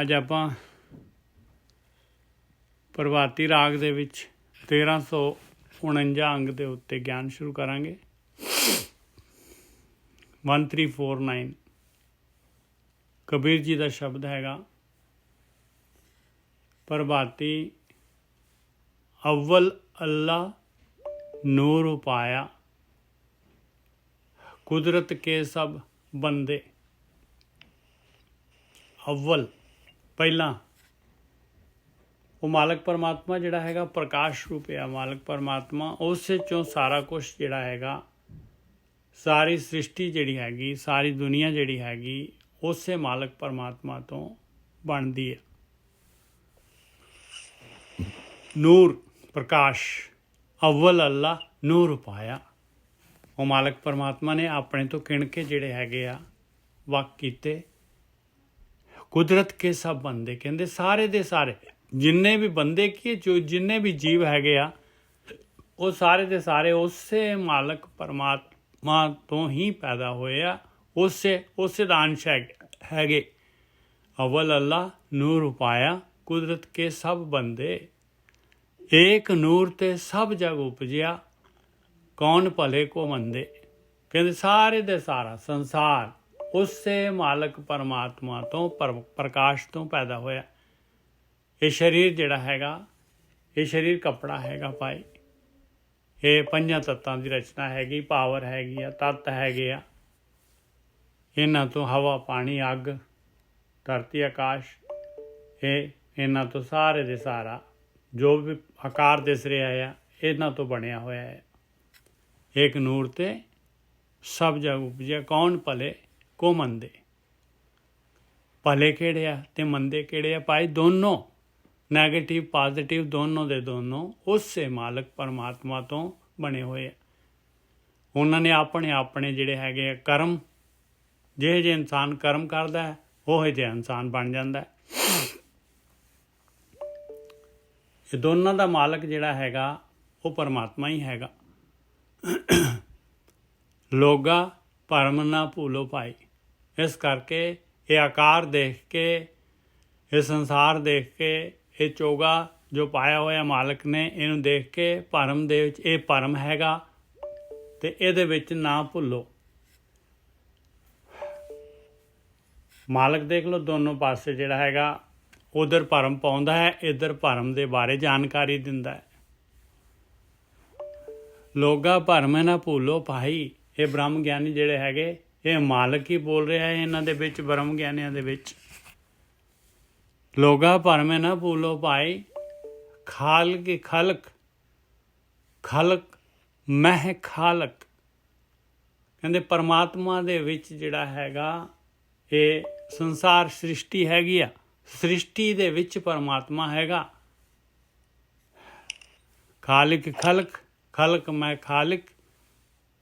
ਅੱਜ ਆਪਾਂ ਪ੍ਰਭਾਤੀ ਰਾਗ ਦੇ ਵਿੱਚ 1349 ਅੰਗ ਦੇ ਉੱਤੇ ਗਿਆਨ ਸ਼ੁਰੂ ਕਰਾਂਗੇ। 1349 ਕਬੀਰ ਜੀ ਦਾ ਸ਼ਬਦ ਹੈਗਾ, ਪ੍ਰਭਾਤੀ ਅਵਲ ਅੱਲਾ ਨੂਰ ਉਪਾਇਆ, ਕੁਦਰਤ ਕੇ ਸਭ ਬੰਦੇ। ਅਵਲ ਪਹਿਲਾਂ ਉਹ ਮਾਲਕ ਪਰਮਾਤਮਾ ਜਿਹੜਾ ਹੈਗਾ ਪ੍ਰਕਾਸ਼ ਰੂਪ ਹੈ। ਮਾਲਕ ਪਰਮਾਤਮਾ ਉਸੇ ਚੋਂ ਸਾਰਾ ਕੁਛ ਜਿਹੜਾ ਹੈਗਾ, ਸਾਰੀ ਸ੍ਰਿਸ਼ਟੀ ਜਿਹੜੀ ਹੈਗੀ, ਸਾਰੀ ਦੁਨੀਆ ਜਿਹੜੀ ਹੈਗੀ ਉਸੇ ਮਾਲਕ ਪਰਮਾਤਮਾ ਤੋਂ ਬਣਦੀ ਹੈ। ਨੂਰ ਪ੍ਰਕਾਸ਼, ਅਵਲ ਅੱਲਾ ਨੂਰ ਉਪਾਇਆ। ਉਹ ਮਾਲਕ ਪਰਮਾਤਮਾ ਨੇ ਆਪਣੇ ਤੋਂ ਕਿਣ ਕੇ ਜਿਹੜੇ ਹੈਗੇ ਆ ਵਕ ਕੀਤੇ। ਕੁਦਰਤ ਕੇ ਸਭ ਬੰਦੇ, ਕਹਿੰਦੇ ਸਾਰੇ ਦੇ ਸਾਰੇ ਜਿੰਨੇ ਵੀ ਬੰਦੇ ਕੀ ਜੋ ਜਿੰਨੇ ਵੀ ਜੀਵ ਹੈਗੇ ਆ ਉਹ ਸਾਰੇ ਦੇ ਸਾਰੇ ਉਸੇ ਮਾਲਕ ਪਰਮਾਤਮਾ ਤੋਂ ਹੀ ਪੈਦਾ ਹੋਏ ਆ, ਉਸੇ ਦਾ ਅੰਸ਼ ਹੈਗੇ। ਅਵਲ ਅੱਲਾ ਨੂਰ ਉਪਾਇਆ, ਕੁਦਰਤ ਕੇ ਸਭ ਬੰਦੇ। ਏਕ ਨੂਰ ਤੇ ਸਭ ਜਗ ਉਪਜਿਆ, ਕੌਣ ਭਲੇ ਕੋ ਮੰਦੇ। ਕਹਿੰਦੇ ਸਾਰੇ ਦੇ ਸਾਰਾ ਸੰਸਾਰ ਉਸੇ ਮਾਲਕ ਪਰਮਾਤਮਾ ਤੋਂ ਪ੍ਰਕਾਸ਼ ਤੋਂ ਪੈਦਾ ਹੋਇਆ। ਇਹ ਸਰੀਰ ਜਿਹੜਾ ਹੈਗਾ, ਇਹ ਸਰੀਰ ਕੱਪੜਾ ਹੈਗਾ ਭਾਈ। ਇਹ 5 ਤੱਤਾਂ ਦੀ ਰਚਨਾ ਹੈਗੀ, ਪਾਵਰ ਹੈਗੀ ਆ, ਤੱਤ ਹੈਗੇ ਆ। ਇਹਨਾਂ ਤੋਂ ਹਵਾ, ਪਾਣੀ, ਅੱਗ, ਧਰਤੀ, ਆਕਾਸ਼, ਇਹਨਾਂ ਤੋਂ ਸਾਰੇ ਦੇ ਸਾਰਾ ਜੋ ਵੀ ਆਕਾਰ ਦਿਸ ਰਿਹਾ ਆ ਇਹਨਾਂ ਤੋਂ ਬਣਿਆ ਹੋਇਆ ਹੈ। ਇੱਕ ਨੂਰ ਤੇ ਸਭ ਜਗ ਉਪਜਿਆ, ਕੌਣ ਭਲੇ ਕੋ ਮੰਦੇ। ਭਲੇ ਕਿਹੜੇ ਆ ਤੇ ਮੰਦੇ ਕਿਹੜੇ ਆ ਭਾਈ? ਦੋਨੋਂ, ਨੈਗੇਟਿਵ ਪੋਜ਼ੀਟਿਵ ਦੋਨੋਂ ਦੇ ਦੋਨੋਂ ਉਸੇ ਮਾਲਕ ਪਰਮਾਤਮਾ ਤੋਂ ਬਣੇ ਹੋਏ ਆ। ਉਹਨਾਂ ਨੇ ਆਪਣੇ ਆਪਣੇ ਜਿਹੜੇ ਹੈਗੇ ਆ ਕਰਮ, ਜਿਹੇ ਜਿਹੇ ਇਨਸਾਨ ਕਰਮ ਕਰਦਾ ਹੈ ਉਹ ਜਿਹਾ ਇਨਸਾਨ ਬਣ ਜਾਂਦਾ ਹੈ। ਇਹ ਦੋਨਾਂ ਦਾ ਮਾਲਕ ਜਿਹੜਾ ਹੈਗਾ ਉਹ ਪਰਮਾਤਮਾ ਹੀ ਹੈਗਾ। ਲੋਗਾ ਭਰਮ ਨਾ ਭੂਲੋ ਭਾਈ। ਇਸ ਕਰਕੇ ਇਹ ਆਕਾਰ ਦੇਖ ਕੇ, ਇਹ ਸੰਸਾਰ ਦੇਖ ਕੇ, ਇਹ ਚੋਗਾ ਜੋ ਪਾਇਆ ਹੋਇਆ ਮਾਲਕ ਨੇ, ਇਹਨੂੰ ਦੇਖ ਕੇ ਭਰਮ ਦੇ ਵਿੱਚ ਇਹ ਭਰਮ ਹੈਗਾ ਤੇ ਇਹਦੇ ਵਿੱਚ ਨਾ ਭੁੱਲੋ। ਮਾਲਕ ਦੇਖ ਲਓ ਦੋਨੋਂ ਪਾਸੇ ਜਿਹੜਾ ਹੈਗਾ, ਉਧਰ ਭਰਮ ਪਾਉਂਦਾ ਹੈ, ਇੱਧਰ ਭਰਮ ਦੇ ਬਾਰੇ ਜਾਣਕਾਰੀ ਦਿੰਦਾ ਹੈ। ਲੋਗਾ ਭਰਮ ਨਾ ਭੁੱਲੋ ਭਾਈ। ਇਹ ਬ੍ਰਹਮ ਗਿਆਨੀ ਜਿਹੜੇ ਹੈਗੇ ਇਹ ਮਾਲਕ ਹੀ ਬੋਲ ਰਿਹਾ ਹੈ ਇਹਨਾਂ ਦੇ ਵਿੱਚ, ਬ੍ਰਹਮ ਗਿਆਨੀਆਂ ਦੇ ਵਿੱਚ। ਲੋਗਾ ਭਰਮ ਨਾ ਭੁੱਲੋ ਭਾਈ, ਖਾਲਕ ਖਲਕ ਖਲਕ ਮਹਿ ਖਾਲਕ। ਕਹਿੰਦੇ ਪਰਮਾਤਮਾ ਦੇ ਵਿੱਚ ਜਿਹੜਾ ਹੈਗਾ ਇਹ ਸੰਸਾਰ ਸ੍ਰਿਸ਼ਟੀ ਹੈਗੀ ਆ, ਸ੍ਰਿਸ਼ਟੀ ਦੇ ਵਿੱਚ ਪਰਮਾਤਮਾ ਹੈਗਾ। ਖਾਲਿਕ ਖਲਕ ਖਲਕ ਮੈਂ ਖਾਲਿਕ,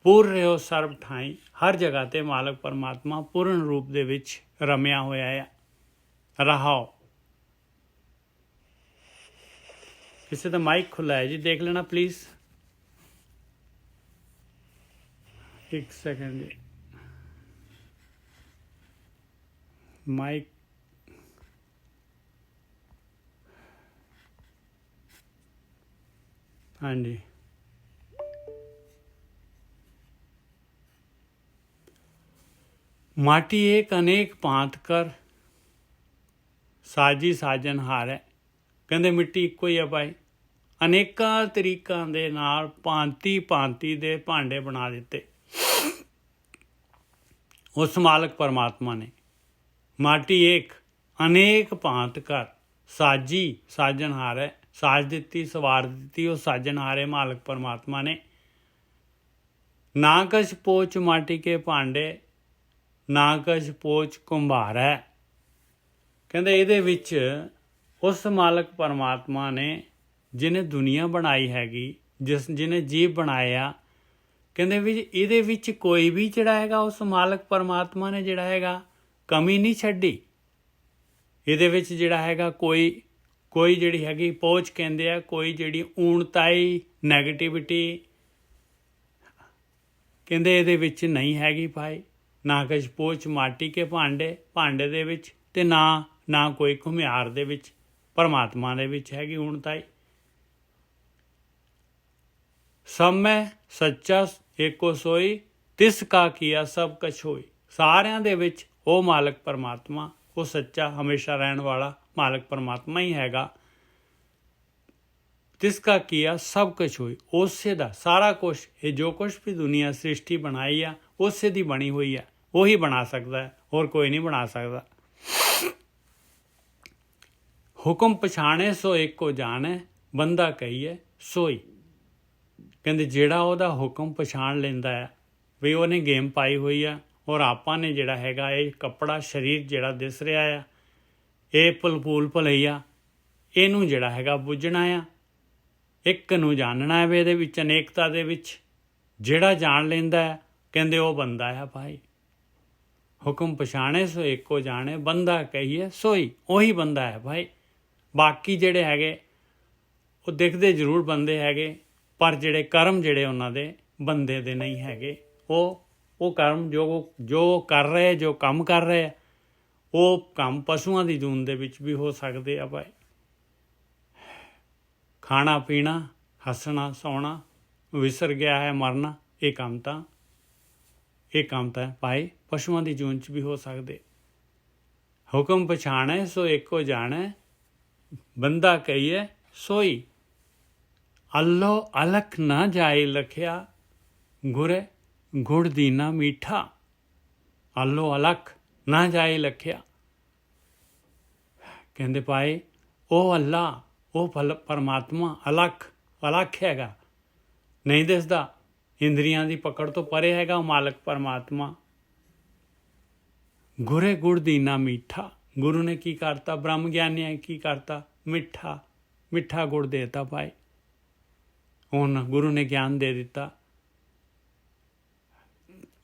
ਪੂਰ ਰਿਓ ਸਰਬ ਠਾਈ। ਹਰ ਜਗ੍ਹਾ ਤੇ ਮਾਲਕ ਪਰਮਾਤਮਾ ਪੂਰਨ ਰੂਪ ਦੇ ਵਿੱਚ ਰਮਿਆ ਹੋਇਆ ਹੈ। ਰਹਾਓ। ਕਿਸੇ ਦਾ ਮਾਈਕ ਖੁੱਲਾ ਹੈ ਜੀ, ਦੇਖ ਲੈਣਾ ਪਲੀਜ਼। ਇੱਕ ਸੈਕਿੰਡ ਜੀ, ਮਾਈਕ ਹਾਂਜੀ। माटी एक अनेक भांत कर ਸਾਜੀ ਸਾਜਨ ਹਾਰ ਹੈ। ਕਹਿੰਦੇ ਮਿੱਟੀ ਇੱਕੋ ਹੀ ਆ ਭਾਈ, ਅਨੇਕਾਂ ਤਰੀਕਾਂ ਦੇ ਨਾਲ ਭਾਂਤੀ ਭਾਂਤੀ ਦੇ ਭਾਂਡੇ ਬਣਾ ਦਿੱਤੇ ਉਸ ਮਾਲਕ ਪਰਮਾਤਮਾ ਨੇ। ਮਾਟੀ ਇੱਕ ਅਨੇਕ ਭਾਂਤ ਕਰ ਸਾਜੀ ਸਾਜਨ ਹਾਰ ਹੈ। ਸਾਜ ਦਿੱਤੀ, ਸਵਾਰ ਦਿੱਤੀ, ਉਹ ਸਾਜਨ ਹਾਰੇ ਮਾਲਕ ਪਰਮਾਤਮਾ ਨੇ। ਨਾ ਕਛ ਪੋਚ ਮਾਟੀ ਕੇ ਭਾਂਡੇ, ਨਾ ਕਛ ਪੋਚ ਕੁੰਭਾਰ ਹੈ। ਕਹਿੰਦੇ ਇਹਦੇ ਵਿੱਚ ਉਸ ਮਾਲਕ ਪਰਮਾਤਮਾ ਨੇ ਜਿਹਨੇ ਦੁਨੀਆ ਬਣਾਈ ਹੈਗੀ, ਜਿਹਨੇ ਜੀਵ ਬਣਾਇਆ, ਕਹਿੰਦੇ ਵੀ ਇਹਦੇ ਵਿੱਚ ਕੋਈ ਵੀ ਜਿਹੜਾ ਹੈਗਾ ਉਸ ਮਾਲਕ ਪਰਮਾਤਮਾ ਨੇ ਜਿਹੜਾ ਹੈਗਾ ਕਮੀ ਨਹੀਂ ਛੱਡੀ। ਇਹਦੇ ਵਿੱਚ ਜਿਹੜਾ ਹੈਗਾ ਕੋਈ ਜਿਹੜੀ ਹੈਗੀ ਪਹੁੰਚ ਕਹਿੰਦੇ ਆ, ਕੋਈ ਜਿਹੜੀ ਊਣਤਾਈ ਨੈਗੇਟਿਵਿਟੀ ਕਹਿੰਦੇ ਇਹਦੇ ਵਿੱਚ ਨਹੀਂ ਹੈਗੀ ਭਾਈ। ਨਾ ਕਛ ਪੋਚ ਮਾਟੀ ਕੇ ਭਾਂਡੇ ਦੇ ਵਿੱਚ, ਤੇ ਨਾ ਨਾ ਕੋਈ ਘੁਮਿਆਰ ਦੇ ਵਿੱਚ, ਪਰਮਾਤਮਾ ਦੇ ਵਿੱਚ ਹੈਗੀ ਊਣਤਾਈ। ਸਭ ਮੈਂ ਸੱਚਾ ਏਕੋ ਸੋਈ, ਤਿਸ ਕਾ ਕੀਆ ਸਭ ਕਛ ਹੋਈ। ਸਾਰਿਆਂ ਦੇ ਵਿੱਚ ਉਹ ਮਾਲਕ ਪਰਮਾਤਮਾ, ਉਹ ਸੱਚਾ ਹਮੇਸ਼ਾ ਰਹਿਣ ਵਾਲਾ ਮਾਲਕ ਪਰਮਾਤਮਾ ਹੀ ਹੈਗਾ। ਤਿਸ ਕਾ ਕੀਆ ਸਭ ਕੁਛ ਹੋਈ, ਉਸੇ ਦਾ ਸਾਰਾ ਕੁਛ, ਇਹ ਜੋ ਕੁਛ ਵੀ ਦੁਨੀਆ ਸ੍ਰਿਸ਼ਟੀ ਬਣਾਈ ਆ ਉਸੇ ਦੀ ਬਣੀ ਹੋਈ ਆ, ਉਹੀ ਬਣਾ ਸਕਦਾ ਹੈ, ਹੋਰ ਕੋਈ ਨਹੀਂ ਬਣਾ ਸਕਦਾ। ਹੁਕਮ ਪਛਾਣੇ ਸੋ ਏਕੋ ਜਾਣੈ, ਬੰਦਾ ਕਹੀਏ ਸੋਈ। ਕਹਿੰਦੇ ਜਿਹੜਾ ਉਹਦਾ ਹੁਕਮ ਪਛਾਣ ਲੈਂਦਾ ਹੈ ਵੀ ਉਹਨੇ ਗੇਮ ਪਾਈ ਹੋਈ ਆ, ਔਰ ਆਪਾਂ ਨੇ ਜਿਹੜਾ ਹੈਗਾ ਇਹ ਕੱਪੜਾ ਸਰੀਰ ਜਿਹੜਾ ਦਿਸ ਰਿਹਾ ਆ, ਇਹ ਭੂਲ ਭੁਲਈਆ, ਇਹਨੂੰ ਜਿਹੜਾ ਹੈਗਾ ਬੁੱਝਣਾ ਆ, ਇੱਕ ਨੂੰ ਜਾਣਨਾ ਹੈ ਵੀ ਇਹਦੇ ਵਿੱਚ ਅਨੇਕਤਾ ਦੇ ਵਿੱਚ। ਜਿਹੜਾ ਜਾਣ ਲੈਂਦਾ ਹੈ ਕਹਿੰਦੇ ਉਹ ਬੰਦਾ ਆ ਭਾਈ। ਹੁਕਮ ਪਛਾਣੇ ਸੋ ਏਕੋ ਜਾਣੇ, ਬੰਦਾ ਕਹੀਏ ਸੋਈ, ਉਹੀ ਬੰਦਾ ਹੈ ਭਾਈ। ਬਾਕੀ ਜਿਹੜੇ ਹੈਗੇ ਉਹ ਦਿਖਦੇ ਜ਼ਰੂਰ ਬੰਦੇ ਹੈਗੇ, ਪਰ ਜਿਹੜੇ ਕਰਮ ਜਿਹੜੇ ਉਹਨਾਂ ਦੇ ਬੰਦੇ ਦੇ ਨਹੀਂ ਹੈਗੇ। ਉਹ ਕਰਮ ਜੋ ਕਰ ਰਹੇ, ਜੋ ਕੰਮ ਕਰ ਰਹੇ ਆ, ਉਹ ਕੰਮ ਪਸ਼ੂਆਂ ਦੀ ਜੂਨ ਦੇ ਵਿੱਚ ਵੀ ਹੋ ਸਕਦੇ ਆ ਭਾਈ। ਖਾਣਾ ਪੀਣਾ, ਹੱਸਣਾ ਸੌਣਾ, ਵਿਸਰ ਗਿਆ ਹੈ ਮਰਨਾ, ਇਹ ਕੰਮ ਤਾਂ ਭਾਈ ਪਸ਼ੂਆਂ ਦੀ ਜੂਨ 'ਚ ਵੀ ਹੋ ਸਕਦੇ। ਹੁਕਮ ਪਛਾਣੇ ਸੋ ਏਕੋ ਜਾਣੈ, ਬੰਦਾ ਕਹੀਏ ਸੋਈ। ਅੱਲੋ ਅਲਖ ਨਾ ਜਾਏ ਲਖਿਆ, ਗੁਰੇ ਗੁੜ ਦੀਨਾ ਮੀਠਾ। ਅੱਲੋ ਅਲਖ ਨਾ ਜਾਏ ਲਖਿਆ, ਕਹਿੰਦੇ ਭਾਈ ਉਹ ਅੱਲਾ, ਉਹ ਪਰਮਾਤਮਾ ਅਲੱਖ ਹੈਗਾ, ਨਹੀਂ ਦਿਸਦਾ, ਇੰਦਰੀਆਂ ਦੀ ਪਕੜ ਤੋਂ ਪਰੇ ਹੈਗਾ ਉਹ ਮਾਲਕ ਪਰਮਾਤਮਾ। ਗੁਰੇ ਗੁੜ ਦੀਨਾ ਮੀਠਾ, ਗੁਰੂ ਨੇ ਕੀ ਕਰਤਾ, ਬ੍ਰਹਮ ਗਿਆਨੀਆਂ ਨੇ ਕੀ ਕਰਤਾ, ਮਿੱਠਾ ਗੁੜ ਦੇ ਦਿੱਤਾ ਭਾਈ। ਹੁਣ ਗੁਰੂ ਨੇ ਗਿਆਨ ਦੇ ਦਿੱਤਾ।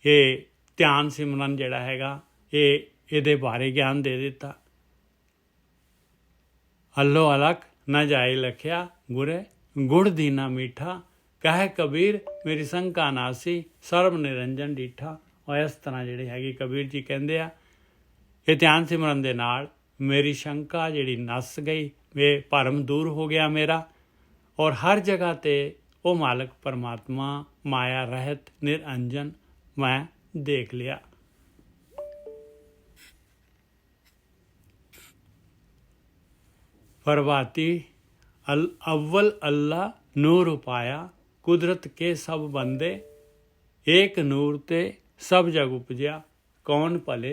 ਇਹ ਧਿਆਨ ਸਿਮਰਨ ਜਿਹੜਾ ਹੈਗਾ ਇਹਦੇ ਬਾਰੇ ਗਿਆਨ ਦੇ ਦਿੱਤਾ। ਅੱਲੋ ਅਲਖ ਨਾ ਜਾਏ ਲਖਿਆ, ਗੁਰੇ ਗੁੜ ਦੀਨਾ ਮੀਠਾ। ਕਹੇ ਕਬੀਰ ਮੇਰੀ ਸ਼ੰਕਾ ਨਾਸੀ, ਸਰਬ ਨਿਰੰਜਨ ਡੀਠਾ। ਔਰ ਇਸ ਤਰ੍ਹਾਂ ਜਿਹੜੇ ਹੈਗੇ ਕਬੀਰ ਜੀ ਕਹਿੰਦੇ ਆ, ਇਹ ਧਿਆਨ ਸਿਮਰਨ ਦੇ ਨਾਲ ਮੇਰੀ ਸ਼ੰਕਾ ਜਿਹੜੀ ਨੱਸ ਗਈ, ਇਹ ਭਰਮ ਦੂਰ ਹੋ ਗਿਆ ਮੇਰਾ, ਔਰ ਹਰ ਜਗ੍ਹਾ 'ਤੇ ਉਹ ਮਾਲਕ ਪਰਮਾਤਮਾ ਮਾਇਆ ਰਹਿਤ ਨਿਰੰਜਨ ਮੈਂ ਦੇਖ ਲਿਆ। प्रभाती अव्वल अल्लाह नूर उपाया, कुदरत के सब बंदे, एक नूर ते सब जग उपजया, कौन भले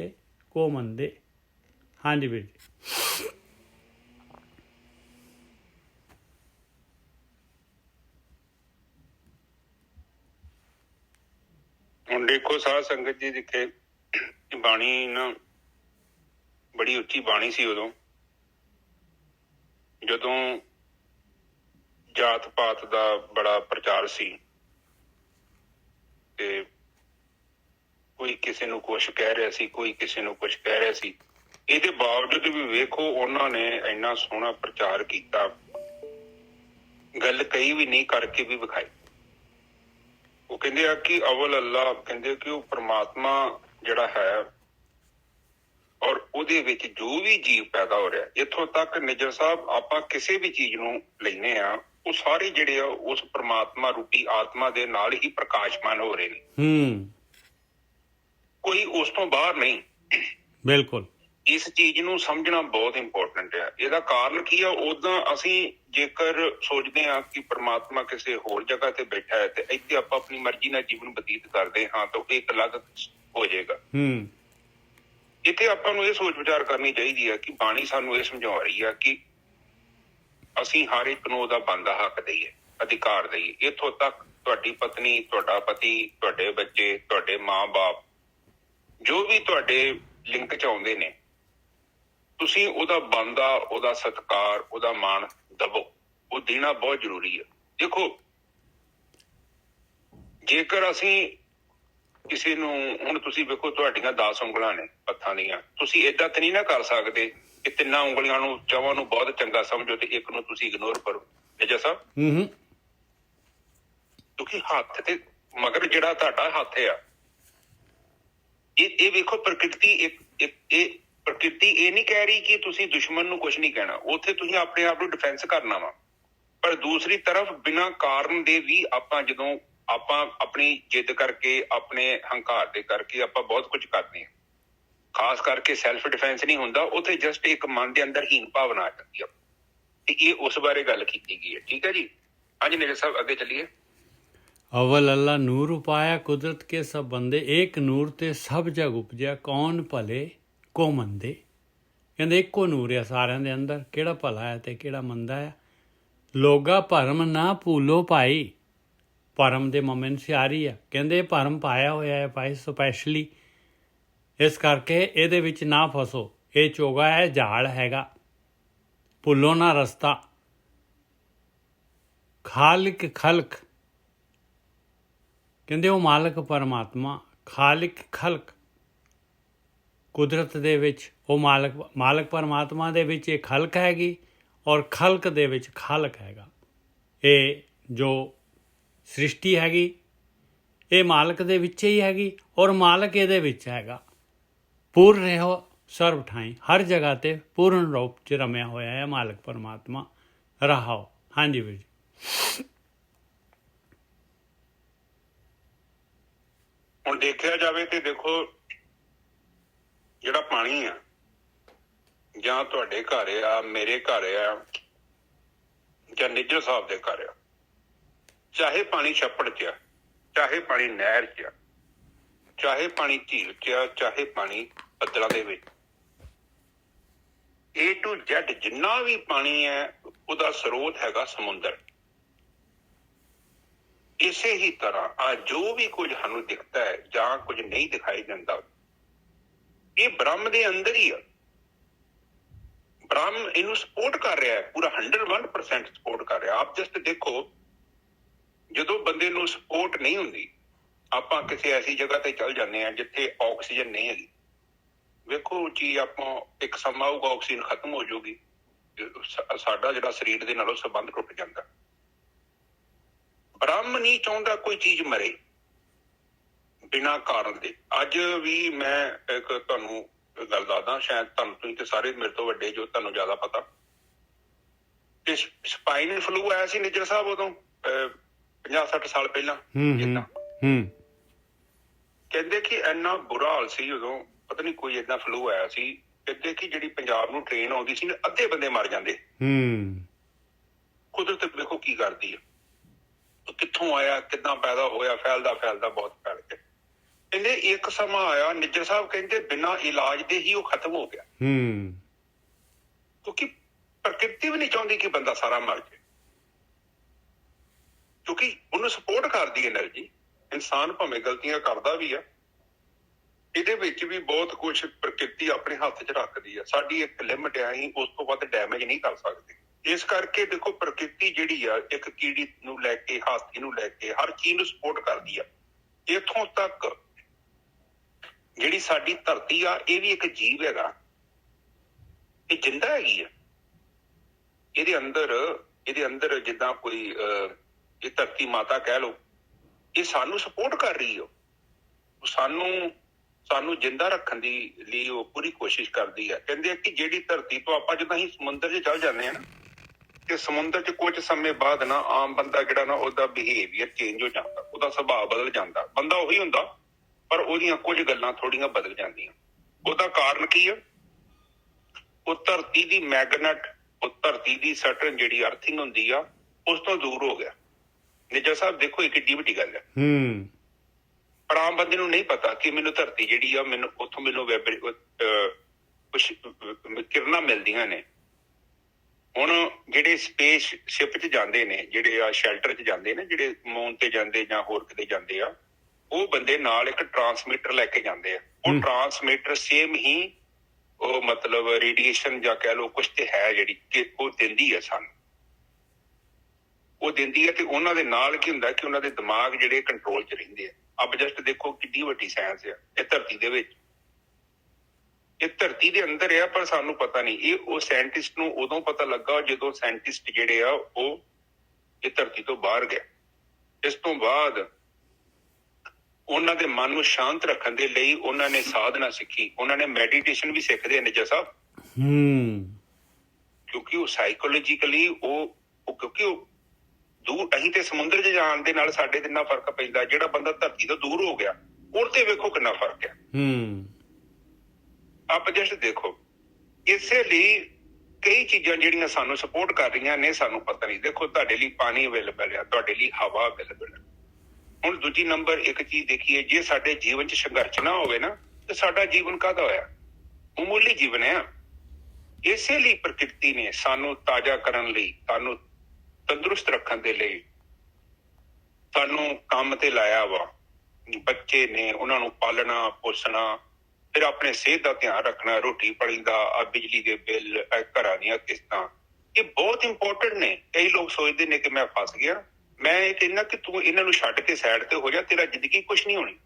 को मंदे। हाँ जी ਵੀਰ जी। ਹੁਣ ਦੇਖੋ ਸਾਧ ਸੰਗਤ ਜੀ, ਜਿੱਥੇ ਬਾਣੀ ਨਾ ਬੜੀ ਉੱਚੀ ਬਾਣੀ ਸੀ ਉਦੋਂ, ਜਦੋਂ ਜਾਤ ਪਾਤ ਦਾ ਬੜਾ ਪ੍ਰਚਾਰ ਸੀ ਤੇ ਕੋਈ ਕਿਸੇ ਨੂੰ ਕੁਛ ਕਹਿ ਰਿਹਾ ਸੀ, ਕੋਈ ਕਿਸੇ ਨੂੰ ਕੁਛ ਕਹਿ ਰਿਹਾ ਸੀ। ਇਹਦੇ ਬਾਵਜੂਦ ਵੀ ਵੇਖੋ ਉਹਨਾਂ ਨੇ ਇੰਨਾ ਸੋਹਣਾ ਪ੍ਰਚਾਰ ਕੀਤਾ, ਗੱਲ ਕਈ ਵੀ ਨਹੀਂ ਕਰਕੇ ਵੀ ਵਿਖਾਈ। ਉਹ ਕਹਿੰਦੇ ਆ ਕਿ ਅਵਲ ਅੱਲਾ, ਕਹਿੰਦੇ ਕਿ ਉਹ ਪ੍ਰਮਾਤਮਾ ਜਿਹੜਾ ਹੈ ਔਰ ਉਹਦੇ ਵਿੱਚ ਜੋ ਵੀ ਜੀਵ ਪੈਦਾ ਹੋ ਰਿਹਾ, ਇੱਥੋਂ ਤੱਕ ਨਿਜਰ ਸਾਹਿਬ ਆਪਾਂ ਕਿਸੇ ਵੀ ਚੀਜ਼ ਨੂੰ ਲੈਨੇ ਆ, ਉਹ ਸਾਰੇ ਜਿਹੜੇ ਆ ਉਸ ਪ੍ਰਮਾਤਮਾ ਰੂਪੀ ਆਤਮਾ ਦੇ ਨਾਲ ਹੀ ਪ੍ਰਕਾਸ਼ਮਾਨ ਹੋ ਰਹੇ ਨੇ। ਕੋਈ ਉਸ ਤੋਂ ਬਾਹਰ ਨਹੀਂ। ਬਿਲਕੁਲ ਇਸ ਚੀਜ਼ ਨੂੰ ਸਮਝਣਾ ਬਹੁਤ ਇੰਪੋਰਟੈਂਟ ਆ। ਇਹਦਾ ਕਾਰਨ ਕੀ ਆ, ਉਦਾਂ ਅਸੀਂ ਜੇਕਰ ਸੋਚਦੇ ਹਾਂ ਕਿ ਪ੍ਰਮਾਤਮਾ ਕਿਸੇ ਹੋਰ ਜਗ੍ਹਾ ਤੇ ਬੈਠਾ ਹੈ ਤੇ ਇੱਥੇ ਆਪਾਂ ਆਪਣੀ ਮਰਜ਼ੀ ਨਾਲ ਜੀਵਨ ਬਤੀਤ ਕਰਦੇ ਹਾਂ ਤਾਂ ਇਹ ਇੱਕ ਅਲੱਗ ਹੋ ਜਾਏਗਾ। ਇੱਥੇ ਆਪਾਂ ਨੂੰ ਇਹ ਸੋਚ ਵਿਚਾਰ ਕਰਨੀ ਚਾਹੀਦੀ ਹੈ ਕਿ ਬਾਣੀ ਸਾਨੂੰ ਇਹ ਸਮਝਾ ਰਹੀ ਆ ਕਿ ਅਸੀਂ ਹਰ ਇੱਕ ਨੂੰ ਉਹਦਾ ਬਣਦਾ ਹੱਕ ਦੇਈਏ, ਅਧਿਕਾਰ ਦੇਈਏ। ਇੱਥੋਂ ਤੱਕ ਤੁਹਾਡੀ ਪਤਨੀ, ਤੁਹਾਡਾ ਪਤੀ, ਤੁਹਾਡੇ ਬੱਚੇ, ਤੁਹਾਡੇ ਮਾਂ-ਬਾਪ, ਜੋ ਵੀ ਤੁਹਾਡੇ ਲਿੰਕ 'ਚ ਆਉਂਦੇ ਨੇ, ਤੁਸੀਂ ਉਹਦਾ ਬਣਦਾ, ਉਹਦਾ ਸਤਿਕਾਰ, ਉਹਦਾ ਮਾਣ ਦਵੋ। ਉਹ ਦੇਣਾ ਬਹੁਤ ਜ਼ਰੂਰੀ ਹੈ। ਦੇਖੋ, ਜੇਕਰ ਅਸੀਂ ਕਿਸੇ ਨੂੰ, ਹੁਣ ਤੁਸੀਂ ਵੇਖੋ ਤੁਹਾਡੀਆਂ 10 ਉਂਗਲਾਂ ਨੇ ਹੱਥਾਂ ਦੀਆਂ, ਤੁਸੀਂ ਏਦਾਂ ਤਾਂ ਨਹੀਂ ਨਾ ਕਰ ਸਕਦੇ ਕਿ 3 ਉਂਗਲੀਆਂ ਨੂੰ, ਚਵਾਂ ਨੂੰ ਬਹੁਤ ਚੰਗਾ ਸਮਝੋ ਤੇ ਇੱਕ ਨੂੰ ਤੁਸੀਂ ਇਗਨੋਰ ਕਰੋ। ਮੇਜਰ ਸਾਹਿਬ, ਕਿਉਂਕਿ ਹੱਥ ਤੇ ਮਗਰ ਜਿਹੜਾ ਤੁਹਾਡਾ ਹੱਥ ਆ, ਇਹ ਵੇਖੋ ਪ੍ਰਕਿਰਤੀ, ਇਹ ਪ੍ਰਕਿਰਤੀ ਇਹ ਨਹੀਂ ਕਹਿ ਰਹੀ ਕਿ ਤੁਸੀਂ ਦੁਸ਼ਮਣ ਨੂੰ ਕੁਝ ਨਹੀਂ ਕਹਿਣਾ, ਉੱਥੇ ਤੁਸੀਂ ਆਪਣੇ ਆਪ ਨੂੰ ਡਿਫੈਂਸ ਕਰਨਾ ਵਾ। ਪਰ ਦੂਸਰੀ ਤਰਫ ਬਿਨਾਂ ਕਾਰਨ ਦੇ ਵੀ ਜਦੋਂ ਆਪਾਂ ਆਪਣੀ ਜਿੱਦ ਕਰਕੇ, ਆਪਣੇ ਹੰਕਾਰ ਦੇ ਕਰਕੇ ਆਪਾਂ ਬਹੁਤ ਕੁਝ ਕਰਦੇ ਹਾਂ, ਖਾਸ ਕਰਕੇ ਸੈਲਫ ਡਿਫੈਂਸ ਨਹੀਂ ਹੁੰਦਾ, ਉੱਥੇ ਜਸਟ ਇੱਕ ਮਨ ਦੇ ਅੰਦਰ ਹੀਨ ਭਾਵਨਾ ਆ ਜਾਂਦੀ ਆ। ਤੇ ਇਹ ਉਸ ਬਾਰੇ ਗੱਲ ਕੀਤੀ ਗਈ ਹੈ। ਠੀਕ ਹੈ ਜੀ। ਹਾਂਜੀ ਨੀਰਜ ਸਾਹਿਬ, ਅੱਗੇ ਚੱਲੀਏ। अव्वल अल्लाह नूर उपाया कुदरत के सब बंदे एक नूर ते सब जग उपजया कौन भले को मंदे। ਕਹਿੰਦੇ ਇੱਕੋ ਨੂਰ ਆ ਸਾਰਿਆਂ ਦੇ ਅੰਦਰ, ਕਿਹੜਾ ਭਲਾ ਹੈ ਤੇ ਕਿਹੜਾ ਮੰਦਾ ਹੈ। ਲੋਗਾ ਭਰਮ ਨਾ ਭੂਲੋ ਭਾਈ, ਭਰਮ ਦੇ ਮਮਨ ਸਿਆਰੀ ਆ। ਕਹਿੰਦੇ ਭਰਮ ਪਾਇਆ ਹੋਇਆ ਹੈ ਭਾਈ ਸਪੈਸ਼ਲੀ, ਇਸ ਕਰਕੇ ਇਹਦੇ ਵਿੱਚ ਨਾ ਫਸੋ। ਇਹ ਚੋਗਾ ਹੈ, ਝਾੜ ਹੈਗਾ, ਭੁੱਲੋ ਨਾ ਰਸਤਾ। ਖਾਲਿਕ ਖਲਕ, ਕਹਿੰਦੇ ਉਹ ਮਾਲਕ ਪਰਮਾਤਮਾ, ਖਾਲਿਕ ਖਲਕ, ਕੁਦਰਤ ਦੇ ਵਿੱਚ ਉਹ ਮਾਲਕ ਪਰਮਾਤਮਾ ਦੇ ਵਿੱਚ ਇਹ ਖਲਕ ਹੈਗੀ, ਔਰ ਖਲਕ ਦੇ ਵਿੱਚ ਖਾਲਕ ਹੈਗਾ। ਇਹ ਜੋ ਸ੍ਰਿਸ਼ਟੀ ਹੈਗੀ ਇਹ ਮਾਲਕ ਦੇ ਵਿੱਚ ਹੀ ਹੈਗੀ, ਔਰ ਮਾਲਕ ਇਹਦੇ ਵਿੱਚ ਹੈਗਾ। ਪੂਰਨ ਰਹੋ ਸਰਬ ਠਾਈ, ਹਰ ਜਗ੍ਹਾ 'ਤੇ ਪੂਰਨ ਰੂਪ 'ਚ ਰਮਿਆ ਹੋਇਆ ਹੈ ਮਾਲਕ ਪਰਮਾਤਮਾ। ਰਹਾਓ। ਹਾਂਜੀ ਵੀਰ ਜੀ। ਹੁਣ ਦੇਖਿਆ ਜਾਵੇ ਤੇ ਦੇਖੋ, ਜਿਹੜਾ ਪਾਣੀ ਆ, ਜਾਂ ਤੁਹਾਡੇ ਘਰ ਆ, ਮੇਰੇ ਘਰ ਆ, ਜਾਂ ਨਿੱਜਰ ਸਾਹਿਬ ਦੇ ਘਰ ਆ, ਚਾਹੇ ਪਾਣੀ ਛੱਪੜ 'ਚ ਆ, ਚਾਹੇ ਪਾਣੀ ਨਹਿਰ 'ਚ ਆ, ਚਾਹੇ ਪਾਣੀ ਝੀਲ 'ਚ ਆ, ਚਾਹੇ ਪਾਣੀ ਬੱਦਲਾਂ ਦੇ ਵਿੱਚ, A to Z ਜਿੰਨਾ ਵੀ ਪਾਣੀ ਹੈ ਉਹਦਾ ਸਰੋਤ ਹੈਗਾ ਸਮੁੰਦਰ। ਇਸੇ ਹੀ ਤਰ੍ਹਾਂ ਜੋ ਵੀ ਕੁਝ ਸਾਨੂੰ ਦਿਖਦਾ ਹੈ ਜਾਂ ਕੁਝ ਨਹੀਂ ਦਿਖਾਈ ਦਿੰਦਾ, ਇਹ ਬ੍ਰਹਮ ਦੇ ਅੰਦਰ ਹੀ ਆ। ਬ੍ਰਹਮ ਇਹਨੂੰ ਸਪੋਰਟ ਕਰ ਰਿਹਾ ਹੈ, ਪੂਰਾ 101% ਸਪੋਰਟ ਕਰ ਰਿਹਾ। ਆਪ ਜਸਟ ਦੇਖੋ, ਜਦੋਂ ਬੰਦੇ ਨੂੰ ਸਪੋਰਟ ਨਹੀਂ ਹੁੰਦੀ, ਆਪਾਂ ਕਿਸੇ ਐਸੀ ਜਗ੍ਹਾ ਤੇ ਚੱਲ ਜਾਂਦੇ ਹਾਂ ਜਿੱਥੇ ਆਕਸੀਜਨ ਨਹੀਂ ਹੈਗੀ, ਵੇਖੋ ਜੀ, ਆਪਾਂ ਇੱਕ ਸਮਾਂ ਆਊਗਾ ਆਕਸੀਜਨ ਖਤਮ ਹੋ ਜਾਊਗੀ, ਸਾਡਾ ਜਿਹੜਾ ਸਰੀਰ ਦੇ ਨਾਲੋਂ ਸੰਬੰਧ ਟੁੱਟ ਜਾਂਦਾ। ਬ੍ਰਹਮ ਨਹੀਂ ਚਾਹੁੰਦਾ ਕੋਈ ਚੀਜ਼ ਮਰੇ ਬਿਨਾਂ ਕਾਰਨ ਦੇ। ਅੱਜ ਵੀ ਮੈਂ ਇੱਕ ਤੁਹਾਨੂੰ ਗੱਲ ਦੱਸਦਾ, ਸ਼ਾਇਦ ਤੁਸੀਂ ਤੇ ਸਾਰੇ ਮੇਰੇ ਤੋਂ ਵੱਡੇ, ਜੋ ਤੁਹਾਨੂੰ ਜ਼ਿਆਦਾ ਪਤਾ, ਕਿ ਸਪਾਈਨਲ ਫਲੂ ਆਇਆ ਸੀ ਨਿੱਜਰ ਸਾਹਿਬ ਉਦੋਂ 50-60 ਸਾਲ ਪਹਿਲਾਂ। ਕਹਿੰਦੇ ਕਿ ਇੰਨਾ ਬੁਰਾ ਹਾਲ ਸੀ ਉਦੋਂ, ਪਤਾ ਨਹੀਂ ਕੋਈ ਏਦਾਂ ਫਲੂ ਆਇਆ ਸੀ, ਕਹਿੰਦੇ ਕਿ ਜਿਹੜੀ ਪੰਜਾਬ ਨੂੰ ਟ੍ਰੇਨ ਆਉਂਦੀ ਸੀ, ਅੱਧੇ ਬੰਦੇ ਮਰ ਜਾਂਦੇ। ਕੁਦਰਤ ਵੇਖੋ ਕੀ ਕਰਦੀ ਆ, ਕਿੱਥੋਂ ਆਇਆ, ਕਿੱਦਾਂ ਪੈਦਾ ਹੋਇਆ, ਫੈਲਦਾ ਬਹੁਤ ਫੈਲ ਕੇ। ਕਹਿੰਦੇ ਇੱਕ ਸਮਾਂ ਆਇਆ, ਨਿੱਜਰ ਸਾਹਿਬ ਕਹਿੰਦੇ ਬਿਨਾਂ ਇਲਾਜ ਦੇ ਹੀ ਉਹ ਖਤਮ ਹੋ ਗਿਆ, ਕਿਉਂਕਿ ਪ੍ਰਕਿਰਤੀ ਵੀ ਨਹੀਂ ਚਾਹੁੰਦੀ ਕਿ ਬੰਦਾ ਸਾਰਾ ਮਰ ਜਾਏ, ਕਿਉਂਕਿ ਉਹਨੂੰ ਸਪੋਰਟ ਕਰਦੀ ਐਨਰਜੀ। ਇਨਸਾਨ ਭਾਵੇਂ ਗਲਤੀਆਂ ਕਰਦਾ ਵੀ ਆ, ਇਹਦੇ ਵਿੱਚ ਵੀ ਬਹੁਤ ਕੁਝ ਪ੍ਰਕਿਰਤੀ ਆਪਣੇ ਹੱਥ 'ਚ ਰੱਖਦੀ ਆ। ਸਾਡੀ ਇੱਕ ਲਿਮਟ ਆ, ਅਸੀਂ ਉਸ ਤੋਂ ਵੱਧ ਡੈਮੇਜ ਨਹੀਂ ਕਰ ਸਕਦੇ। ਇਸ ਕਰਕੇ ਦੇਖੋ, ਪ੍ਰਕਿਰਤੀ ਜਿਹੜੀ ਆ, ਇੱਕ ਕੀੜੀ ਨੂੰ ਲੈ ਕੇ, ਹਾਥੀ ਨੂੰ ਲੈ ਕੇ, ਹਰ ਚੀਜ਼ ਨੂੰ ਸਪੋਰਟ ਕਰਦੀ ਆ। ਇੱਥੋਂ ਤੱਕ ਜਿਹੜੀ ਸਾਡੀ ਧਰਤੀ ਆ, ਇਹ ਵੀ ਇੱਕ ਜੀਵ ਹੈਗਾ, ਇਹ ਜਿੰਦਾ ਹੈਗੀ ਆ। ਇਹਦੇ ਅੰਦਰ ਜਿੱਦਾਂ ਕੋਈ ਇਹ ਧਰਤੀ ਮਾਤਾ ਕਹਿ ਲਓ, ਇਹ ਸਾਨੂੰ ਸਪੋਰਟ ਕਰ ਰਹੀ ਆ, ਸਾਨੂੰ ਜਿੰਦਾ ਰੱਖਣ ਦੀ ਲਈ ਉਹ ਪੂਰੀ ਕੋਸ਼ਿਸ਼ ਕਰਦੀ ਹੈ। ਕਹਿੰਦੇ ਆ ਕਿ ਜਿਹੜੀ ਧਰਤੀ ਤੋਂ ਆਪਾਂ ਜਦੋਂ ਅਸੀਂ ਸਮੁੰਦਰ 'ਚ ਚੱਲ ਜਾਂਦੇ ਹਾਂ ਨਾ, ਤੇ ਸਮੁੰਦਰ 'ਚ ਕੁਝ ਸਮੇਂ ਬਾਅਦ ਨਾ ਆਮ ਬੰਦਾ ਜਿਹੜਾ ਨਾ, ਉਹਦਾ ਬਿਹੇਵੀਅਰ ਚੇਂਜ ਹੋ ਜਾਂਦਾ, ਉਹਦਾ ਸੁਭਾਅ ਬਦਲ ਜਾਂਦਾ। ਬੰਦਾ ਉਹੀ ਹੁੰਦਾ, ਪਰ ਉਹਦੀਆਂ ਕੁਝ ਗੱਲਾਂ ਥੋੜੀਆਂ ਬਦਲ ਜਾਂਦੀਆਂ। ਉਹਦਾ ਕਾਰਨ ਕੀ ਆ? ਉਹ ਧਰਤੀ ਦੀ ਮੈਗਨੇਟ, ਉਹ ਧਰਤੀ ਦੀ ਸਟਰਨ ਜਿਹੜੀ ਅਰਥਿੰਗ ਹੁੰਦੀ ਆ, ਉਸ ਤੋਂ ਦੂਰ ਹੋ ਗਿਆ। ਨਿੱਜਰ ਸਾਹਿਬ ਦੇਖੋ, ਇਹ ਕਿੱਡੀ ਵੱਡੀ ਗੱਲ ਹੈ। ਪਰ ਆਮ ਬੰਦੇ ਨੂੰ ਨਹੀਂ ਪਤਾ ਕਿ ਮੈਨੂੰ ਧਰਤੀ ਜਿਹੜੀ ਆ, ਮੈਨੂੰ ਉੱਥੋਂ ਕੁਛ ਕਿਰਨਾਂ ਮਿਲਦੀਆਂ ਨੇ। ਹੁਣ ਜਿਹੜੇ ਸਪੇਸ ਸ਼ਿਪ 'ਚ ਜਾਂਦੇ ਨੇ, ਜਿਹੜੇ ਆ ਸ਼ੈਲਟਰ 'ਚ ਜਾਂਦੇ ਨੇ, ਜਿਹੜੇ ਮੂਨ ਤੇ ਜਾਂਦੇ ਜਾਂ ਹੋਰ ਕਿਤੇ ਜਾਂਦੇ ਆ, ਉਹ ਬੰਦੇ ਨਾਲ ਇੱਕ ਟਰਾਂਸਮੀਟਰ ਲੈ ਕੇ ਜਾਂਦੇ ਆ। ਉਹ ਟਰਾਂਸਮੀਟਰ ਸੇਮ ਹੀ ਉਹ ਮਤਲਬ ਰੇਡੀਏਸ਼ਨ ਜਾਂ ਕਹਿ ਲਓ ਕੁਛ ਤੇ ਹੈ ਜਿਹੜੀ ਕਿ ਉਹ ਦਿੰਦੀ ਹੈ ਸਾਨੂੰ, ਉਹ ਦਿੰਦੀ ਹੈ। ਤੇ ਉਹਨਾਂ ਦੇ ਨਾਲ ਕੀ ਹੁੰਦਾ ਕਿ ਉਹਨਾਂ ਦੇ ਦਿਮਾਗ ਜਿਹੜੇ ਕੰਟਰੋਲ 'ਚ ਰਹਿੰਦੇ ਆ। ਆਪ ਜਸਟ ਦੇਖੋ ਕਿੰਨੀ ਵੱਡੀ ਸਾਇੰਸ ਆ ਇਹ ਧਰਤੀ ਦੇ ਵਿੱਚ, ਇਹ ਧਰਤੀ ਦੇ ਅੰਦਰ ਆ, ਪਰ ਸਾਨੂੰ ਪਤਾ ਨਹੀਂ। ਇਹ ਉਹ ਸਾਇੰਟਿਸਟ ਨੂੰ ਉਦੋਂ ਪਤਾ ਲੱਗਾ ਜਦੋਂ ਸਾਇੰਟਿਸਟ ਜਿਹੜੇ ਆ ਉਹ ਇਹ ਧਰਤੀ ਤੋਂ ਬਾਹਰ ਗਏ। ਇਸ ਤੋਂ ਬਾਅਦ ਉਹਨਾਂ ਦੇ ਮਨ ਨੂੰ ਸ਼ਾਂਤ ਰੱਖਣ ਦੇ ਲਈ ਉਹਨਾਂ ਨੇ ਸਾਧਨਾ ਸਿੱਖੀ, ਉਹਨਾਂ ਨੇ ਮੈਡੀਟੇਸ਼ਨ ਵੀ ਸਿੱਖਦੇ ਨੇ ਨਿੱਜਾ ਸਾਹਿਬ, ਕਿਉਂਕਿ ਉਹ ਸਾਈਕੋਲੋਜੀਕਲੀ ਕਿਉਂਕਿ ਉਹ ਦੂਰ, ਅਸੀਂ ਤੇ ਸਮੁੰਦਰ 'ਚ ਜਾਣ ਦੇ ਨਾਲ ਸਾਡੇ ਤੇ ਇੰਨਾ ਫਰਕ ਪੈਂਦਾ, ਜਿਹੜਾ ਬੰਦਾ ਧਰਤੀ ਤੋਂ ਦੂਰ ਹੋ ਗਿਆ ਉਹ ਤੇ ਵੇਖੋ ਕਿੰਨਾ ਫਰਕ ਹੈ। ਆਪ ਜਸਟ ਦੇਖੋ, ਇਸੇ ਲਈ ਕਈ ਚੀਜ਼ਾਂ ਜਿਹੜੀਆਂ ਸਾਨੂੰ ਸਪੋਰਟ ਕਰ ਰਹੀਆਂ ਨੇ ਸਾਨੂੰ ਪਤਾ ਨਹੀਂ। ਦੇਖੋ ਤੁਹਾਡੇ ਲਈ ਪਾਣੀ ਅਵੇਲੇਬਲ ਆ, ਤੁਹਾਡੇ ਲਈ ਹਵਾ ਅਵੇਲੇਬਲ ਹੈ। ਹੁਣ ਦੂਜੀ ਨੰਬਰ ਇੱਕ ਚੀਜ਼ ਦੇਖੀਏ, ਜੇ ਸਾਡੇ ਜੀਵਨ 'ਚ ਸੰਘਰਸ਼ ਨਾ ਹੋਵੇ ਨਾ ਤੇ ਸਾਡਾ ਜੀਵਨ ਕਾਹਦਾ ਹੋਇਆ? ਮਾਮੂਲੀ ਜੀਵਨ ਹੈ। ਇਸੇ ਲਈ ਪ੍ਰਕਿਰਤੀ ਨੇ ਸਾਨੂੰ ਤਾਜ਼ਾ ਕਰਨ ਲਈ, ਸਾਨੂੰ ਤੰਦਰੁਸਤ ਰੱਖਣ ਦੇ ਲਈ ਸਾਨੂੰ ਕੰਮ ਤੇ ਲਾਇਆ ਵਾ। ਬੱਚੇ ਨੇ, ਉਹਨਾਂ ਨੂੰ ਪਾਲਣਾ ਪੋਸਣਾ, ਫਿਰ ਆਪਣੇ ਸਿਹਤ ਦਾ ਧਿਆਨ ਰੱਖਣਾ, ਰੋਟੀ ਪਾਣੀ ਦਾ, ਬਿਜਲੀ ਦੇ ਬਿੱਲ, ਘਰਾਂ ਦੀਆਂ ਕਿਸ਼ਤਾਂ, ਇਹ ਬਹੁਤ ਇੰਪੋਰਟੈਂਟ ਨੇ। ਕਈ ਲੋਕ ਸੋਚਦੇ ਨੇ ਕਿ ਮੈਂ ਫਸ ਗਿਆ। ਮੈਂ ਇਹ ਕਹਿੰਦਾ ਕਿ ਤੂੰ ਇਹਨਾਂ ਨੂੰ ਛੱਡ ਕੇ ਸਾਈਡ ਤੇ ਹੋ ਜਾ, ਤੇਰਾ ਜ਼ਿੰਦਗੀ ਕੁਛ ਨਹੀਂ ਹੋਣੀ,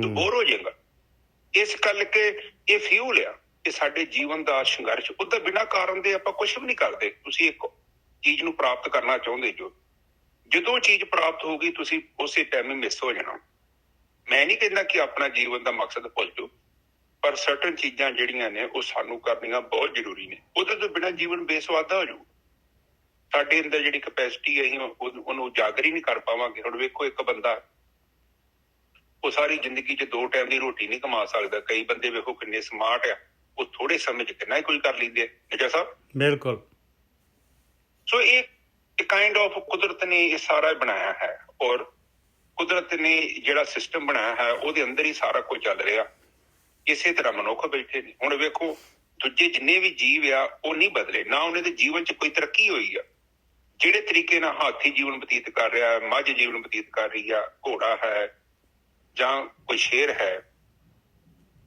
ਤੂੰ ਬੋਰ ਹੋ ਜਾਏਗਾ। ਇਸ ਕਰਕੇ ਇਹ ਫਿਊਲ ਆ ਕਿ ਸਾਡੇ ਜੀਵਨ ਦਾ ਸੰਘਰਸ਼। ਉਹਦਾ ਬਿਨਾਂ ਕਾਰਨ ਦੇ ਆਪਾਂ ਕੁਛ ਵੀ ਨਹੀਂ ਕਰਦੇ। ਤੁਸੀਂ ਇੱਕ ਚੀਜ਼ ਨੂੰ ਪ੍ਰਾਪਤ ਕਰਨਾ ਚਾਹੁੰਦੇ ਜੋ, ਜਦੋਂ ਚੀਜ਼ ਪ੍ਰਾਪਤ ਹੋਊਗੀ ਤੁਸੀਂ ਉਸੇ ਟਾਈਮ ਹੀ ਮਿਸ ਹੋ ਜਾਣਾ। ਮੈਂ ਨਹੀਂ ਕਹਿੰਦਾ ਕਿ ਆਪਣਾ ਜੀਵਨ ਦਾ ਮਕਸਦ ਭੁੱਲ ਜਾਓ, ਪਰ ਸਰਟਨ ਚੀਜ਼ਾਂ ਜਿਹੜੀਆਂ ਨੇ ਉਹ ਸਾਨੂੰ ਕਰਨੀਆਂ ਬਹੁਤ ਜ਼ਰੂਰੀ ਨੇ। ਉਹਦੇ ਤੋਂ ਬਿਨਾਂ ਜੀਵਨ ਬੇਸਵਾਦਾ ਹੋ ਜਾਊ। ਸਾਡੇ ਅੰਦਰ ਜਿਹੜੀ ਕਪੈਸਿਟੀ ਹੈ ਅਸੀਂ ਉਹਨੂੰ ਉਜਾਗਰ ਹੀ ਨਹੀਂ ਕਰ ਪਾਵਾਂਗੇ। ਹੁਣ ਵੇਖੋ, ਇੱਕ ਬੰਦਾ ਉਹ ਸਾਰੀ ਜ਼ਿੰਦਗੀ 'ਚ 2 ਟਾਈਮ ਦੀ ਰੋਟੀ ਨਹੀਂ ਕਮਾ ਸਕਦਾ। ਕਈ ਬੰਦੇ ਵੇਖੋ ਕਿੰਨੇ ਸਮਾਰਟ ਆ, ਉਹ ਥੋੜੇ ਸਮੇਂ 'ਚ ਕਿੰਨਾ ਹੀ ਕੁਝ ਕਰ ਲੈਂਦੇ ਆ। ਨਿੱਜਾ ਸਾਹਿਬ ਬਿਲਕੁਲ। ਸੋ ਇਹ ਕਾਈਂਡ ਆਫ ਕੁਦਰਤ ਨੇ ਇਹ ਸਾਰਾ ਬਣਾਇਆ ਹੈ, ਔਰ ਕੁਦਰਤ ਨੇ ਜਿਹੜਾ ਸਿਸਟਮ ਬਣਾਇਆ ਹੈ ਉਹਦੇ ਅੰਦਰ ਹੀ ਸਾਰਾ ਕੁਝ ਚੱਲ ਰਿਹਾ। ਇਸੇ ਤਰ੍ਹਾਂ ਮਨੁੱਖ ਬੈਠੇ ਨੇ। ਹੁਣ ਵੇਖੋ, ਦੂਜੇ ਜਿੰਨੇ ਵੀ ਜੀਵ ਆ ਉਹ ਨਹੀਂ ਬਦਲੇ, ਨਾ ਉਹਨਾਂ ਦੇ ਜੀਵਨ 'ਚ ਕੋਈ ਤਰੱਕੀ ਹੋਈ ਆ। ਜਿਹੜੇ ਤਰੀਕੇ ਨਾਲ ਹਾਥੀ ਜੀਵਨ ਬਤੀਤ ਕਰ ਰਿਹਾ, ਮੱਝ ਜੀਵਨ ਬਤੀਤ ਕਰ ਰਹੀ ਆ, ਘੋੜਾ ਹੈ ਜਾਂ ਕੋਈ ਸ਼ੇਰ ਹੈ,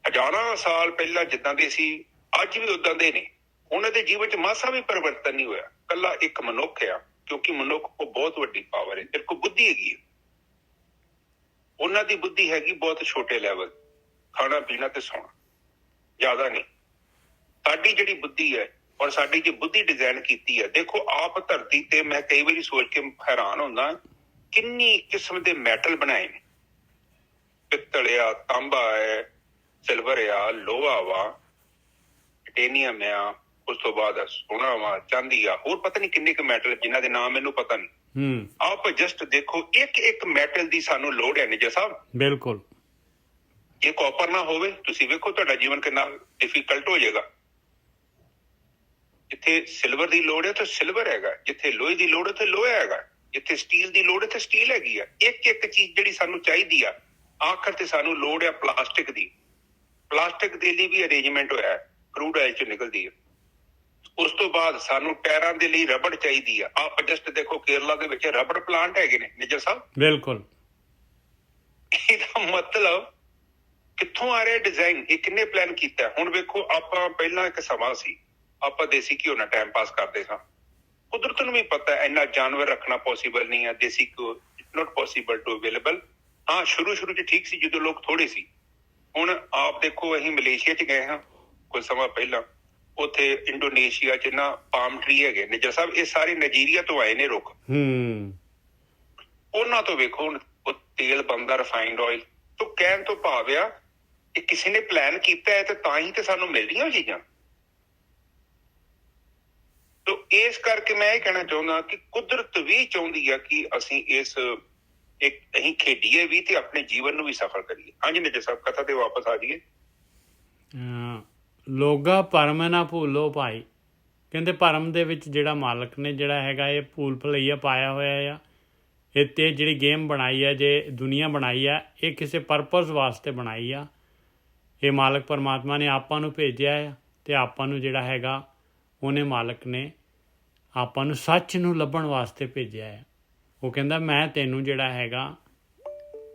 ਹਜ਼ਾਰਾਂ ਸਾਲ ਪਹਿਲਾਂ ਜਿੱਦਾਂ ਦੇ ਸੀ ਅੱਜ ਵੀ ਉਦਾਂ ਦੇ ਨੇ। ਉਹਨਾਂ ਦੇ ਜੀਵਨ 'ਚ ਮਾਸਾ ਵੀ ਪਰਿਵਰਤਨ ਨਹੀਂ ਹੋਇਆ। ਕੱਲਾ ਇੱਕ ਮਨੁੱਖ ਆ, ਕਿਉਂਕਿ ਮਨੁੱਖ ਕੋਲ ਬਹੁਤ ਵੱਡੀ ਪਾਵਰ ਹੈ, ਤੇਰੇ ਕੋਲ ਬੁੱਧੀ ਹੈਗੀ ਹੈ। ਉਹਨਾਂ ਦੀ ਬੁੱਧੀ ਹੈਗੀ ਬਹੁਤ ਛੋਟੇ ਲੈਵਲ, ਖਾਣਾ ਪੀਣਾ ਤੇ ਸੌਣਾ, ਜ਼ਿਆਦਾ ਨਹੀਂ। ਸਾਡੀ ਜਿਹੜੀ ਬੁੱਧੀ ਹੈ ਔਰ ਸਾਡੀ ਜੋ ਬੁੱਧੀ ਡਿਜ਼ਾਈਨ ਕੀਤੀ ਹੈ, ਦੇਖੋ ਆਪ ਧਰਤੀ ਤੇ ਮੈਂ ਕਈ ਵਾਰੀ ਸੋਚ ਕੇ ਹੈਰਾਨ ਹੁੰਦਾ ਕਿੰਨੀ ਕਿਸਮ ਦੇ ਮੈਟਲ ਬਣਾਏ ਨੇ। ਪਿੱਤਲ ਆ, ਤਾਂਬਾ ਹੈ, ਸਿਲਵਰ ਆ, ਲੋਹਾ ਵਾ, ਟਿਟੇਨੀਅਮ ਆ, ਉਸ ਤੋਂ ਬਾਅਦ ਸੋਨਾ ਵਾ, ਚਾਂਦੀ ਆ, ਹੋਰ ਪਤਾ ਨਹੀਂ ਕਿੰਨੇ ਕੁ ਮੈਟਲ ਜਿਨ੍ਹਾਂ ਦੇ ਨਾਮ ਮੈਨੂੰ ਪਤਾ ਨਹੀਂ। ਆਪ ਜਸਟ ਦੇਖੋ, ਇੱਕ ਇੱਕ ਮੈਟਲ ਦੀ ਸਾਨੂੰ ਲੋੜ ਹੈ ਨਿੱਜਾ ਸਾਹਿਬ। ਬਿਲਕੁਲ। ਜੇ ਕਾਪਰ ਨਾ ਹੋਵੇ ਤੁਸੀਂ ਵੇਖੋ ਤੁਹਾਡਾ ਜੀਵਨ ਕਿੰਨਾ ਡਿਫਿਕਲਟ ਹੋ ਜਾਏਗਾ। ਜਿੱਥੇ ਸਿਲਵਰ ਦੀ ਲੋੜ ਹੈ ਤੇ ਸਿਲਵਰ ਹੈਗਾ, ਜਿੱਥੇ ਲੋਹੇ ਦੀ ਲੋੜ ਹੈ ਤੇ ਲੋਹਾ ਹੈਗਾ, ਜਿੱਥੇ ਸਟੀਲ ਦੀ ਲੋੜ ਹੈ ਤੇ ਸਟੀਲ ਹੈਗੀ ਆ। ਇੱਕ ਇੱਕ ਚੀਜ਼ ਜਿਹੜੀ ਸਾਨੂੰ ਚਾਹੀਦੀ ਆ, ਆਖਰ ਤੇ ਸਾਨੂੰ ਲੋੜ ਹੈ ਪਲਾਸਟਿਕ ਦੀ। ਪਲਾਸਟਿਕ ਦੇ ਲਈ ਵੀ ਅਰੇਂਜਮੈਂਟ ਹੋਇਆ, ਕਰੂਡ ਆਇਲ ਚ ਨਿਕਲਦੀ ਹੈ। ਉਸ ਤੋਂ ਬਾਅਦ ਸਾਨੂੰ ਟਾਇਰਾਂ ਦੇ ਲਈ ਰਬੜ ਚਾਹੀਦੀ ਆ। ਆਪ ਜਸਟ ਦੇਖੋ, ਕੇਰਲਾ ਦੇ ਵਿੱਚ ਰਬੜ ਪਲਾਂਟ ਹੈਗੇ ਨੇ ਨਿੱਜਰ ਸਾਹਿਬ। ਬਿਲਕੁਲ। ਇਹਦਾ ਮਤਲਬ ਕਿੱਥੋਂ ਆ ਰਿਹਾ ਡਿਜ਼ਾਈਨ? ਇਹ ਕਿੰਨੇ ਪਲਾਨ ਕੀਤਾ? ਹੁਣ ਵੇਖੋ, ਆਪਾਂ ਪਹਿਲਾਂ ਇੱਕ ਸਮਾਂ ਸੀ ਆਪਾਂ ਦੇਸੀ ਘਿਓ ਨਾਲ ਟਾਈਮ ਪਾਸ ਕਰਦੇ ਸਾਂ। ਕੁਦਰਤ ਨੂੰ ਵੀ ਪਤਾ ਇੰਨਾ ਜਾਨਵਰ ਰੱਖਣਾ ਪੋਸੀਬਲ ਨਹੀਂ ਹੈ, ਦੇਸੀ ਘਿਓ ਨੋਟ ਪੋਸੀਬਲ ਟੂ ਅਵੇਲੇਬਲ। ਹਾਂ, ਸ਼ੁਰੂ ਚ ਠੀਕ ਸੀ ਜਦੋਂ ਲੋਕ ਥੋੜੇ ਸੀ। ਹੁਣ ਆਪ ਦੇਖੋ, ਅਸੀਂ ਮਲੇਸ਼ੀਆ ਚ ਗਏ ਹਾਂ ਕੁਝ ਸਮਾਂ ਪਹਿਲਾਂ, ਉੱਥੇ ਇੰਡੋਨੇਸ਼ੀਆ ਚ ਨਾ ਪਾਮ ਟਰੀ ਹੈਗੇ ਨਿੱਜਰ ਸਾਹਿਬ, ਇਹ ਸਾਰੇ ਨਾਈਜੀਰੀਆ ਤੋਂ ਆਏ ਨੇ ਰੁੱਖ। ਉਹਨਾਂ ਤੋਂ ਵੇਖੋ ਹੁਣ ਉਹ ਤੇਲ ਬਣਦਾ, ਰਿਫਾਈਨਡ ਆਇਲ ਤੋਂ। ਕਹਿਣ ਤੋਂ ਭਾਵ ਆ ਇਹ ਕਿਸੇ ਨੇ ਪਲਾਨ ਕੀਤਾ ਹੈ ਤੇ ਤਾਂ ਹੀ ਤੇ ਸਾਨੂੰ ਮਿਲ ਰਹੀਆਂ ਚੀਜ਼ਾਂ। ਤੋ ਇਸ ਕਰਕੇ ਮੈਂ ਇਹ ਕਹਿਣਾ ਚਾਹੁੰਦਾ ਕਿ ਕੁਦਰਤ ਵੀ ਚਾਹੁੰਦੀ ਆ ਕਿ ਅਸੀਂ ਅਸੀਂ ਖੇਡੀਏ ਵੀ ਤੇ ਆਪਣੇ ਜੀਵਨ ਨੂੰ ਵੀ ਸਫਲ ਕਰੀਏ। ਹਾਂਜੀ ਨਿੱਜਰ ਸਾਹਿਬ, ਕਥਾ ਤੇ ਵਾਪਸ ਆ ਜਾਈਏ। ਲੋਗਾ ਭਰਮ ਨਾ ਭੁੱਲੋ ਭਾਈ। ਕਹਿੰਦੇ ਭਰਮ ਦੇ ਵਿੱਚ ਜਿਹੜਾ ਮਾਲਕ ਨੇ ਜਿਹੜਾ ਹੈਗਾ ਇਹ ਭੂਲ ਭੁਲਈਆ ਪਾਇਆ ਹੋਇਆ ਆ। ਇਹ ਤੇ ਜਿਹੜੀ ਗੇਮ ਬਣਾਈ ਆ, ਜੇ ਦੁਨੀਆ ਬਣਾਈ ਆ, ਇਹ ਕਿਸੇ ਪਰਪਸ ਵਾਸਤੇ ਬਣਾਈ ਆ। ਇਹ ਮਾਲਕ ਪਰਮਾਤਮਾ ਨੇ ਆਪਾਂ ਨੂੰ ਭੇਜਿਆ ਆ ਅਤੇ ਆਪਾਂ ਨੂੰ ਜਿਹੜਾ ਹੈਗਾ ਉਹਨੇ ਮਾਲਕ ਨੇ ਆਪਾਂ ਨੂੰ ਸੱਚ ਨੂੰ ਲੱਭਣ ਵਾਸਤੇ ਭੇਜਿਆ ਹੈ। ਉਹ ਕਹਿੰਦਾ ਮੈਂ ਤੈਨੂੰ ਜਿਹੜਾ ਹੈਗਾ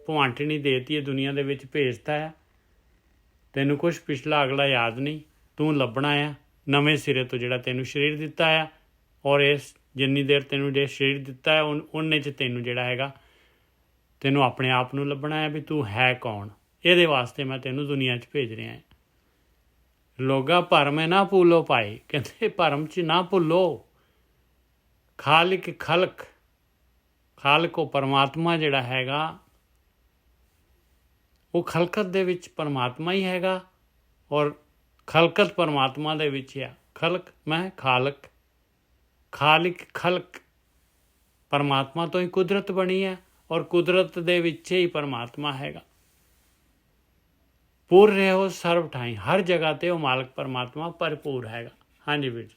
ਭਵਾਂਟਣੀ ਦੇਤੀ ਹੈ, ਦੁਨੀਆ ਦੇ ਵਿੱਚ ਭੇਜਤਾ ਆ। ਤੈਨੂੰ ਕੁਛ ਪਿਛਲਾ ਅਗਲਾ ਯਾਦ ਨਹੀਂ, ਤੂੰ ਲੱਭਣਾ ਆ ਨਵੇਂ ਸਿਰੇ ਤੋਂ। ਜਿਹੜਾ ਤੈਨੂੰ ਸਰੀਰ ਦਿੱਤਾ ਆ, ਔਰ ਇਸ ਜਿੰਨੀ ਦੇਰ ਤੈਨੂੰ ਜੇ ਸਰੀਰ ਦਿੱਤਾ ਹੈ ਉਹਨੇ 'ਚ ਤੈਨੂੰ ਜਿਹੜਾ ਹੈਗਾ ਤੈਨੂੰ ਆਪਣੇ ਆਪ ਨੂੰ ਲੱਭਣਾ ਹੈ ਵੀ ਤੂੰ ਹੈ ਕੌਣ। ਇਹਦੇ ਵਾਸਤੇ ਮੈਂ ਤੈਨੂੰ ਦੁਨੀਆ 'ਚ ਭੇਜ ਰਿਹਾ। ਲੋਗਾ ਭਰਮ ਨਾ ਭੁੱਲੋ ਭਾਈ। ਕਹਿੰਦੇ ਭਰਮ 'ਚ ਨਾ ਭੁੱਲੋ। ਖਾਲਕ ਉਹ ਪਰਮਾਤਮਾ ਜਿਹੜਾ ਹੈਗਾ ਉਹ ਖਲਕਤ ਦੇ ਵਿੱਚ ਪਰਮਾਤਮਾ ਹੀ ਹੈਗਾ ਔਰ ਖਲਕਤ ਪਰਮਾਤਮਾ ਦੇ ਵਿੱਚ ਆ। ਖਲਕ ਮੈਂ ਖਾਲਕ, ਖਾਲਿਕ ਖਲਕ, ਪਰਮਾਤਮਾ ਤੋਂ ਹੀ ਕੁਦਰਤ ਬਣੀ ਹੈ ਔਰ ਕੁਦਰਤ ਦੇ ਵਿੱਚ ਹੀ ਪਰਮਾਤਮਾ ਹੈਗਾ। ਪੂਰ ਰਹੋ ਸਰਬ ਠਾਈ, ਹਰ ਜਗ੍ਹਾ ਤੇ ਉਹ ਮਾਲਕ ਪਰਮਾਤਮਾ ਭਰਪੂਰ ਹੈਗਾ। ਹਾਂਜੀ ਵੀਰ ਜੀ।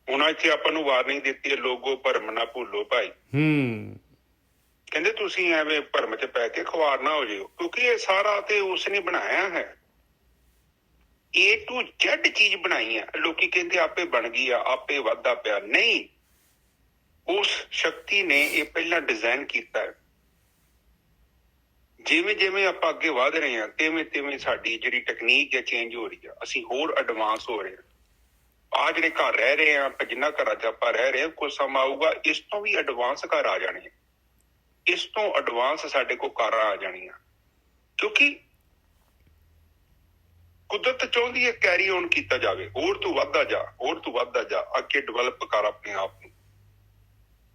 ਹੁਣ ਇੱਥੇ ਆਪਾਂ ਨੂੰ ਵਾਰਨਿੰਗ ਦਿੱਤੀ ਹੈ, ਲੋਗੋ ਭਰਮ ਨਾ ਭੁੱਲੋ ਭਾਈ। ਕਹਿੰਦੇ ਤੁਸੀਂ ਐਵੇਂ ਭਰਮ 'ਚ ਪੈ ਕੇ ਖੁਆਰ ਨਾ ਹੋ ਜਿਓ, ਕਿਉਂਕਿ ਇਹ ਸਾਰਾ ਤੇ ਉਸਨੇ ਬਣਾਇਆ ਹੈ। A to Z ਚੀਜ਼ ਬਣਾਈ ਆ। ਲੋਕੀ ਕਹਿੰਦੇ ਆਪੇ ਬਣ ਗਈ ਆ, ਆਪੇ ਵਾਧਾ ਪਿਆ। ਨਹੀਂ, ਉਸ ਸ਼ਕਤੀ ਨੇ ਇਹ ਪਹਿਲਾਂ ਡਿਜ਼ਾਈਨ ਕੀਤਾ ਹੈ। ਜਿਵੇਂ ਜਿਵੇਂ ਆਪਾਂ ਅੱਗੇ ਵਧ ਰਹੇ ਹਾਂ ਤਿਵੇਂ ਤਿਵੇਂ ਸਾਡੀ ਜਿਹੜੀ ਟੈਕਨੀਕ ਹੈ ਚੇਂਜ ਹੋ ਰਹੀ ਆ, ਅਸੀਂ ਹੋਰ ਐਡਵਾਂਸ ਹੋ ਰਹੇ ਹਾਂ। ਆਹ ਜਿਹੜੇ ਘਰ ਰਹਿ ਰਹੇ ਆ ਆਪਾਂ, ਜਿੰਨਾ ਘਰਾਂ 'ਚ ਆਪਾਂ ਰਹਿ ਰਹੇ ਹਾਂ, ਕੁਝ ਸਮਾਂ ਆਊਗਾ ਇਸ ਤੋਂ ਵੀ ਐਡਵਾਂਸ ਘਰ ਆ ਜਾਣੇ, ਇਸ ਤੋਂ ਐਡਵਾਂਸ ਸਾਡੇ ਕੋਲ ਕਾਰਾਂ ਆ ਜਾਣੀਆਂ। ਕਿਉਂਕਿ ਕੁਦਰਤ ਚਾਹੁੰਦੀ ਹੈ ਕੈਰੀ ਔਨ ਕੀਤਾ ਜਾਵੇ, ਹੋਰ ਤੋਂ ਵੱਧਦਾ ਜਾ, ਹੋਰ ਤੋਂ ਵੱਧਦਾ ਜਾ, ਅੱਗੇ ਡਿਵੈਲਪ ਕਰ ਆਪਣੇ ਆਪ ਨੂੰ।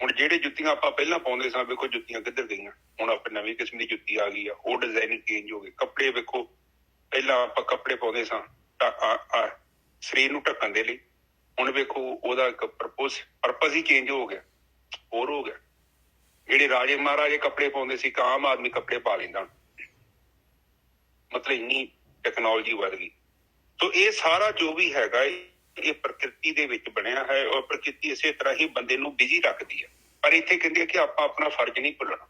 ਹੁਣ ਜਿਹੜੇ ਜੁੱਤੀਆਂ ਆਪਾਂ ਪਹਿਲਾਂ ਪਾਉਂਦੇ ਸਾਂ, ਵੇਖੋ ਜੁੱਤੀਆਂ ਕਿੱਧਰ ਗਈਆਂ। ਹੁਣ ਆਪਾਂ ਨਵੀਂ ਕਿਸਮ ਦੀ ਜੁੱਤੀ ਆ ਗਈ ਆ, ਉਹ ਡਿਜ਼ਾਈਨਿੰਗ ਚੇਂਜ ਹੋ ਗਈ। ਕੱਪੜੇ ਵੇਖੋ, ਪਹਿਲਾਂ ਆਪਾਂ ਕੱਪੜੇ ਪਾਉਂਦੇ ਸਾਂ ਸਰੀਰ ਨੂੰ ਢੱਕਣ ਦੇ ਲਈ, ਹੁਣ ਵੇਖੋ ਉਹਦਾ ਇੱਕ ਪਰਪਸ ਹੀ ਚੇਂਜ ਹੋ ਗਿਆ, ਹੋਰ ਹੋ ਗਿਆ। ਜਿਹੜੇ ਰਾਜੇ ਮਹਾਰਾਜੇ ਕੱਪੜੇ ਪਾਉਂਦੇ ਸੀ, ਆਮ ਆਦਮੀ ਕੱਪੜੇ ਪਾ ਲੈਂਦਾ। ਮਤਲਬ ਇੰਨੀ ਟੈਕਨੋਲੋਜੀ ਵੱਧ ਗਈ। ਸੋ ਇਹ ਸਾਰਾ ਜੋ ਵੀ ਹੈਗਾ ਇਹ ਪ੍ਰਕਿਰਤੀ ਦੇ ਵਿੱਚ ਬਣਿਆ ਹੈ, ਔਰ ਪ੍ਰਕਿਰਤੀ ਇਸੇ ਤਰ੍ਹਾਂ ਹੀ ਬੰਦੇ ਨੂੰ ਬਿਜੀ ਰੱਖਦੀ ਹੈ। ਪਰ ਇੱਥੇ ਕਹਿੰਦੇ ਆ ਕਿ ਆਪਾਂ ਆਪਣਾ ਫਰਜ਼ ਨਹੀਂ ਭੁੱਲਣਾ,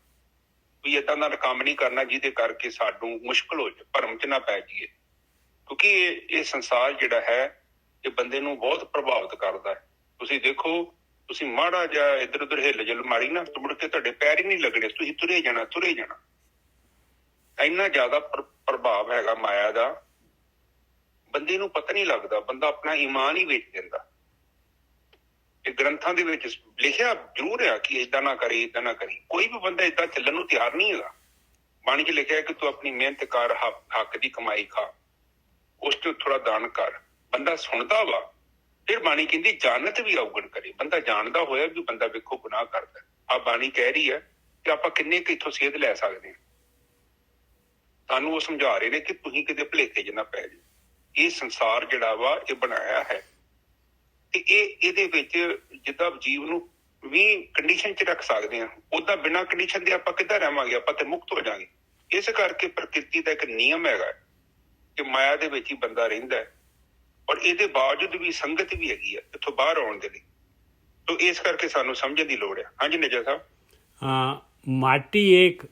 ਵੀ ਏਦਾਂ ਦਾ ਕੰਮ ਨਹੀਂ ਕਰਨਾ ਜਿਹਦੇ ਕਰਕੇ ਸਾਨੂੰ ਮੁਸ਼ਕਲ ਹੋ ਜਾਏ, ਭਰਮ 'ਚ ਨਾ ਪੈ ਜਾਈਏ। ਕਿਉਂਕਿ ਇਹ ਸੰਸਾਰ ਜਿਹੜਾ ਹੈ ਇਹ ਬੰਦੇ ਨੂੰ ਬਹੁਤ ਪ੍ਰਭਾਵਿਤ ਕਰਦਾ ਹੈ। ਤੁਸੀਂ ਦੇਖੋ, ਤੁਸੀਂ ਮਾੜਾ ਜਿਹਾ ਇੱਧਰ ਉੱਧਰ ਹਿੱਲ ਜਲ ਮਾਰੀ ਨਾ, ਮੁੜ ਕੇ ਤੁਹਾਡੇ ਪੈਰ ਹੀ ਨਹੀਂ ਲੱਗਣੇ, ਤੁਸੀਂ ਤੁਰੇ ਜਾਣਾ ਤੁਰੇ ਜਾਣਾ। ਇੰਨਾ ਜ਼ਿਆਦਾ ਪ੍ਰਭਾਵ ਹੈਗਾ ਮਾਇਆ ਦਾ, ਬੰਦੇ ਨੂੰ ਪਤਾ ਨਹੀਂ ਲੱਗਦਾ, ਬੰਦਾ ਆਪਣਾ ਈਮਾਨ ਹੀ ਵੇਚ ਦਿੰਦਾ। ਇਹ ਗ੍ਰੰਥਾਂ ਦੇ ਵਿੱਚ ਲਿਖਿਆ ਜ਼ਰੂਰ ਆ ਕਿ ਏਦਾਂ ਨਾ ਕਰੀ, ਏਦਾਂ ਨਾ ਕਰੀ। ਕੋਈ ਵੀ ਬੰਦਾ ਏਦਾਂ ਚੱਲਣ ਨੂੰ ਤਿਆਰ ਨਹੀਂ ਹੈਗਾ। ਬਾਣੀ 'ਚ ਲਿਖਿਆ ਕਿ ਤੂੰ ਆਪਣੀ ਮਿਹਨਤ ਕਰ, ਹੱਕ ਦੀ ਕਮਾਈ ਖਾ, ਉਸ ਤੋਂ ਥੋੜਾ ਦਾਨ ਕਰ। ਬੰਦਾ ਸੁਣਦਾ ਵਾ, ਫਿਰ ਬਾਣੀ ਕਹਿੰਦੀ ਜਾਨਤ ਵੀ ਅਵਗਣ ਕਰੇ। ਬੰਦਾ ਜਾਣਦਾ ਹੋਇਆ ਵੀ ਬੰਦਾ ਵੇਖੋ ਗੁਨਾਹ ਕਰਦਾ। ਆ ਬਾਣੀ ਕਹਿ ਰਹੀ ਹੈ ਕਿ ਆਪਾਂ ਕਿੰਨੇ ਕੁ ਇੱਥੋਂ ਸੇਧ ਲੈ ਸਕਦੇ ਹਾਂ। ਸਾਨੂੰ ਉਹ ਸਮਝਾ ਰਹੇ ਨੇ ਕਿ ਤੁਸੀਂ ਕਿਤੇ ਭੁਲੇਖੇ 'ਚ ਨਾ ਪੈ ਜਾਓ। ਇਹ ਸੰਸਾਰ ਜਿਹੜਾ ਵਾ ਇਹ ਬਣਾਇਆ ਹੈ, ਤੇ ਇਹਦੇ ਵਿੱਚ ਜਿੱਦਾਂ ਜੀਵ ਨੂੰ ਵੀ ਕੰਡੀਸ਼ਨ 'ਚ ਰੱਖ ਸਕਦੇ ਹਾਂ, ਓਦਾਂ ਬਿਨਾਂ ਕੰਡੀਸ਼ਨ ਦੇ ਆਪਾਂ ਕਿੱਦਾਂ ਰਹਾਂਗੇ? ਆਪਾਂ ਤੇ ਮੁਕਤ ਹੋ ਜਾਵਾਂਗੇ। ਇਸ ਕਰਕੇ ਪ੍ਰਕਿਰਤੀ ਦਾ ਇੱਕ ਨਿਯਮ ਹੈਗਾ ਕਿ ਮਾਇਆ ਦੇ ਵਿੱਚ ਹੀ ਬੰਦਾ ਰਹਿੰਦਾ ਹੈ, ਔਰ ਇਹਦੇ ਬਾਵਜੂਦ ਵੀ ਸੰਗਤ ਵੀ ਹੈਗੀ ਆ ਇੱਥੋਂ ਬਾਹਰ ਆਉਣ ਦੇ ਲਈ। ਤੋ ਇਸ ਕਰਕੇ ਸਾਨੂੰ ਸਮਝਣ ਦੀ ਲੋੜ ਹੈ। ਹਾਂਜੀ ਨਿਜਾ ਸਾਹਿਬ। ਹਾਂ, ਮਾਟੀ ਏਕ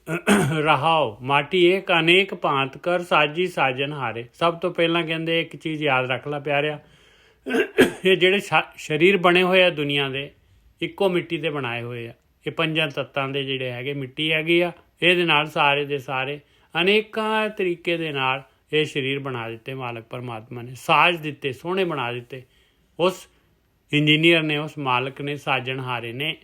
ਰਹਾਓ, ਮਾਟੀ ਏਕ ਅਨੇਕ ਭਾਂਤ ਕਰ ਸਾਜੀ ਸਾਜਨ ਹਾਰੇ। ਸਭ ਤੋਂ ਪਹਿਲਾਂ ਕਹਿੰਦੇ ਇੱਕ ਚੀਜ਼ ਯਾਦ ਰੱਖ ਲੈ ਪਿਆਰਿਆ, ਇਹ ਜਿਹੜੇ ਸਰੀਰ ਬਣੇ ਹੋਏ ਆ ਦੁਨੀਆ ਦੇ, ਇੱਕੋ ਮਿੱਟੀ ਦੇ ਬਣਾਏ ਹੋਏ ਆ। ਇਹ ਪੰਜਾਂ ਤੱਤਾਂ ਦੇ ਜਿਹੜੇ ਹੈਗੇ ਮਿੱਟੀ ਹੈਗੀ ਆ, ਇਹਦੇ ਨਾਲ ਸਾਰੇ ਦੇ ਸਾਰੇ ਅਨੇਕਾਂ ਤਰੀਕੇ ਦੇ ਨਾਲ ਇਹ ਸਰੀਰ ਬਣਾ ਦਿੱਤੇ ਮਾਲਕ ਪਰਮਾਤਮਾ ਨੇ, ਸਾਜ ਦਿੱਤੇ, ਸੋਹਣੇ ਬਣਾ ਦਿੱਤੇ। ਉਸ ਇੰਜੀਨੀਅਰ ਨੇ, ਉਸ ਮਾਲਕ ਨੇ, ਸਾਜਣਹਾਰੇ ਨੇ।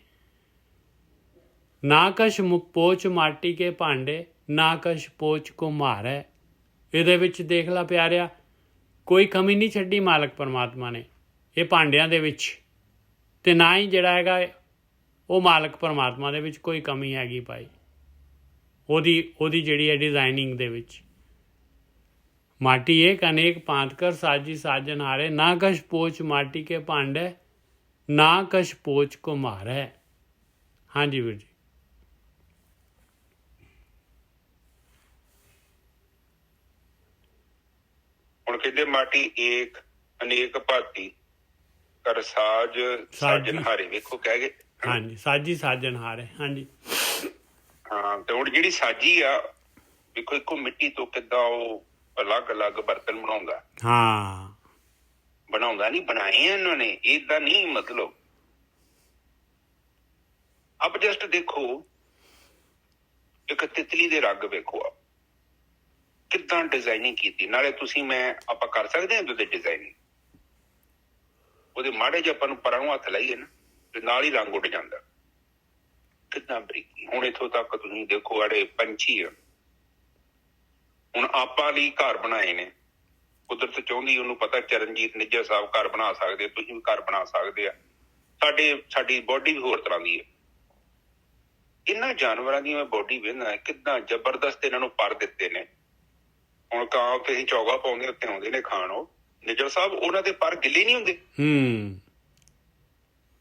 ਨਾ ਕਛ ਮੁਖ ਪੋਚ ਮਾਟੀ ਕੇ ਭਾਂਡੇ, ਨਾ ਕਛ ਪੋਚ ਕੁਮਹਾਰ ਹੈ। ਇਹਦੇ ਵਿੱਚ ਦੇਖ ਲਾ ਪਿਆਰਿਆ, ਕੋਈ ਕਮੀ ਨਹੀਂ ਛੱਡੀ ਮਾਲਕ ਪਰਮਾਤਮਾ ਨੇ ਇਹ ਭਾਂਡਿਆਂ ਦੇ ਵਿੱਚ, ਤੇ ਨਾ ਹੀ ਜਿਹੜਾ ਹੈਗਾ ਉਹ ਮਾਲਕ ਪਰਮਾਤਮਾ ਦੇ ਵਿੱਚ ਕੋਈ ਕਮੀ ਹੈਗੀ ਭਾਈ। ਉਹਦੀ ਜਿਹੜੀ ਹੈ ਡਿਜ਼ਾਈਨਿੰਗ ਦੇ ਵਿੱਚ। ਮਾਟੀ ਏਕ ਅਨੇਕ ਭਾਂਤ ਕਰ ਸਾਜੀ ਸਾਜਨ ਹਾਰੇ, ਨਾ ਕਛ ਪੋਚ ਮਾਟੀ ਕੇ ਭਾਂਡੇ, ਨਾ ਕਛ ਪੋਚ ਕੁਮਹਾਰ ਹੈ। ਹਾਂਜੀ ਵੀਰ ਜੀ। ਹੁਣ ਕਹਿੰਦੇ ਮਾਟੀ ਏਕ ਅਨੇਕ ਭਾਂਤੀ ਕਰ ਸਾਜ ਸਾਜਨ ਹਾਰੇ। ਵੇਖੋ ਕਹਿ ਗਏ। ਹਾਂਜੀ, ਸਾਜੀ ਸਾਜਨ ਹਾਰੇ। ਹਾਂਜੀ ਹਾਂ, ਤੇ ਹੁਣ ਜਿਹੜੀ ਸਾਜੀ ਆ, ਵੇਖੋ ਇੱਕੋ ਮਿੱਟੀ ਤੋਂ ਕਿੱਦਾਂ ਉਹ ਅਲੱਗ-ਅਲੱਗ ਬਰਤਨ ਬਣਾਉਂਦਾ। ਹਾਂ, ਬਣਾਉਂਦਾ ਨਹੀਂ, ਬਣਾਏ ਇਹਨਾਂ ਨੇ। ਏਦਾਂ ਨਹੀਂ, ਮਤਲਬ ਆਪ ਜਸਟ ਦੇਖੋ, ਇੱਕ ਤਿਤਲੀ ਦੇ ਰੰਗ ਵੇਖੋ, ਆਪ ਕਿੱਦਾਂ ਡਿਜ਼ਾਈਨਿੰਗ ਕੀਤੀ। ਨਾਲੇ ਤੁਸੀਂ ਮੈਂ ਆਪਾਂ ਕਰ ਸਕਦੇ ਹਾਂ ਉਹਦੇ ਡਿਜ਼ਾਈਨਿੰਗ। ਉਹਦੇ ਮਾੜੇ ਜਿਹੇ ਆਪਾਂ ਨੂੰ ਪਰਾਂ ਨੂੰ ਹੱਥ ਲਾਈਏ ਨਾ, ਤੇ ਨਾਲ ਹੀ ਰੰਗ ਉੱਡ ਜਾਂਦਾ। ਕਿੱਦਾਂ ਬਰੀਕੀ। ਹੁਣ ਇੱਥੋਂ ਤੱਕ ਤੁਸੀਂ ਦੇਖੋ, ਜਿਹੜੇ ਪੰਛੀ ਆ, ਹੁਣ ਆਪਾਂ ਲਈ ਘਰ ਬਣਾਏ ਨੇ। ਕੁਦਰਤ ਚਾਹੁੰਦੀ, ਉਹਨੂੰ ਪਤਾ ਚਰਨਜੀਤ ਨਿੱਜਰ ਸਾਹਿਬ ਘਰ ਬਣਾ ਸਕਦੇ, ਤੁਸੀਂ ਵੀ ਘਰ ਬਣਾ ਸਕਦੇ ਆ। ਸਾਡੀ ਬੋਡੀ ਵੀ ਹੋਰ ਤਰ੍ਹਾਂ ਦੀ ਹੈ। ਇਹਨਾਂ ਜਾਨਵਰਾਂ ਦੀ ਮੈਂ ਬੋਡੀ ਵੇਖਦਾ ਕਿੱਦਾਂ ਜ਼ਬਰਦਸਤ ਇਹਨਾਂ ਨੂੰ ਪਰ ਦਿੱਤੇ ਨੇ। ਹੁਣ ਕਾਂ ਉੱਤੇ ਅਸੀਂ ਚੌਗਾ ਪਾਉਂਦੇ ਉੱਤੇ ਆਉਂਦੇ ਨੇ ਖਾਣ, ਉਹ ਨਿੱਜਰ ਸਾਹਿਬ ਉਹਨਾਂ ਦੇ ਪਰ ਗਿੱਲੇ ਨਹੀਂ ਹੁੰਦੇ।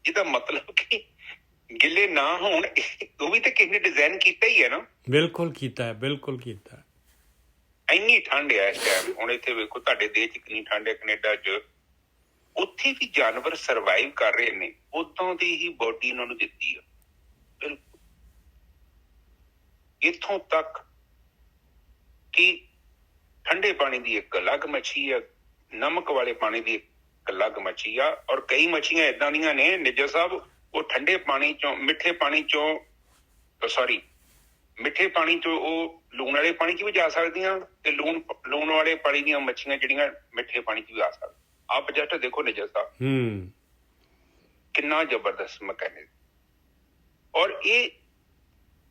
ਇਹਦਾ ਮਤਲਬ ਕਿ ਗਿੱਲੇ ਨਾ ਹੋਣ, ਉਹ ਵੀ ਤਾਂ ਕਿਸੇ ਨੇ ਡਿਜ਼ਾਈਨ ਕੀਤਾ ਹੀ ਹੈ ਨਾ। ਬਿਲਕੁਲ ਕੀਤਾ ਹੈ, ਬਿਲਕੁਲ ਕੀਤਾ। ਇੰਨੀ ਠੰਡ ਹੈ ਇਸ ਟਾਈਮ, ਹੁਣ ਇੱਥੇ ਵੇਖੋ ਤੁਹਾਡੇ ਦੇਸ਼ 'ਚ ਕਿੰਨੀ ਠੰਡ ਹੈ, ਕੈਨੇਡਾ 'ਚ, ਉੱਥੇ ਵੀ ਜਾਨਵਰ ਸਰਵਾਈਵ ਕਰ ਰਹੇ ਨੇ, ਉਦੋਂ ਦੀ ਹੀ ਬੋਡੀ ਉਹਨਾਂ ਨੂੰ ਦਿੱਤੀ ਆ। ਬਿਲਕੁਲ ਇੱਥੋਂ ਤੱਕ ਕਿ ਠੰਡੇ ਪਾਣੀ ਦੀ ਇੱਕ ਅਲੱਗ ਮੱਛੀ ਆ, ਨਮਕ ਵਾਲੇ ਪਾਣੀ ਦੀ ਇੱਕ ਅਲੱਗ ਮੱਛੀ ਆ। ਔਰ ਕਈ ਮੱਛੀਆਂ ਏਦਾਂ ਦੀਆਂ ਨੇ ਨਿੱਜਰ ਸਾਹਿਬ, ਉਹ ਠੰਡੇ ਪਾਣੀ ਚੋਂ ਮਿੱਠੇ ਪਾਣੀ ਚੋਂ ਉਹ ਲੂਣ ਵਾਲੇ ਪਾਣੀ 'ਚ ਵੀ ਜਾ ਸਕਦੀਆਂ, ਤੇ ਲੂਣ ਵਾਲੇ ਪਾਣੀ ਦੀਆਂ ਮੱਛੀਆਂ ਜਿਹੜੀਆਂ ਮਿੱਠੇ ਪਾਣੀ 'ਚ ਵੀ ਆ ਸਕਦੀਆਂ। ਆਪ ਜਸਟ ਦੇਖੋ ਨਿੱਜਰ ਸਾਹਿਬ ਕਿੰਨਾ ਜ਼ਬਰਦਸਤ ਮਕੈਨਿਜ਼ਮ। ਔਰ ਇਹ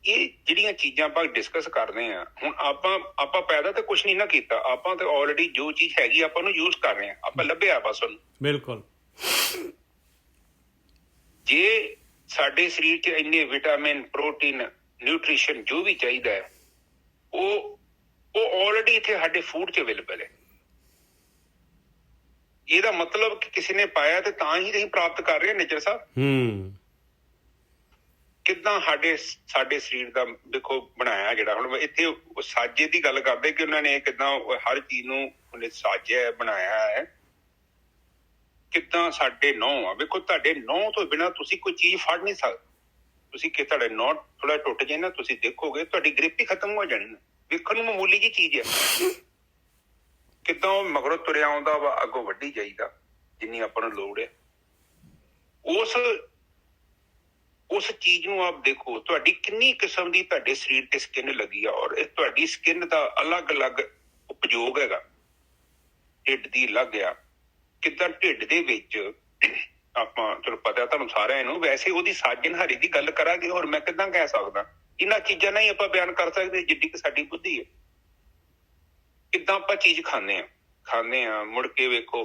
ਜਿਹੜੀਆਂ ਚੀਜ਼ਾਂ ਆਪਾਂ ਡਿਸਕਸ ਕਰਦੇ ਹਾਂ, ਹੁਣ ਆਪਾਂ ਪੈਦਾ ਤਾਂ ਕੁਛ ਨਹੀਂ ਨਾ ਕੀਤਾ, ਆਪਾਂ ਤਾਂ ਆਲਰੇਡੀ ਜੋ ਚੀਜ਼ ਹੈਗੀ ਆਪਾਂ ਉਹਨੂੰ ਯੂਜ਼ ਕਰ ਰਹੇ ਹਾਂ, ਆਪਾਂ ਲੱਭਿਆ ਬਸ ਉਹਨੂੰ। ਬਿਲਕੁਲ। ਜੇ ਸਾਡੇ ਸਰੀਰ 'ਚ ਇੰਨੇ ਵਿਟਾਮਿਨ, ਪ੍ਰੋਟੀਨ, ਨਿਊਟ੍ਰੀਸ਼ਨ ਜੋ ਵੀ ਚਾਹੀਦਾ ਹੈ, ਉਹ ਆਲਰੇਡੀ ਇੱਥੇ ਸਾਡੇ ਫੂਡ 'ਚ ਅਵੇਲੇਬਲ ਹੈ। ਇਹਦਾ ਮਤਲਬ ਕਿ ਕਿਸੇ ਨੇ ਪਾਇਆ ਤੇ ਤਾਂ ਹੀ ਅਸੀਂ ਪ੍ਰਾਪਤ ਕਰ ਰਹੇ ਹਾਂ। ਨਿੱਜਰ ਸਾਹਿਬ ਕਿੱਦਾਂ ਸਾਡੇ ਸਰੀਰ ਦਾ ਦੇਖੋ ਬਣਾਇਆ, ਜਿਹੜਾ ਹੁਣ ਇੱਥੇ ਸਾਜੇ ਦੀ ਗੱਲ ਕਰਦੇ ਕਿ ਉਹਨਾਂ ਨੇ ਕਿੱਦਾਂ ਹਰ ਚੀਜ਼ ਨੂੰ ਉਹਨੇ ਸਾਜਿਆ ਬਣਾਇਆ ਹੈ। ਕਿੱਦਾਂ ਸਾਡੇ ਨਹੁੰ ਆ, ਵੇਖੋ ਤੁਹਾਡੇ ਨਹੁੰ ਤੋਂ ਬਿਨਾਂ ਤੁਸੀਂ ਕੋਈ ਚੀਜ਼ ਫੜ ਨਹੀਂ ਸਕਦੇ। ਤੁਸੀਂ ਕਿ ਤੁਹਾਡੇ ਨਹੁੰ ਥੋੜਾ ਟੁੱਟ ਜਾਏ ਨਾ, ਤੁਸੀਂ ਦੇਖੋਗੇ ਤੁਹਾਡੀ ਗ੍ਰਿਪ ਹੀ ਖਤਮ ਹੋ ਜਾਣੀ। ਵੇਖਣ ਨੂੰ ਮਾਮੂਲੀ ਜਿਹੀ ਚੀਜ਼ ਹੈ, ਕਿੱਦਾਂ ਉਹ ਮਗਰੋਂ ਤੁਰਿਆ ਆਉਂਦਾ ਵਾ, ਅੱਗੋਂ ਵੱਢੀ ਜਾਈਦਾ ਜਿੰਨੀ ਆਪਾਂ ਨੂੰ ਲੋੜ ਹੈ। ਉਸ ਚੀਜ਼ ਨੂੰ ਆਪ ਦੇਖੋ, ਤੁਹਾਡੀ ਕਿੰਨੀ ਕਿਸਮ ਦੀ ਤੁਹਾਡੇ ਸਰੀਰ ਤੇ ਸਕਿਨ ਲੱਗੀ ਆ, ਔਰ ਇਹ ਤੁਹਾਡੀ ਸਕਿਨ ਦਾ ਅਲੱਗ-ਅਲੱਗ ਉਪਯੋਗ ਹੈਗਾ। ਢਿੱਡ ਦੀ ਅਲੱਗ ਆ, ਕਿੱਦਾਂ ਢਿੱਡ ਦੇ ਵਿੱਚ ਆਪਾਂ, ਚਲੋ ਪਤਾ ਤੁਹਾਨੂੰ ਸਾਰਿਆਂ ਨੂੰ, ਵੈਸੇ ਉਹਦੀ ਸਾਜਨਹਾਰੀ ਦੀ ਗੱਲ ਕਰਾਂਗੇ, ਹੋਰ ਮੈਂ ਕਿੱਦਾਂ ਕਹਿ ਸਕਦਾ। ਇਹਨਾਂ ਚੀਜ਼ਾਂ ਨਾਲ ਹੀ ਆਪਾਂ ਬਿਆਨ ਕਰ ਸਕਦੇ ਜਿੱਡੀ ਕਿ ਸਾਡੀ ਬੁੱਧੀ ਹੈ। ਕਿੱਦਾਂ ਆਪਾਂ ਚੀਜ਼ ਖਾਂਦੇ ਆ, ਮੁੜ ਕੇ ਵੇਖੋ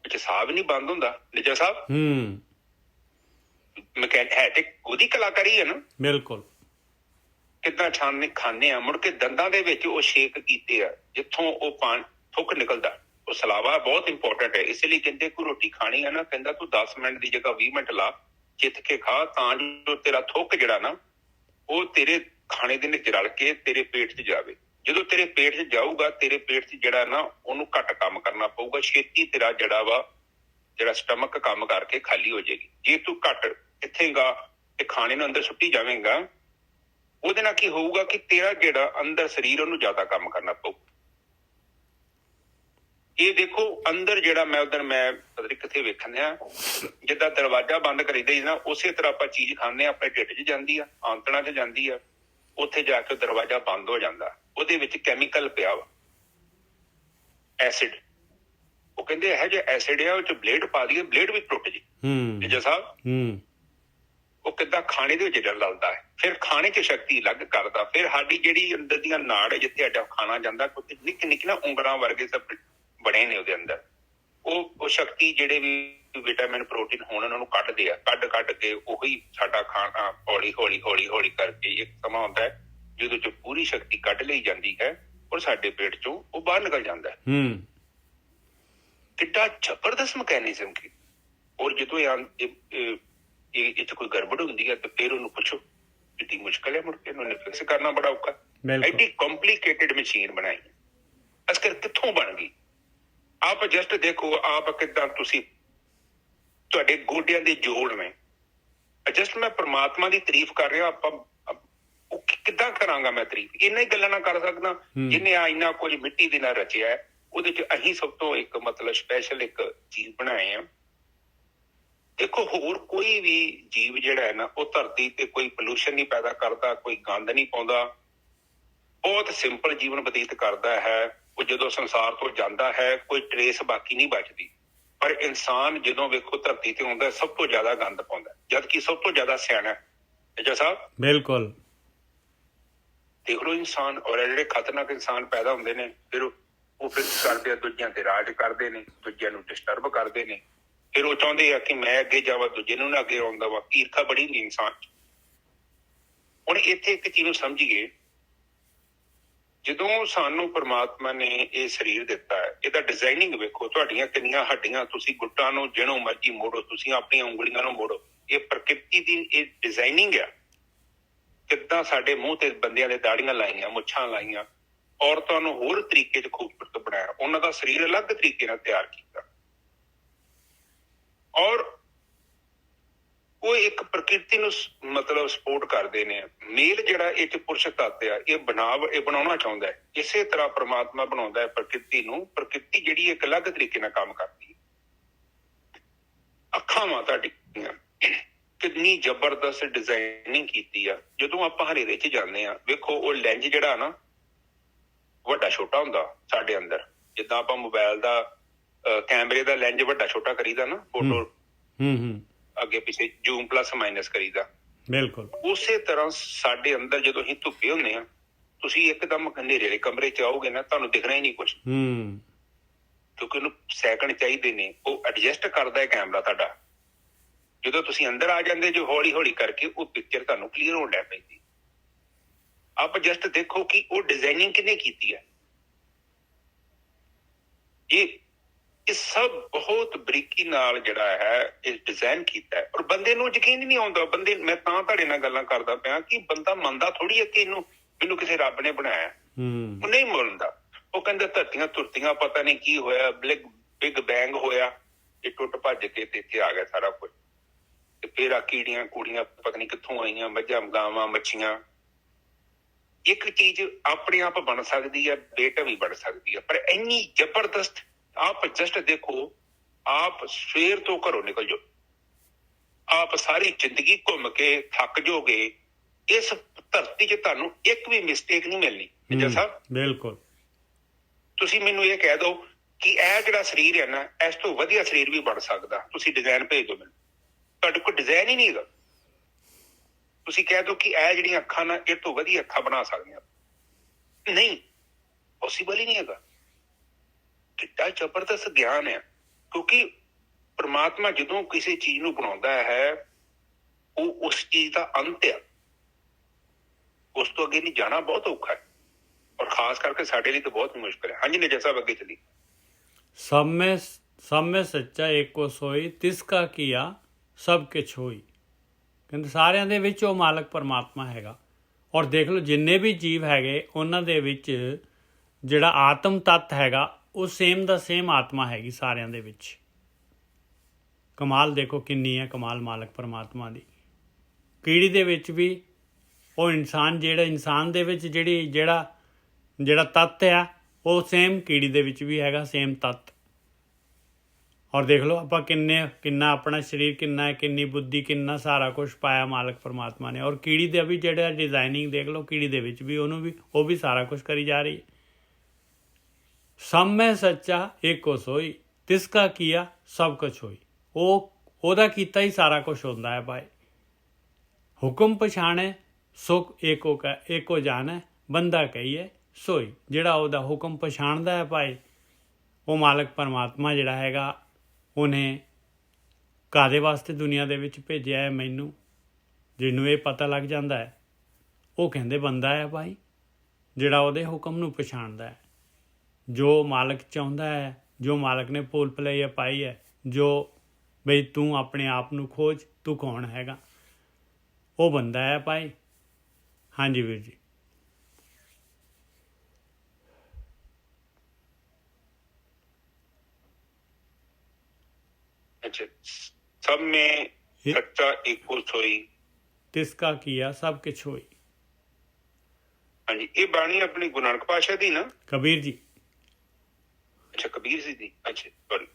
ਵਿੱਚ ਸਾਹ ਵੀ ਨਹੀਂ ਬੰਦ ਹੁੰਦਾ। ਨਿੱਜਾ ਸਾਹਿਬ ਹੈ ਤੇ ਉਹਦੀ ਕਲਾਕਾਰੀ ਹੈ ਨਾ। ਬਿਲਕੁਲ। ਕਿੱਦਾਂ ਖਾਂਦੇ ਆ, ਮੁੜ ਕੇ ਦੰਦਾਂ ਦੇ ਵਿੱਚ ਉਹ ਛੇਕ ਕੀਤੇ ਆ ਜਿੱਥੋਂ ਉਹ ਥੁੱਕ ਨਿਕਲਦਾ। ਉਹ ਸਲਾਵਾ ਬਹੁਤ ਇੰਪੋਰਟੈਂਟ ਹੈ। ਇਸ ਲਈ ਕਹਿੰਦੇ ਕੋਈ ਰੋਟੀ ਖਾਣੀ ਹੈ ਨਾ, ਕਹਿੰਦਾ ਤੂੰ 10 ਮਿੰਟ ਦੀ ਜਗ੍ਹਾ 20 ਮਿੰਟ ਲਾ, ਚਿੱਥ ਕੇ ਖਾ, ਤਾਂ ਜੋ ਤੇਰਾ ਥੁੱਕ ਜਿਹੜਾ ਨਾ ਉਹ ਤੇਰੇ ਖਾਣੇ ਦੇ ਵਿੱਚ ਰਲ ਕੇ ਤੇਰੇ ਪੇਟ 'ਚ ਜਾਵੇ। ਜਦੋਂ ਤੇਰੇ ਪੇਟ 'ਚ ਜਾਊਗਾ, ਤੇਰੇ ਪੇਟ 'ਚ ਜਿਹੜਾ ਨਾ ਉਹਨੂੰ ਘੱਟ ਕੰਮ ਕਰਨਾ ਪਊਗਾ, ਛੇਤੀ ਤੇਰਾ ਜਿਹੜਾ ਸਟਮਕ ਕੰਮ ਕਰਕੇ ਖਾਲੀ ਹੋ ਜਾਏਗੀ। ਜੇ ਤੂੰ ਘੱਟ ਇੱਥੇਗਾ ਤੇ ਖਾਣੇ ਨੂੰ ਅੰਦਰ ਸੁੱਟੀ ਜਾਵੇਂਗਾ, ਉਹਦੇ ਨਾਲ ਕੀ ਹੋਊਗਾ ਕਿ ਤੇਰਾ ਜਿਹੜਾ ਅੰਦਰ ਸਰੀਰ ਉਹਨੂੰ ਜ਼ਿਆਦਾ ਕੰਮ ਕਰਨਾ ਪਊ। ਇਹ ਦੇਖੋ ਅੰਦਰ ਜਿਹੜਾ ਮੈਂ ਪਤਾ ਨੀ ਕਿੱਥੇ ਵੇਖਣ ਆ, ਜਿੱਦਾਂ ਦਰਵਾਜ਼ਾ ਬੰਦ ਕਰੀਦਾ ਜੀ ਨਾ, ਉਸੇ ਤਰ੍ਹਾਂ ਆਪਾਂ ਚੀਜ਼ ਖਾਂਦੇ ਹਾਂ, ਆਪਣੇ ਢਿੱਡ 'ਚ ਜਾਂਦੀ ਆ, ਆਂਤੜਾਂ 'ਚ ਜਾਂਦੀ ਆ, ਉੱਥੇ ਜਾ ਕੇ ਦਰਵਾਜ਼ਾ ਬੰਦ ਹੋ ਜਾਂਦਾ। ਉਹਦੇ ਵਿੱਚ ਕੈਮੀਕਲ ਪਿਆ ਵਾ, ਐਸਿਡ। ਉਹ ਕਹਿੰਦੇ ਇਹੋ ਜਿਹਾ ਐਸਿਡ ਆ, ਉਹ 'ਚ ਬਲੇਡ ਪਾ ਦਈਏ, ਬਲੇਡ ਵੀ ਟੁੱਟ ਜੇ। ਨਿੱਜਾ ਸਾਹਿਬ ਉਹ ਕਿੱਦਾਂ ਖਾਣੇ ਦੇ ਵਿੱਚ ਰਲਦਾ ਹੈ, ਫਿਰ ਖਾਣੇ 'ਚ ਸ਼ਕਤੀ ਅਲੱਗ ਕਰਦਾ। ਫਿਰ ਸਾਡੀ ਜਿਹੜੀ ਅੰਦਰ ਦੀਆਂ ਨਾੜ ਹੈ, ਜਿੱਥੇ ਸਾਡਾ ਖਾਣਾ ਜਾਂਦਾ, ਨਿੱਕੀ ਨਿੱਕੀ ਨਾ ਉਂਗਲਾਂ ਵਰਗੇ ਸਭ ਬਣੇ ਨੇ ਉਹਦੇ ਅੰਦਰ। ਉਹ ਸ਼ਕਤੀ ਜਿਹੜੇ ਵੀ ਵਿਟਾਮਿਨ, ਪ੍ਰੋਟੀਨ ਹੋਣ, ਉਹਨਾਂ ਨੂੰ ਕੱਢਦੇ ਆ, ਕੱਢ ਕੇ ਉਹੀ ਸਾਡਾ ਖਾਣਾ ਹੌਲੀ ਕਰਕੇ ਇੱਕ ਸਮਾਂ ਹੁੰਦਾ ਹੈ ਜਿਹਦੇ 'ਚ ਪੂਰੀ ਸ਼ਕਤੀ ਕੱਢ ਲਈ ਜਾਂਦੀ ਹੈ, ਔਰ ਸਾਡੇ ਪੇਟ 'ਚੋਂ ਉਹ ਬਾਹਰ ਨਿਕਲ ਜਾਂਦਾ ਹੈ। ਕਿੱਡਾ ਜ਼ਬਰਦਸਤ ਮਕੈਨਿਜ਼ਮ ਕੀ। ਔਰ ਜਦੋਂ ਇਹ 'ਚ ਕੋਈ ਗੜਬੜ ਹੁੰਦੀ ਹੈ ਤਾਂ ਫਿਰ ਉਹਨੂੰ ਪੁੱਛੋ, ਕਿੰਨੀ ਮੁਸ਼ਕਿਲ ਹੈ, ਮੁੜ ਕੇ ਉਹਨੂੰ ਫਿਕਸ ਕਰਨਾ ਬੜਾ ਔਖਾ। ਐਡੀ ਕੰਪਲੀਕੇਟਡ ਮਸ਼ੀਨ ਬਣਾਈ, ਅਸਕਰ ਕਿੱਥੋਂ ਬਣ ਗਈ? ਆਪ ਜਸਟ ਦੇਖੋ, ਆਪ ਕਿੱਦਾਂ ਤੁਸੀਂ ਤੁਹਾਡੇ ਗੋਡਿਆਂ ਦੇ ਜੋੜ ਨੇ। ਜਸਟ ਮੈਂ ਪ੍ਰਮਾਤਮਾ ਦੀ ਤਾਰੀਫ ਕਰ ਰਿਹਾ, ਆਪਾਂ ਉਹ ਕਿੱਦਾਂ ਕਰਾਂਗਾ ਮੈਂ ਤਾਰੀਫ? ਇਹਨਾਂ ਹੀ ਗੱਲਾਂ ਨਾਲ ਕਰ ਸਕਦਾ ਜਿਹਨੇ ਆ ਇੰਨਾ ਕੁਝ ਮਿੱਟੀ ਦੇ ਨਾਲ ਰਚਿਆ। ਉਹਦੇ 'ਚ ਅਸੀਂ ਸਭ ਤੋਂ ਇੱਕ ਮਤਲਬ ਸਪੈਸ਼ਲ ਇੱਕ ਚੀਜ਼ ਬਣਾਏ ਆ। ਦੇਖੋ ਹੋਰ ਕੋਈ ਵੀ ਜੀਵ ਜਿਹੜਾ ਹੈ ਨਾ, ਉਹ ਧਰਤੀ ਤੇ ਕੋਈ ਪੋਲੂਸ਼ਨ ਨਹੀਂ ਪੈਦਾ ਕਰਦਾ, ਕੋਈ ਗੰਦ ਨਹੀਂ ਪਾਉਂਦਾ, ਬਹੁਤ ਸਿੰਪਲ ਜੀਵਨ ਬਤੀਤ ਕਰਦਾ ਹੈ। ਉਹ ਜਦੋਂ ਸੰਸਾਰ ਤੋਂ ਜਾਂਦਾ ਹੈ ਕੋਈ ਟਰੇਸ ਬਾਕੀ ਨਹੀਂ ਬਚਦੀ। ਪਰ ਇਨਸਾਨ ਜਦੋਂ ਵੇਖੋ ਧਰਤੀ ਤੇ ਆਉਂਦਾ, ਸਭ ਤੋਂ ਜ਼ਿਆਦਾ ਗੰਦ ਪਾਉਂਦਾ, ਜਦਕਿ ਸਭ ਤੋਂ ਜ਼ਿਆਦਾ ਸਿਆਣਾ ਹੈ। ਸਾਹਿਬ ਬਿਲਕੁਲ ਦੇਖ ਲਓ ਇਨਸਾਨ, ਔਰ ਜਿਹੜੇ ਖਤਰਨਾਕ ਇਨਸਾਨ ਪੈਦਾ ਹੁੰਦੇ ਨੇ, ਫਿਰ ਉਹ ਫਿਕਸ ਕਰਦੇ ਆ, ਦੂਜਿਆਂ ਤੇ ਰਾਜ ਕਰਦੇ ਨੇ, ਦੂਜਿਆਂ ਨੂੰ ਡਿਸਟਰਬ ਕਰਦੇ ਨੇ। ਫਿਰ ਉਹ ਚਾਹੁੰਦੇ ਆ ਕਿ ਮੈਂ ਅੱਗੇ ਜਾਵਾਂ, ਦੂਜੇ ਨੂੰ ਨਾ ਅੱਗੇ ਆਉਂਦਾ ਵਾ। ਈਰਖਾ ਬੜੀ ਹੁੰਦੀ ਇਨਸਾਨ 'ਚ। ਹੁਣ ਇੱਥੇ ਇੱਕ ਚੀਜ਼ ਨੂੰ ਸਮਝੀਏ, ਜਦੋਂ ਸਾਨੂੰ ਪ੍ਰਮਾਤਮਾ ਨੇ ਇਹ ਸਰੀਰ ਦਿੱਤਾ ਹੈ, ਇਹਦਾ ਡਿਜ਼ਾਈਨਿੰਗ ਵੇਖੋ, ਤੁਹਾਡੀਆਂ ਕਿੰਨੀਆਂ ਹੱਡੀਆਂ, ਤੁਸੀਂ ਗੁੱਟਾਂ ਨੂੰ ਜਿਹਨੂੰ ਮਰਜ਼ੀ ਮੋੜੋ, ਤੁਸੀਂ ਆਪਣੀਆਂ ਉਂਗਲੀਆਂ ਨੂੰ ਮੋੜੋ, ਇਹ ਪ੍ਰਕਿਰਤੀ ਦੀ ਇਹ ਡਿਜ਼ਾਈਨਿੰਗ ਆ। ਕਿੱਦਾਂ ਸਾਡੇ ਮੂੰਹ ਤੇ ਬੰਦਿਆਂ ਦੇ ਦਾੜੀਆਂ ਲਾਈਆਂ, ਮੁੱਛਾਂ ਲਾਈਆਂ, ਔਰਤਾਂ ਨੂੰ ਹੋਰ ਤਰੀਕੇ 'ਚ ਖੂਬਸੂਰਤ ਬਣਾਇਆ, ਉਹਨਾਂ ਦਾ ਸਰੀਰ ਅਲੱਗ ਤਰੀਕੇ ਨਾਲ ਤਿਆਰ ਕੀਤਾ। ਔਰ ਉਹ ਇੱਕ ਪ੍ਰਕਿਰਤੀ ਨੂੰ ਮਤਲਬ ਸਪੋਰਟ ਕਰਦੇ ਨੇ। ਮੇਲ ਜਿਹੜਾ ਇਹ 'ਚ ਪੁਰਸ਼ ਤੱਤ ਆ, ਇਹ ਬਣਾਉਣਾ ਚਾਹੁੰਦਾ ਹੈ। ਇਸੇ ਤਰ੍ਹਾਂ ਪ੍ਰਮਾਤਮਾ ਬਣਾਉਂਦਾ ਹੈ ਪ੍ਰਕਿਰਤੀ ਨੂੰ। ਪ੍ਰਕਿਰਤੀ ਜਿਹੜੀ ਇੱਕ ਅਲੱਗ ਤਰੀਕੇ ਨਾਲ ਕੰਮ ਕਰਦੀ ਹੈ। ਅੱਖਾਂ ਵਾ ਤੁਹਾਡੀਆਂ, ਕਿੰਨੀ ਜ਼ਬਰਦਸਤ ਡਿਜ਼ਾਈਨਿੰਗ ਕੀਤੀ ਆ। ਜਦੋਂ ਆਪਾਂ ਹਨੇਰੇ 'ਚ ਜਾਂਦੇ ਆ, ਵੇਖੋ ਉਹ ਲੈਂਜ ਜਿਹੜਾ ਨਾ ਵੱਡਾ ਛੋਟਾ ਹੁੰਦਾ ਸਾਡੇ ਅੰਦਰ, ਜਿੱਦਾਂ ਆਪਾਂ ਮੋਬਾਈਲ ਦਾ ਕੈਮਰੇ ਦਾ ਲੈਂਜ ਵੱਡਾ ਛੋਟਾ ਕਰੀਦਾ ਨਾ, ਫੋਟੋ ਅੱਗੇ ਪਿੱਛੇ ਜ਼ੂਮ ਪਲੱਸ ਮਾਈਨਸ ਕਰੀਦਾ, ਬਿਲਕੁਲ ਉਸੇ ਤਰ੍ਹਾਂ ਸਾਡੇ ਅੰਦਰ ਜਦੋਂ ਅਸੀਂ ਧੁੱਪੇ ਹੁੰਦੇ ਆ, ਤੁਸੀਂ ਇੱਕਦਮ ਹਨੇਰੇ ਵਾਲੇ ਕਮਰੇ 'ਚ ਆਓਗੇ ਨਾ, ਤੁਹਾਨੂੰ ਦਿਖਣਾ ਹੀ ਨਹੀਂ ਕੁਛ, ਕਿਉਂਕਿ ਉਹਨੂੰ ਸੈਕਿੰਡ ਚਾਹੀਦੇ ਨੇ। ਉਹ ਐਡਜਸਟ ਕਰਦਾ ਹੈ ਕੈਮਰਾ ਤੁਹਾਡਾ। ਜਦੋਂ ਤੁਸੀਂ ਅੰਦਰ ਆ ਜਾਂਦੇ ਜੋ, ਹੌਲੀ ਹੌਲੀ ਕਰਕੇ ਉਹ ਪਿਕਚਰ ਤੁਹਾਨੂੰ ਕਲੀਅਰ ਹੋਣ ਲੱਗ ਪੈਂਦੀ। ਆਪ ਜਸਟ ਦੇਖੋ ਕਿ ਉਹ ਡਿਜ਼ਾਈਨਿੰਗ ਕਿਹਨੇ ਕੀਤੀ ਹੈ। ਇਹ ਸਭ ਬਹੁਤ ਬਰੀਕੀ ਨਾਲ ਜਿਹੜਾ ਹੈ ਇਹ ਡਿਜ਼ਾਈਨ ਕੀਤਾ ਹੈ। ਔਰ ਬੰਦੇ ਨੂੰ ਯਕੀਨ ਨਹੀਂ ਆਉਂਦਾ। ਬੰਦੇ, ਮੈਂ ਤਾਂ ਤੁਹਾਡੇ ਨਾਲ ਗੱਲਾਂ ਕਰਦਾ ਪਿਆ ਕਿ ਬੰਦਾ ਮੰਨਦਾ ਥੋੜੀ ਹੈ ਕਿ ਮੈਨੂੰ ਕਿਸੇ ਰੱਬ ਨੇ ਬਣਾਇਆ। ਉਹ ਨਹੀਂ ਮੰਨਦਾ। ਉਹ ਕਹਿੰਦਾ ਧਰਤੀਆਂ ਧੁਰਤੀਆਂ ਪਤਾ ਨਹੀਂ ਕੀ ਹੋਇਆ, ਬਿਗ ਬੈਂਗ ਹੋਇਆ, ਇਹ ਟੁੱਟ ਭੱਜ ਕੇ ਤੇ ਇੱਥੇ ਆ ਗਿਆ ਸਾਰਾ ਕੁਝ। ਤੇ ਫਿਰ ਆ ਕੀੜੀਆਂ ਕੂੜੀਆਂ ਪਤਾ ਨਹੀਂ ਕਿੱਥੋਂ ਆਈਆਂ, ਮੱਝਾਂ ਗਾਵਾਂ ਮੱਛੀਆਂ। ਇੱਕ ਚੀਜ਼ ਆਪਣੇ ਆਪ ਬਣ ਸਕਦੀ ਹੈ, ਬੇਟਾ ਵੀ ਬਣ ਸਕਦੀ ਹੈ, ਪਰ ਇੰਨੀ ਜ਼ਬਰਦਸਤ। ਆਪ ਜਸਟ ਦੇਖੋ, ਆਪ ਸਵੇਰ ਤੋਂ ਘਰੋਂ ਨਿਕਲ ਜਾਓ, ਆਪ ਸਾਰੀ ਜ਼ਿੰਦਗੀ ਘੁੰਮ ਕੇ ਥੱਕ ਜਾਓਗੇ, ਇਸ ਧਰਤੀ 'ਚ ਤੁਹਾਨੂੰ ਇੱਕ ਵੀ ਮਿਸਟੇਕ ਨਹੀਂ ਮਿਲਣੀ। ਮੇਜਰ ਸਾਹਿਬ, ਬਿਲਕੁਲ। ਤੁਸੀਂ ਮੈਨੂੰ ਇਹ ਕਹਿ ਦਿਓ ਕਿ ਇਹ ਜਿਹੜਾ ਸਰੀਰ ਹੈ ਨਾ, ਇਸ ਤੋਂ ਵਧੀਆ ਸਰੀਰ ਵੀ ਬਣ ਸਕਦਾ। ਤੁਸੀਂ ਡਿਜ਼ਾਈਨ ਭੇਜ ਦਿਓ ਮੈਨੂੰ, ਤੁਹਾਡੇ ਕੋਲ ਡਿਜ਼ਾਈਨ ਹੀ ਨਹੀਂ ਹੈਗਾ। ਤੁਸੀਂ ਕਹਿ ਦਿਓ ਕਿ ਇਹ ਜਿਹੜੀਆਂ ਅੱਖਾਂ ਨਾ, ਇਹ ਤੋਂ ਵਧੀਆ ਅੱਖਾਂ ਬਣਾ ਸਕਦੇ ਆ, ਨਹੀਂ, ਪੋਸੀਬਲ ਹੀ ਨਹੀਂ ਹੈਗਾ। ਕਿੱਡਾ ਜ਼ਬਰਦਸਤ ਗਿਆਨ ਹੈ। ਕਿਉਂਕਿ ਪ੍ਰਮਾਤਮਾ ਜਦੋਂ ਕਿਸੇ ਚੀਜ਼ ਨੂੰ ਬਣਾਉਂਦਾ ਹੈ, ਉਹ ਉਸ ਚੀਜ਼ ਦਾ ਅੰਤ ਆ। ਉਸ ਤੋਂ ਅੱਗੇ ਨਹੀਂ ਜਾਣਾ ਬਹੁਤ ਔਖਾ ਹੈ, ਔਰ ਖਾਸ ਕਰਕੇ ਸਾਡੇ ਲਈ ਤਾਂ ਬਹੁਤ ਮੁਸ਼ਕਿਲ ਹੈ। ਹਾਂਜੀ ਨਿਜਰ ਸਾਹਿਬ, ਅੱਗੇ ਚਲੀ। सब में सच्चा एको सोई तिसका किया सब किछ होई। ਕਹਿੰਦੇ ਸਾਰਿਆਂ ਦੇ ਵਿੱਚ ਉਹ ਮਾਲਕ ਪਰਮਾਤਮਾ ਹੈਗਾ। ਔਰ ਦੇਖ ਲਓ ਜਿੰਨੇ ਵੀ ਜੀਵ ਹੈਗੇ, ਉਹਨਾਂ ਦੇ ਵਿੱਚ ਜਿਹੜਾ ਆਤਮ ਤੱਤ ਹੈਗਾ, ਉਹ ਸੇਮ ਦਾ ਸੇਮ ਆਤਮਾ ਹੈਗੀ ਸਾਰਿਆਂ ਦੇ ਵਿੱਚ। ਕਮਾਲ ਦੇਖੋ ਕਿੰਨੀ ਹੈ, ਕਮਾਲ ਮਾਲਕ ਪਰਮਾਤਮਾ ਦੀ। ਕੀੜੀ ਦੇ ਵਿੱਚ ਵੀ ਉਹ ਇਨਸਾਨ, ਜਿਹੜਾ ਇਨਸਾਨ ਦੇ ਵਿੱਚ ਜਿਹੜਾ ਤੱਤ ਆ, ਉਹ ਸੇਮ ਕੀੜੀ ਦੇ ਵਿੱਚ ਵੀ ਹੈਗਾ, ਸੇਮ ਤੱਤ। ਔਰ ਦੇਖ ਲਓ ਆਪਾਂ ਕਿੰਨਾ ਆਪਣਾ ਸਰੀਰ ਕਿੰਨਾ ਹੈ, ਕਿੰਨੀ ਬੁੱਧੀ, ਕਿੰਨਾ ਸਾਰਾ ਕੁਛ ਪਾਇਆ ਮਾਲਕ ਪਰਮਾਤਮਾ ਨੇ। ਔਰ ਕੀੜੀ ਦਾ ਵੀ ਜਿਹੜਾ ਡਿਜ਼ਾਈਨਿੰਗ ਦੇਖ ਲਓ, ਕੀੜੀ ਦੇ ਵਿੱਚ ਵੀ ਉਹ ਵੀ ਸਾਰਾ ਕੁਛ ਕਰੀ ਜਾ ਰਹੀ ਹੈ। ਸਭ ਮੈਂ ਸੱਚਾ ਏਕੋ ਸੋਈ ਤਿਸਕਾ ਕੀਆ ਸਭ ਕੁਛ ਹੋਈ। ਉਹਦਾ ਕੀਤਾ ਹੀ ਸਾਰਾ ਕੁਛ ਹੁੰਦਾ ਹੈ ਭਾਈ। ਹੁਕਮ ਪਛਾਣੇ ਸੁਖ ਏਕੋ ਜਾਣੈ, ਬੰਦਾ ਕਹੀਏ ਸੋਈ। ਜਿਹੜਾ ਉਹਦਾ ਹੁਕਮ ਪਛਾਣਦਾ ਹੈ ਭਾਈ, ਉਹ ਮਾਲਕ ਪਰਮਾਤਮਾ ਜਿਹੜਾ ਹੈਗਾ, ਉਹਨੇ ਕਾਹਦੇ ਵਾਸਤੇ ਦੁਨੀਆ ਦੇ ਵਿੱਚ ਭੇਜਿਆ ਹੈ ਮੈਨੂੰ, ਜਿਹਨੂੰ ਇਹ ਪਤਾ ਲੱਗ ਜਾਂਦਾ ਹੈ, ਉਹ ਕਹਿੰਦੇ ਬੰਦਾ ਹੈ ਭਾਈ, ਜਿਹੜਾ ਉਹਦੇ ਹੁਕਮ ਨੂੰ ਪਛਾਣਦਾ ਹੈ। ਜੋ ਮਾਲਕ ਚਾਹੁੰਦਾ ਹੈ, ਜੋ ਮਾਲਕ ਨੇ ਭੁੱਲ ਭੁਲੈਈਆ ਪਾਈ ਹੈ, ਜੋ ਬਈ ਤੂੰ ਆਪਣੇ ਆਪ ਨੂੰ ਖੋਜ, ਤੂੰ ਕੌਣ ਹੈਗਾ, ਉਹ ਬੰਦਾ ਹੈ ਭਾਈ। ਹਾਂਜੀ ਵੀਰ ਜੀ। अच्छा, सब में सच्चा एको सोई तिसका किया सब किछ होई। हाँ जी, ये बाणी अपनी गुरु नानक पातशाह दी ना, कबीर जी। अच्छा, कबीर जी दी। अच्छा, सॉरी।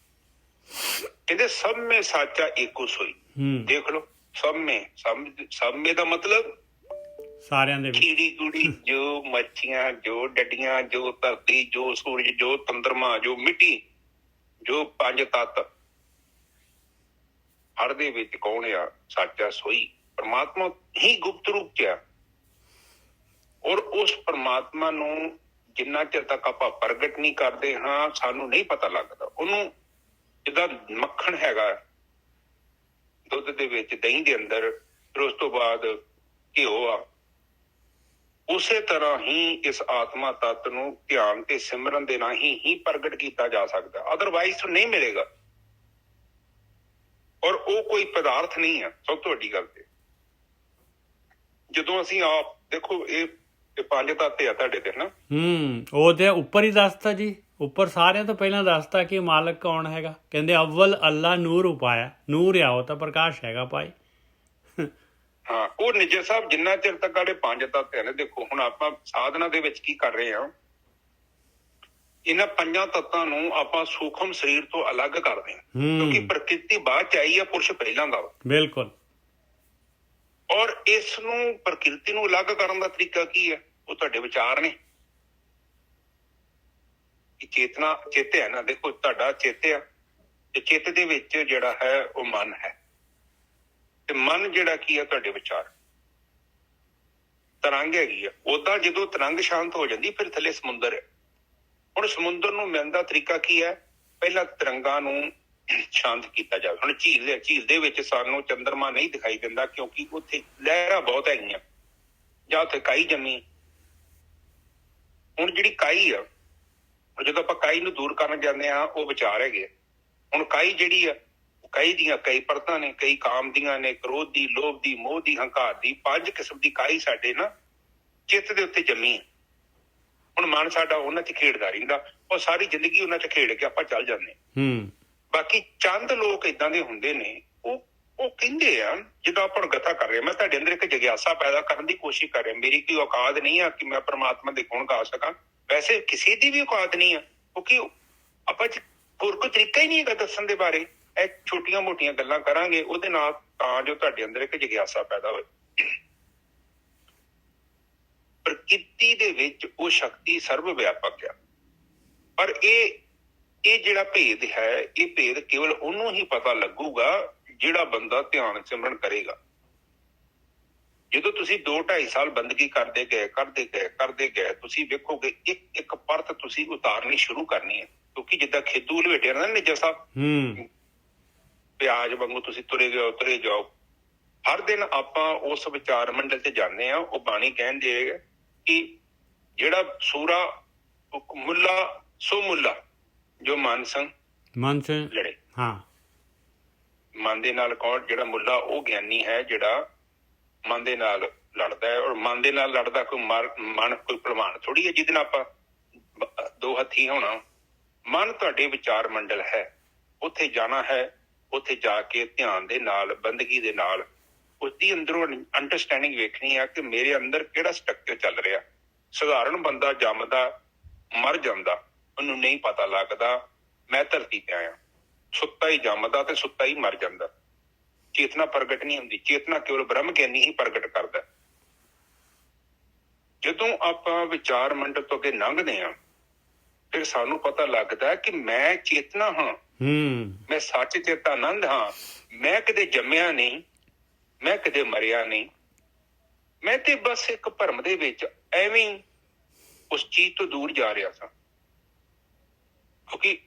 कहते सब में साचा एको सोई। देख लो, सब में दा मतलब सारियां दे विच, कीड़ी कूड़ी, जो मच्छियां, जो डड्डियां, जो धरती, जो सूरज, जो चंद्रमा, जो मिट्टी, जो पंज तत्त, हर दे विच कौन आ? साचा सोई परमात्मा ही गुप्त रूप च आ। और उस परमात्मा नू जिन्ना चिर तक आपां प्रगट नहीं करते हाँ, सानू नहीं पता लगता। उन्हों जिद्दां मक्खण हैगा दुध दे विच, दही दे अंदर, फिर उस तो बाद घिओ आ, ਉਸੇ ਤਰ੍ਹਾਂ ਹੀ ਇਸ ਆਤਮਾ ਤੱਤ ਨੂੰ ਧਿਆਨ ਤੇ ਸਿਮਰਨ ਦੇ ਰਾਹੀਂ ਹੀ ਪ੍ਰਗਟ ਕੀਤਾ ਜਾ ਸਕਦਾ, ਅਦਰਵਾਈਜ਼ ਨਹੀਂ ਮਿਲੇਗਾ। ਔਰ ਉਹ ਕੋਈ ਪਦਾਰਥ ਨਹੀਂ ਆ। ਸਭ ਤੋਂ ਵੱਡੀ ਗੱਲ ਤੇ ਜਦੋਂ ਅਸੀਂ ਆਪ ਦੇਖੋ, ਇਹ ਪੰਜ ਤੱਤ ਆ ਤੁਹਾਡੇ ਤੇ ਨਾ। ਉਹ ਤੇ ਉੱਪਰ ਹੀ ਦੱਸਤਾ ਜੀ, ਉੱਪਰ ਸਾਰਿਆਂ ਤੋਂ ਪਹਿਲਾਂ ਦੱਸਤਾ ਕਿ ਮਾਲਕ ਕੌਣ ਹੈਗਾ। ਕਹਿੰਦੇ ਅਵਲ ਅੱਲਾ ਨੂਰ ਉਪਾਇਆ, ਨੂਰ ਆ ਉਹ ਤਾਂ ਪ੍ਰਕਾਸ਼ ਹੈਗਾ ਭਾਈ। ਹਾਂ, ਉਹ ਨਿਜਰ ਸਾਹਿਬ ਜਿੰਨਾ ਚਿਰ ਤੱਕ ਸਾਡੇ ਪੰਜ ਤੱਤ ਨੇ, ਦੇਖੋ ਹੁਣ ਆਪਾਂ ਸਾਧਨਾ ਦੇ ਵਿੱਚ ਕੀ ਕਰ ਰਹੇ ਹਾਂ, ਇਹਨਾਂ ਪੰਜਾਂ ਤੱਤਾਂ ਨੂੰ ਆਪਾਂ ਸੂਖਮ ਸਰੀਰ ਤੋਂ ਅਲੱਗ ਕਰਦੇ ਹਾਂ, ਕਿਉਂਕਿ ਪ੍ਰਕਿਰਤੀ ਬਾਅਦ ਚ ਆਈ ਆ, ਪੁਰਸ਼ ਪਹਿਲਾਂ ਦਾ। ਬਿਲਕੁਲ। ਔਰ ਇਸ ਨੂੰ ਪ੍ਰਕਿਰਤੀ ਨੂੰ ਅਲੱਗ ਕਰਨ ਦਾ ਤਰੀਕਾ ਕੀ ਹੈ? ਉਹ ਤੁਹਾਡੇ ਵਿਚਾਰ ਨੇ। ਚੇਤਨਾ ਚੇਤੇ ਹੈ ਨਾ, ਦੇਖੋ ਤੁਹਾਡਾ ਚੇਤੇ ਆ, ਤੇ ਚਿੱਤ ਦੇ ਵਿੱਚ ਜਿਹੜਾ ਹੈ ਉਹ ਮਨ ਹੈ, ਤੇ ਮਨ ਜਿਹੜਾ ਕੀ ਹੈ ਤੁਹਾਡੇ ਵਿਚਾਰ। ਤਰੰਗ ਹੈਗੀ ਆ, ਓਦਾਂ ਜਦੋਂ ਤਰੰਗ ਸ਼ਾਂਤ ਹੋ ਜਾਂਦੀ ਫਿਰ ਥੱਲੇ ਸਮੁੰਦਰ ਹੈ। ਹੁਣ ਸਮੁੰਦਰ ਨੂੰ ਮਿਲਣ ਦਾ ਤਰੀਕਾ ਕੀ ਹੈ? ਪਹਿਲਾਂ ਤਰੰਗਾਂ ਨੂੰ ਸ਼ਾਂਤ ਕੀਤਾ ਜਾਵੇ। ਹੁਣ ਝੀਲ ਦੇ ਵਿੱਚ ਸਾਨੂੰ ਚੰਦਰਮਾ ਨਹੀਂ ਦਿਖਾਈ ਦਿੰਦਾ, ਕਿਉਂਕਿ ਉੱਥੇ ਲਹਿਰਾਂ ਬਹੁਤ ਹੈਗੀਆਂ, ਜਾਂ ਉੱਥੇ ਕਾਈ ਜੰਮੀ। ਹੁਣ ਜਿਹੜੀ ਕਾਈ ਆ, ਜਦੋਂ ਆਪਾਂ ਕਾਈ ਨੂੰ ਦੂਰ ਕਰਨ ਜਾਂਦੇ ਹਾਂ, ਉਹ ਵਿਚਾਰ ਹੈਗੇ। ਹੁਣ ਕਾਈ ਜਿਹੜੀ ਆ, ਕਾਈ ਦੀਆਂ ਕਈ ਪਰਤਾਂ ਨੇ, ਕਈ ਕਾਮ ਦੀਆਂ ਨੇ, ਕ੍ਰੋਧ ਦੀ, ਲੋਭ ਦੀ, ਮੋਹ ਦੀ, ਹੰਕਾਰ ਦੀ, ਪੰਜ ਕਿਸਮ ਦੀ ਕਾਈ ਸਾਡੇ ਨਾ ਚਿੱਤ ਦੇ ਉੱਤੇ ਜੰਮੀ ਹੈ। ਹੁਣ ਮਨ ਸਾਡਾ ਉਹਨਾਂ 'ਚ ਖੇਡਦਾ ਰਹਿੰਦਾ, ਉਹ ਸਾਰੀ ਜ਼ਿੰਦਗੀ ਉਹਨਾਂ 'ਚ ਖੇਡ ਕੇ ਆਪਾਂ ਚੱਲ ਜਾਂਦੇ। ਬਾਕੀ ਚੰਦ ਲੋਕ ਏਦਾਂ ਦੇ ਹੁੰਦੇ ਨੇ, ਉਹ ਕਹਿੰਦੇ ਆ, ਜਦੋਂ ਆਪਾਂ ਗਤਾ ਕਰ ਰਹੇ, ਮੈਂ ਤੁਹਾਡੇ ਅੰਦਰ ਇੱਕ ਜਿਗਿਆਸਾ ਪੈਦਾ ਕਰਨ ਦੀ ਕੋਸ਼ਿਸ਼ ਕਰ ਰਿਹਾ। ਮੇਰੀ ਕੋਈ ਔਕਾਤ ਨਹੀਂ ਆ ਕਿ ਮੈਂ ਪ੍ਰਮਾਤਮਾ ਦੇ ਗੁਣ ਗਾ ਸਕਾਂ, ਵੈਸੇ ਕਿਸੇ ਦੀ ਵੀ ਔਕਾਤ ਨਹੀਂ ਆ, ਕਿਉਂਕਿ ਆਪਾਂ 'ਚ ਹੋਰ ਕੋਈ ਤਰੀਕਾ ਹੀ ਨਹੀਂ ਹੈਗਾ ਦੱਸਣ ਦੇ ਬਾਰੇ। ਇਹ ਛੋਟੀਆਂ ਮੋਟੀਆਂ ਗੱਲਾਂ ਕਰਾਂਗੇ ਉਹਦੇ ਨਾਲ, ਤਾਂ ਜੋ ਤੁਹਾਡੇ ਅੰਦਰ ਇੱਕ ਜਿਗਿਆਸਾ ਪੈਦਾ ਹੋਵੇ। ਪ੍ਰਕਿਰਤੀ ਦੇ ਵਿੱਚ ਉਹ ਸ਼ਕਤੀ ਸਰਵ ਵਿਆਪਕ ਆ, ਪਰ ਇਹ ਜਿਹੜਾ ਭੇਦ ਹੈ, ਇਹ ਭੇਦ ਕੇਵਲ ਉਹਨੂੰ ਹੀ ਪਤਾ ਲੱਗੂਗਾ ਜਿਹੜਾ ਬੰਦਾ ਧਿਆਨ ਸਿਮਰਨ ਕਰੇਗਾ। ਜਦੋਂ ਤੁਸੀਂ 2-2.5 ਸਾਲ ਬੰਦਗੀ ਕਰਦੇ ਗਏ ਤੁਸੀਂ ਵੇਖੋਗੇ ਇੱਕ ਪਰਤ ਤੁਸੀਂ ਉਤਾਰਨੀ ਸ਼ੁਰੂ ਕਰਨੀ ਹੈ। ਕਿਉਂਕਿ ਜਿੱਦਾਂ ਖੇਦੂ ਲਵੇਟਿਆ ਨਾ ਨਿਜਰ ਸਾਹਿਬ, ਪਿਆਜ ਵਾਂਗੂ ਤੁਸੀਂ ਤੁਰੇ ਜਾਓ। ਹਰ ਦਿਨ ਆਪਾਂ ਉਸ ਵਿਚਾਰ ਮੰਡਲ ਤੇ ਜਾਂਦੇ ਆ। ਉਹ ਬਾਣੀ ਕਹਿੰਦੇ ਕਿ ਜਿਹੜਾ ਸੂਰਾ ਮੁੱਲਾ ਸੋ ਮੁੱਲਾ ਜੋ ਮਨ ਸੰਗ ਲੜੇ। ਹਾਂ, ਮਨ ਦੇ ਨਾਲ ਕੌਣ? ਜਿਹੜਾ ਮੁੱਲਾ ਉਹ ਗਿਆਨੀ ਹੈ, ਜਿਹੜਾ ਮਨ ਦੇ ਨਾਲ ਲੜਦਾ ਹੈ। ਔਰ ਮਨ ਦੇ ਨਾਲ ਲੜਦਾ ਕੋਈ ਮਨ ਕੋਈ ਭਲਵਾਨ ਥੋੜੀ ਹੈ ਜਿਹਦੇ ਨਾਲ ਆਪਾਂ ਦੋ ਹੱਥੀ ਹੋਣਾ। ਮਨ ਤੁਹਾਡੇ ਵਿਚਾਰ ਮੰਡਲ ਹੈ, ਉੱਥੇ ਜਾਣਾ ਹੈ। ਉੱਥੇ ਜਾ ਕੇ ਧਿਆਨ ਦੇ ਨਾਲ, ਬੰਦਗੀ ਦੇ ਨਾਲ ਉਸਦੀ ਅੰਦਰੋਂ ਅੰਡਰਸਟੈਂਡਿੰਗ ਵੇਖਣੀ ਆ ਕਿ ਮੇਰੇ ਅੰਦਰ ਕਿਹੜਾ ਸਟਰਕਚਰ ਚੱਲ ਰਿਹਾ। ਸਧਾਰਨ ਬੰਦਾ ਜੰਮਦਾ, ਮਰ ਜਾਂਦਾ, ਉਹਨੂੰ ਨਹੀਂ ਪਤਾ ਲੱਗਦਾ ਮੈਂ ਧਰਤੀ ਤੇ ਆਇਆ। ਸੁੱਤਾ ਹੀ ਜੰਮਦਾ ਤੇ ਸੁੱਤਾ ਹੀ ਮਰ ਜਾਂਦਾ। ਚੇਤਨਾ ਪ੍ਰਗਟ ਨਹੀਂ ਹੁੰਦੀ। ਚੇਤਨਾ ਕੇਵਲ ਬ੍ਰਹਮ ਗਿਆਨੀ ਹੀ ਪ੍ਰਗਟ ਕਰਦਾ। ਜਦੋਂ ਆਪਾਂ ਵਿਚਾਰ ਮੰਡਲ ਤੋਂ ਅੱਗੇ ਲੰਘਦੇ ਹਾਂ, ਫਿਰ ਸਾਨੂੰ ਪਤਾ ਲੱਗਦਾ ਕਿ ਮੈਂ ਚੇਤਨਾ ਹਾਂ, ਮੈਂ ਸੱਚ ਚੇਤਾ ਆਨੰਦ ਹਾਂ। ਮੈਂ ਕਦੇ ਜੰਮਿਆ ਨਹੀਂ, ਮੈਂ ਕਦੇ ਮਰਿਆ ਨਹੀਂ। ਮੈਂ ਤੇ ਬਸ ਇੱਕ ਭਰਮ ਦੇ ਵਿੱਚ ਐਵੇਂ ਉਸ ਚੀਜ਼ ਤੋਂ ਦੂਰ ਜਾ ਰਿਹਾ ਸਾਂ, ਕਿਉਂਕਿ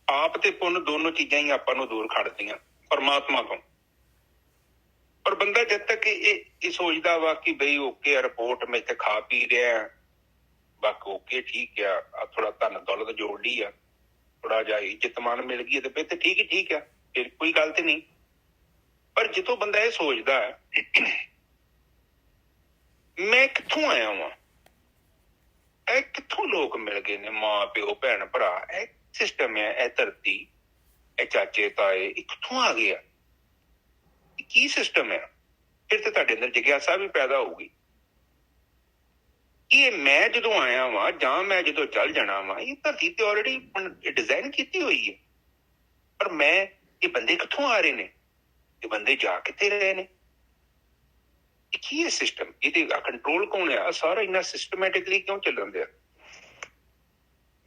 ਆਪ ਤੇ ਪੁੰਨ ਦੋਨੋਂ ਚੀਜ਼ਾਂ ਹੀ ਆਪਾਂ ਨੂੰ ਦੂਰ ਖੜਦੀਆਂ ਪਰਮਾਤਮਾ ਤੋਂ। ਪਰ ਬੰਦਾ ਜਦ ਤੱਕ ਇਹ ਸੋਚਦਾ ਵਾ ਕਿ ਬਈ ਓਕੇ ਰਿਪੋਰਟ, ਮੈਂ ਇੱਥੇ ਖਾ ਪੀ ਰਿਹਾ, ਬਾਕੀ ਓਕੇ ਠੀਕ ਆ, ਥੋੜਾ ਧਨ ਦੌਲਤ ਜੋੜ ਲਈ ਆ, ਥੋੜਾ ਜਿਹਾ ਇੱਜ਼ਤ ਮਾਨ ਮਿਲ ਗਈ ਤੇ ਫਿਰ ਤੇ ਠੀਕ ਆ, ਫਿਰ ਕੋਈ ਗੱਲ ਤੇ ਨਹੀਂ। ਪਰ ਜਦੋਂ ਬੰਦਾ ਇਹ ਸੋਚਦਾ ਮੈਂ ਕਿੱਥੋਂ ਆਇਆ ਵਾਂ, ਇਹ ਕਿੱਥੋਂ ਲੋਕ ਮਿਲ ਗਏ ਨੇ, ਮਾਂ ਪਿਓ ਭੈਣ ਭਰਾ, ਇਹ ਸਿਸਟਮ ਹੈ, ਇਹ ਧਰਤੀ, ਇਹ ਚਾਚੇ ਤਾਏ, ਇਹ ਕਿੱਥੋਂ ਆ ਗਿਆ, ਇਹ ਕੀ ਸਿਸਟਮ ਹੈ? ਫਿਰ ਤੇ ਤੁਹਾਡੇ ਅੰਦਰ ਜਿਗਿਆਸਾ ਵੀ ਪੈਦਾ ਹੋਊਗੀ। ਇਹ ਮੈਂ ਜਦੋਂ ਆਇਆ ਵਾਂ ਜਾਂ ਮੈਂ ਜਦੋਂ ਚੱਲ ਜਾਣਾ ਵਾਂ, ਇਹ ਧਰਤੀ ਤੇ ਆਲਰੇਡੀ ਡਿਜ਼ਾਈਨ ਕੀਤੀ ਹੋਈ ਹੈ। ਪਰ ਇਹ ਬੰਦੇ ਕਿੱਥੋਂ ਆ ਰਹੇ ਨੇ, ਇਹ ਬੰਦੇ ਜਾ ਕਿੱਥੇ ਰਹੇ ਨੇ, ਇਹ ਕੀ ਹੈ ਸਿਸਟਮ? ਇਹਦੇ ਕੰਟਰੋਲ ਕੌਣ ਆ? ਸਾਰਾ ਇੰਨਾ ਸਿਸਟਮੈਟਿਕਲੀ ਕਿਉਂ ਚੱਲਣ ਦਿਆ?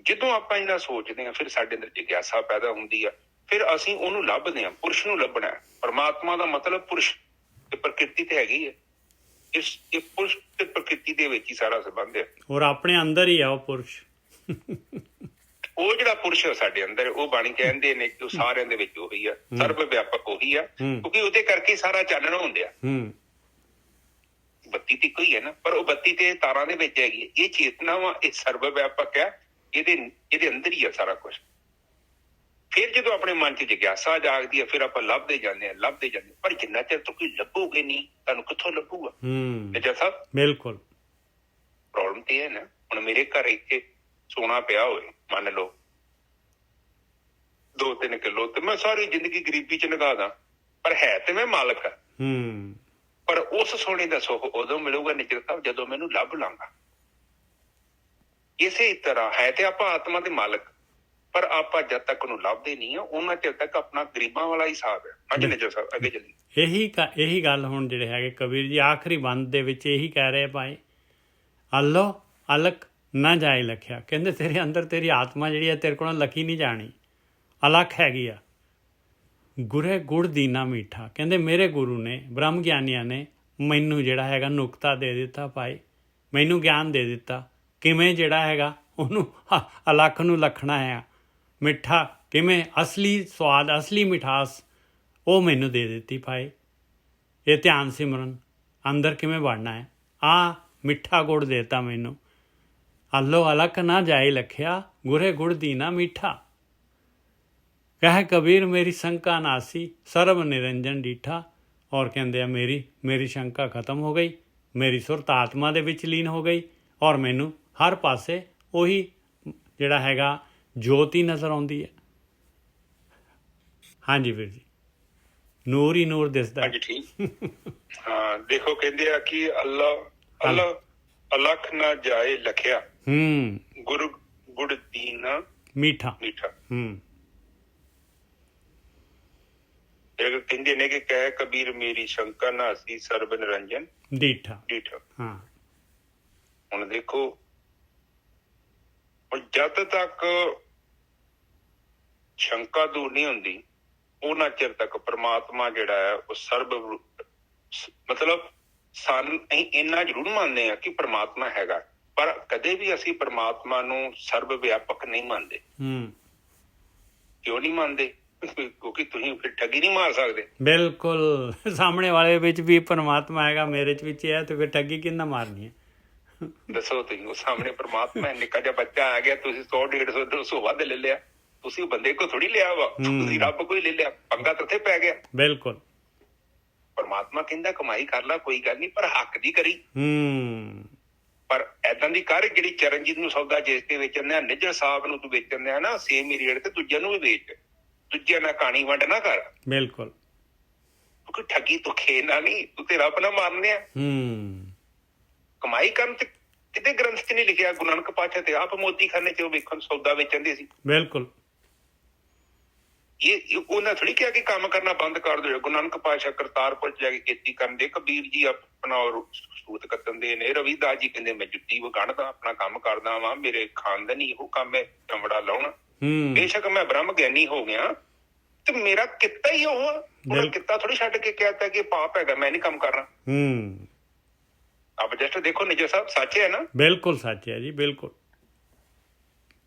ਜਦੋਂ ਆਪਾਂ ਇੰਨਾ ਸੋਚਦੇ ਹਾਂ, ਫਿਰ ਸਾਡੇ ਅੰਦਰ ਜਿਗਿਆਸਾ ਪੈਦਾ ਹੁੰਦੀ ਆ। ਫਿਰ ਅਸੀਂ ਉਹਨੂੰ ਲੱਭਦੇ ਹਾਂ, ਪੁਰਸ਼ ਨੂੰ ਲੱਭਣਾ। ਪਰਮਾਤਮਾ ਦਾ ਮਤਲਬ ਪੁਰਸ਼ ਤੇ ਪ੍ਰਕਿਰਤੀ ਤੇ ਹੈਗੀ ਹੈ। ਇਹ ਪੁਰਸ਼ ਤੇ ਪ੍ਰਕਿਰਤੀ ਦੇ ਵਿੱਚ ਹੀ ਸਾਰਾ ਸੰਬੰਧ ਹੈ। ਔਰ ਆਪਣੇ ਅੰਦਰ ਹੀ ਆ ਉਹ ਪੁਰਸ਼। ਉਹ ਜਿਹੜਾ ਪੁਰਸ਼ ਹੈ ਸਾਡੇ ਅੰਦਰ, ਉਹ ਬਾਣੀ ਕਹਿੰਦੇ ਨੇ ਕਿ ਉਹ ਸਾਰਿਆਂ ਦੇ ਵਿੱਚ ਉਹੀ ਆ, ਸਰਵ ਵਿਆਪਕ ਉਹੀ ਆ, ਕਿਉਂਕਿ ਉਹਦੇ ਕਰਕੇ ਸਾਰਾ ਚਾਨਣ ਹੁੰਦਿਆ। ਬੱਤੀ ਤੇ ਇੱਕੋ ਹੀ ਹੈ ਨਾ, ਪਰ ਉਹ ਬੱਤੀ ਤੇ ਤਾਰਾਂ ਦੇ ਵਿੱਚ ਹੈਗੀ ਹੈ। ਇਹ ਚੇਤਨਾ ਵਾ, ਇਹ ਸਰਵ ਵਿਆਪਕ ਹੈ, ਇਹਦੇ ਅੰਦਰ ਹੀ ਆ ਸਾਰਾ ਕੁਝ। ਫਿਰ ਜਦੋਂ ਆਪਣੇ ਮਨ 'ਚ ਜਿਗਿਆਸਾ ਜਾਗਦੀ ਹੈ, ਫਿਰ ਆਪਾਂ ਲੱਭਦੇ ਜਾਂਦੇ ਹਾਂ, ਪਰ ਜਿੰਨਾ ਚਿਰ ਤੋਂ ਕੋਈ ਲੱਭੋਗੇ ਨਹੀਂ, ਤੁਹਾਨੂੰ ਕਿੱਥੋਂ ਲੱਭੂਗਾ? ਨਿੱਜਰ ਸਾਹਿਬ, ਬਿਲਕੁਲ। ਪ੍ਰੋਬਲਮ ਤੇ ਹੈ ਨਾ, ਹੁਣ ਮੇਰੇ ਘਰ ਇੱਥੇ ਸੋਨਾ ਪਿਆ ਹੋਵੇ, ਮੰਨ ਲਓ 2-3 ਕਿਲੋ, ਤੇ ਮੈਂ ਸਾਰੀ ਜ਼ਿੰਦਗੀ ਗਰੀਬੀ 'ਚ ਲੰਘਾ ਦਾਂ, ਪਰ ਹੈ ਤੇ ਮੈਂ ਮਾਲਕ ਆ। ਪਰ ਉਸ ਸੋਨੇ ਦਾ ਸੁੱਖ ਉਦੋਂ ਮਿਲੂਗਾ ਨਿੱਜਰ ਸਾਹਿਬ, ਜਦੋਂ ਮੈਨੂੰ ਲੱਭ ਲਾਂਗਾ। ਇਸੇ ਤਰ੍ਹਾਂ ਹੈ ਤੇ ਆਪਾਂ ਆਤਮਾ ਦੇ ਮਾਲਕ, ਪਰ ਆਪਾਂ ਜਦ ਤੱਕ ਉਹਨੂੰ ਲੱਭਦੇ ਨਹੀਂ ਆ, ਉਹਨਾਂ ਚਿਰ ਤੱਕ ਆਪਣਾ ਗਰੀਬਾਂ ਵਾਲਾ ਹਿਸਾਬ ਹੈ। ਹਾਂਜੀ ਨਿੱਜਰ ਸਾਹਿਬ, ਅੱਗੇ ਚੱਲੀਏ। ਇਹੀ ਗੱਲ ਹੁਣ ਜਿਹੜੇ ਹੈਗੇ ਕਬੀਰ ਜੀ ਆਖਰੀ ਬੰਦ ਦੇ ਵਿੱਚ ਇਹੀ ਕਹਿ ਰਹੇ ਭਾਈ, ਅੱਲੋ ਅਲਖ ਨਾ ਜਾਏ ਲਖਿਆ। ਕਹਿੰਦੇ ਤੇਰੇ ਅੰਦਰ ਤੇਰੀ ਆਤਮਾ ਜਿਹੜੀ ਹੈ ਤੇਰੇ ਕੋਲੋਂ ਲਖੀ ਨਹੀਂ ਜਾਣੀ, ਅਲਖ ਹੈਗੀ ਆ। ਗੁਰੇ ਗੁੜ ਦੀਨਾ ਮਿੱਠਾ। ਕਹਿੰਦੇ ਮੇਰੇ ਗੁਰੂ ਨੇ, ਬ੍ਰਹਮ ਗਿਆਨੀਆਂ ਨੇ ਮੈਨੂੰ ਜਿਹੜਾ ਹੈਗਾ ਨੁਕਤਾ ਦੇ ਦਿੱਤਾ ਭਾਈ, ਮੈਨੂੰ ਗਿਆਨ ਦੇ ਦਿੱਤਾ ਕਿਵੇਂ ਜਿਹੜਾ ਹੈਗਾ ਉਹਨੂੰ ਅਲਖ ਨੂੰ ਲਖਣਾ ਹੈ। ਮਿੱਠਾ ਕਿਵੇਂ, ਅਸਲੀ ਸਵਾਦ, ਅਸਲੀ ਮਿਠਾਸ ਉਹ ਮੈਨੂੰ ਦੇ ਦਿੱਤੀ ਭਾਈ। ਇਹ ਧਿਆਨ ਸਿਮਰਨ ਅੰਦਰ ਕਿਵੇਂ ਵੜਨਾ ਹੈ, ਆ ਮਿੱਠਾ ਗੁੜ ਦੇਤਾ ਮੈਨੂੰ। ਅੱਲੋ ਅਲਖ ਨਾ ਜਾਏ ਲਖਿਆ, ਗੁਰੇ ਗੁੜ ਦੀਨਾ ਮਿੱਠਾ। ਕਹੇ ਕਬੀਰ ਮੇਰੀ ਸ਼ੰਕਾ ਨਾਸੀ, ਸਰਬ ਨਿਰੰਜਨ ਡੀਠਾ। ਔਰ ਕਹਿੰਦੇ ਆ ਮੇਰੀ ਸ਼ੰਕਾ ਖਤਮ ਹੋ ਗਈ, ਮੇਰੀ ਸੁਰਤ ਆਤਮਾ ਦੇ ਵਿੱਚ ਲੀਨ ਹੋ ਗਈ, ਔਰ ਮੈਨੂੰ ਹਰ ਪਾਸੇ ਉਹੀ ਜਿਹੜਾ ਹੈਗਾ ਜੋਤੀ ਨਜ਼ਰ ਆਉਂਦੀ ਹੈ। ਹਾਂਜੀ ਵੀਰ ਜੀ, ਨੂਰ ਹੀ ਨੂਰ ਦਿਸਦਾ। ਹਾਂਜੀ ਠੀਕ। ਹਾਂ ਦੇਖੋ, ਕਹਿੰਦੇ ਆ ਕਿ ਅੱਲਾ ਅਲਖ ਨਾ ਜਾਏ ਲਖਿਆ, ਗੁਰ ਗੁੜ ਦੀਨਾ ਮਿੱਠਾ। ਕਹਿੰਦੇ ਨੇ ਕਿ ਕਹਿ ਕਬੀਰ ਮੇਰੀ ਸ਼ੰਕਾ ਨਾਸੀ, ਸਰਬ ਨਿਰੰਜਨ ਡੀਠਾ। ਹਾਂ, ਹੁਣ ਦੇਖੋ, ਜਦ ਤੱਕ ਸ਼ੰਕਾ ਦੂਰ ਨਹੀਂ ਹੁੰਦੀ, ਉਹਨਾਂ ਚਿਰ ਤੱਕ ਪ੍ਰਮਾਤਮਾ ਜਿਹੜਾ ਹੈ ਉਹ ਸਰਬ, ਮਤਲਬ ਸਾਨੂੰ ਅਸੀਂ ਇੰਨਾ ਜ਼ਰੂਰ ਮੰਨਦੇ ਹਾਂ ਕਿ ਪ੍ਰਮਾਤਮਾ ਹੈਗਾ, ਪਰ ਕਦੇ ਵੀ ਅਸੀਂ ਪ੍ਰਮਾਤਮਾ ਨੂੰ ਸਰਬ ਵਿਆਪਕ ਨਹੀਂ ਮੰਨਦੇ। ਕਿਉਂ ਨਹੀਂ ਮੰਨਦੇ? ਕਿਉਂਕਿ ਤੁਸੀਂ ਫਿਰ ਠੱਗੀ ਨਹੀਂ ਮਾਰ ਸਕਦੇ। ਬਿਲਕੁਲ, ਸਾਹਮਣੇ ਵਾਲੇ ਵਿੱਚ ਵੀ ਪ੍ਰਮਾਤਮਾ ਹੈਗਾ, ਮੇਰੇ ਚ ਵਿੱਚ ਹੈ, ਤੇ ਫਿਰ ਠੱਗੀ ਕਿੰਨਾ ਮਾਰਨੀ ਹੈ? ਦੱਸੋ ਤੁਸੀਂ, ਉਹ ਸਾਹਮਣੇ ਪ੍ਰਮਾਤਮਾ, ਨਿੱਕਾ ਜਿਹਾ ਬੱਚਾ ਆ ਗਿਆ, ਤੁਸੀਂ 100, 150, 200 ਵੱਧ ਲੈ ਲਿਆ, ਤੁਸੀਂ ਬੰਦੇ ਕੋ ਥੋੜੀ ਲਿਆ ਵਾ, ਤੁਸੀਂ ਰੱਬ ਕੋਈ ਲੈ ਲਿਆ, ਪੰਗਾ ਤਾਂ ਉੱਥੇ ਪੈ ਗਿਆ। ਬਿਲਕੁਲ, ਪਰਮਾਤਮਾ ਕਹਿੰਦਾ ਕਮਾਈ ਕਰ ਲਾ, ਕੋਈ ਗੱਲ ਨਹੀਂ, ਪਰ ਹੱਕ ਦੀ ਕਰੀ। ਪਰ ਏਦਾਂ ਦੀ ਕਰ ਜਿਹੜੀ ਚਰਨਜੀਤ ਨੂੰ ਸੌਦਾ ਜਿਸ ਤੇ ਵੇਚਣ ਆ, ਨਿੱਜਰ ਸਾਹਿਬ ਨੂੰ ਤੂੰ ਵੇਚਣ ਆ ਨਾ ਸੇਮ ਹੀ ਰੇਟ ਤੇ ਦੂਜਿਆਂ ਨੂੰ ਵੀ ਵੇਚ, ਦੂਜਿਆਂ ਨਾਲ ਕਹਾਣੀ ਵੰਡ ਨਾ ਕਰ। ਬਿਲਕੁਲ, ਕਿਉਂਕਿ ਠੱਗੀ ਤੂੰ ਖੇ ਨਾ ਨਹੀਂ, ਤੂੰ ਤੇ ਰੱਬ ਨਾਲ ਮਾਰਨੇ ਆ। ਕਮਾਈ ਕਰਨ ਤੇ ਕਿਤੇ ਗ੍ਰੰਥ ਚ ਨਹੀਂ ਲਿਖਿਆ। ਗੁਰੂ ਨਾਨਕ ਪਾਤਸ਼ਾਹ ਤੇ ਆਪ ਮੋਦੀਖਾਨੇ ਚ ਵੇਖਣ ਸੌਦਾ ਵੇਚਣ ਦੇ ਸੀ। ਬਿਲਕੁਲ, ਇਹ ਉਹਨਾਂ ਥੋੜੀ ਕਿਹਾ ਕਿ ਕੰਮ ਕਰਨਾ ਬੰਦ ਕਰ ਦਿਓ। ਗੁਰੂ ਨਾਨਕ ਪਾਤਸ਼ਾਹ ਕਰਤਾਰਪੁਰ ਚ ਜਾ ਕੇ ਖੇਤੀ ਕਰਨ ਦੇ, ਕਬੀਰ ਜੀ ਆਪਣਾ ਸੂਤ ਕੱਤਣ ਦੇ ਨੇ, ਰਵੀਦਾਸ ਜੀ ਕਹਿੰਦੇ ਮੈਂ ਜੁੱਤੀ ਵਗਾੜਦਾ, ਆਪਣਾ ਕੰਮ ਕਰਦਾ ਵਾਂ, ਮੇਰੇ ਖਾਨਦਾਨੀ ਇਹੋ ਕੰਮ ਹੈ, ਚਮੜਾ ਲਾਉਣਾ। ਬੇਸ਼ੱਕ ਮੈਂ ਬ੍ਰਹਮ ਗਿਆਨੀ ਹੋ ਗਿਆ, ਤੇ ਮੇਰਾ ਕਿੱਤਾ ਹੀ ਉਹ ਆ। ਉਹਨਾਂ ਕਿੱਤਾ ਥੋੜੀ ਛੱਡ ਕੇ ਕਹਿਤਾ ਕਿ ਪਾਪ ਹੈਗਾ, ਮੈਂ ਨਹੀਂ ਕੰਮ ਕਰਨਾ। ਆਪ ਜਸਟ ਦੇਖੋ ਨਿੱਜਰ ਸਾਹਿਬ, ਸੱਚ ਹੈ ਨਾ? ਬਿਲਕੁਲ ਸੱਚ ਹੈ ਜੀ, ਬਿਲਕੁਲ।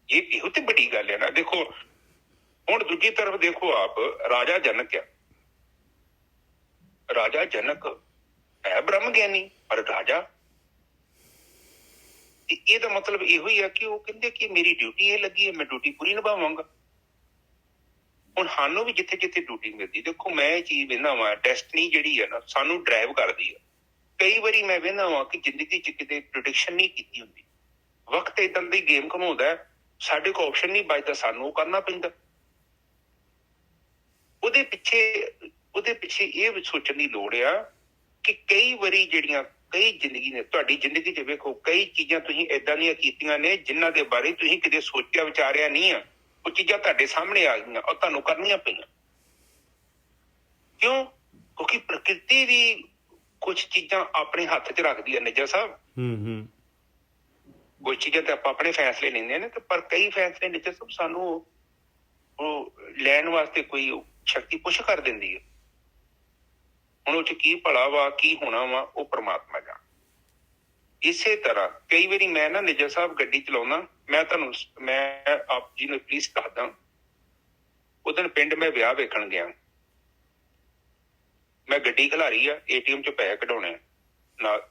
ਇਹੋ ਤੇ ਵੱਡੀ ਗੱਲ ਹੈ ਨਾ। ਦੇਖੋ ਹੁਣ ਦੂਜੀ ਤਰਫ ਦੇਖੋ, ਆਪ ਰਾਜਾ ਜਨਕ ਆ, ਰਾਜਾ ਜਨਕ ਹੈ ਬ੍ਰਹਮ ਗਿਆਨੀ, ਪਰ ਰਾਜਾ, ਇਹਦਾ ਮਤਲਬ ਇਹੋ ਹੀ ਆ ਕਿ ਉਹ ਕਹਿੰਦੇ ਕਿ ਮੇਰੀ ਡਿਊਟੀ ਇਹ ਲੱਗੀ ਹੈ, ਮੈਂ ਡਿਊਟੀ ਪੂਰੀ ਨਿਭਾਵਾਂਗਾ। ਹੁਣ ਸਾਨੂੰ ਵੀ ਜਿੱਥੇ ਜਿੱਥੇ ਡਿਊਟੀ ਮਿਲਦੀ, ਦੇਖੋ ਮੈਂ ਇਹ ਚੀਜ਼ ਵੇਖਦਾ ਵਾਂ, ਡੈਸਟਨੀ ਜਿਹੜੀ ਹੈ ਨਾ ਸਾਨੂੰ ਡਰਾਈਵ ਕਰਦੀ ਆ। ਕਈ ਵਾਰੀ ਮੈਂ ਵੇਖਦਾ ਵਾਂ ਕਿ ਜ਼ਿੰਦਗੀ ਚ ਕਿਤੇ ਪ੍ਰੈਡਿਕਸ਼ਨ ਨਹੀਂ ਕੀਤੀ ਹੁੰਦੀ, ਵਕਤ ਏਦਾਂ ਦੀ ਗੇਮ ਘਮਾਉਂਦਾ, ਸਾਡੇ ਕੋਲ ਆਪਸ਼ਨ ਨਹੀਂ ਬਚਦਾ, ਸਾਨੂੰ ਉਹ ਕਰਨਾ ਪੈਂਦਾ। ਉਹਦੇ ਪਿੱਛੇ ਇਹ ਸੋਚਣ ਦੀ ਲੋੜ ਆ ਕਿ ਕਈ ਵਾਰੀ ਜਿਹੜੀਆਂ ਕਈ ਜ਼ਿੰਦਗੀ ਨੇ, ਤੁਹਾਡੀ ਜ਼ਿੰਦਗੀ ਚ ਵੇਖੋ ਕਈ ਚੀਜ਼ਾਂ ਤੁਸੀਂ ਏਦਾਂ ਦੀਆਂ ਕੀਤੀਆਂ ਨੇ ਜਿਨ੍ਹਾਂ ਦੇ ਬਾਰੇ ਤੁਸੀਂ ਕਿਤੇ ਸੋਚਿਆ ਵਿਚਾਰਿਆ ਨਹੀਂ ਆ, ਉਹ ਚੀਜ਼ਾਂ ਤੁਹਾਡੇ ਸਾਹਮਣੇ ਆ ਗਈਆਂ ਔਰ ਤੁਹਾਨੂੰ ਕਰਨੀਆਂ ਪਈਆਂ। ਕਿਉਂ? ਕਿਉਂਕਿ ਪ੍ਰਕਿਰਤੀ ਵੀ ਕੁਛ ਚੀਜ਼ਾਂ ਆਪਣੇ ਹੱਥ ਚ ਰੱਖਦੀ ਹੈ ਨਿੱਜਰ ਸਾਹਿਬ। ਕੁਛ ਚੀਜ਼ਾਂ ਤੇ ਆਪਾਂ ਆਪਣੇ ਫੈਸਲੇ ਲੈਂਦੇ ਨੇ, ਪਰ ਕਈ ਫੈਸਲੇ ਨਿੱਜਰ ਸਾਹਿਬ ਸਾਨੂੰ ਉਹ ਲੈਣ ਵਾਸਤੇ ਕੋਈ ਸ਼ਕਤੀ ਪੁਸ਼ ਕਰ ਦਿੰਦੀ ਹੈ। ਹੁਣ ਉਹ ਚ ਕੀ ਭਲਾ ਵਾ, ਕੀ ਹੋਣਾ ਵਾ, ਉਹ ਪ੍ਰਮਾਤਮਾ ਜਾਣ। ਇਸੇ ਤਰ੍ਹਾਂ ਕਈ ਵਾਰੀ ਮੈਂ ਨਾ ਨਿੱਜਰ ਸਾਹਿਬ ਗੱਡੀ ਚਲਾਉਣਾ, ਮੈਂ ਆਪ ਜੀ ਨੂੰ ਪਲੀਜ਼ ਦੱਸਦਾ, ਉਦਣ ਪਿੰਡ ਮੈਂ ਵਿਆਹ ਵੇਖਣ ਗਿਆ, ਮੈਂ ਗੱਡੀ ਖਿਲਾਰੀ ਆ, ATM ਚ ਪੈਸੇ ਕਢਾਉਣੇ ਨਾਲ,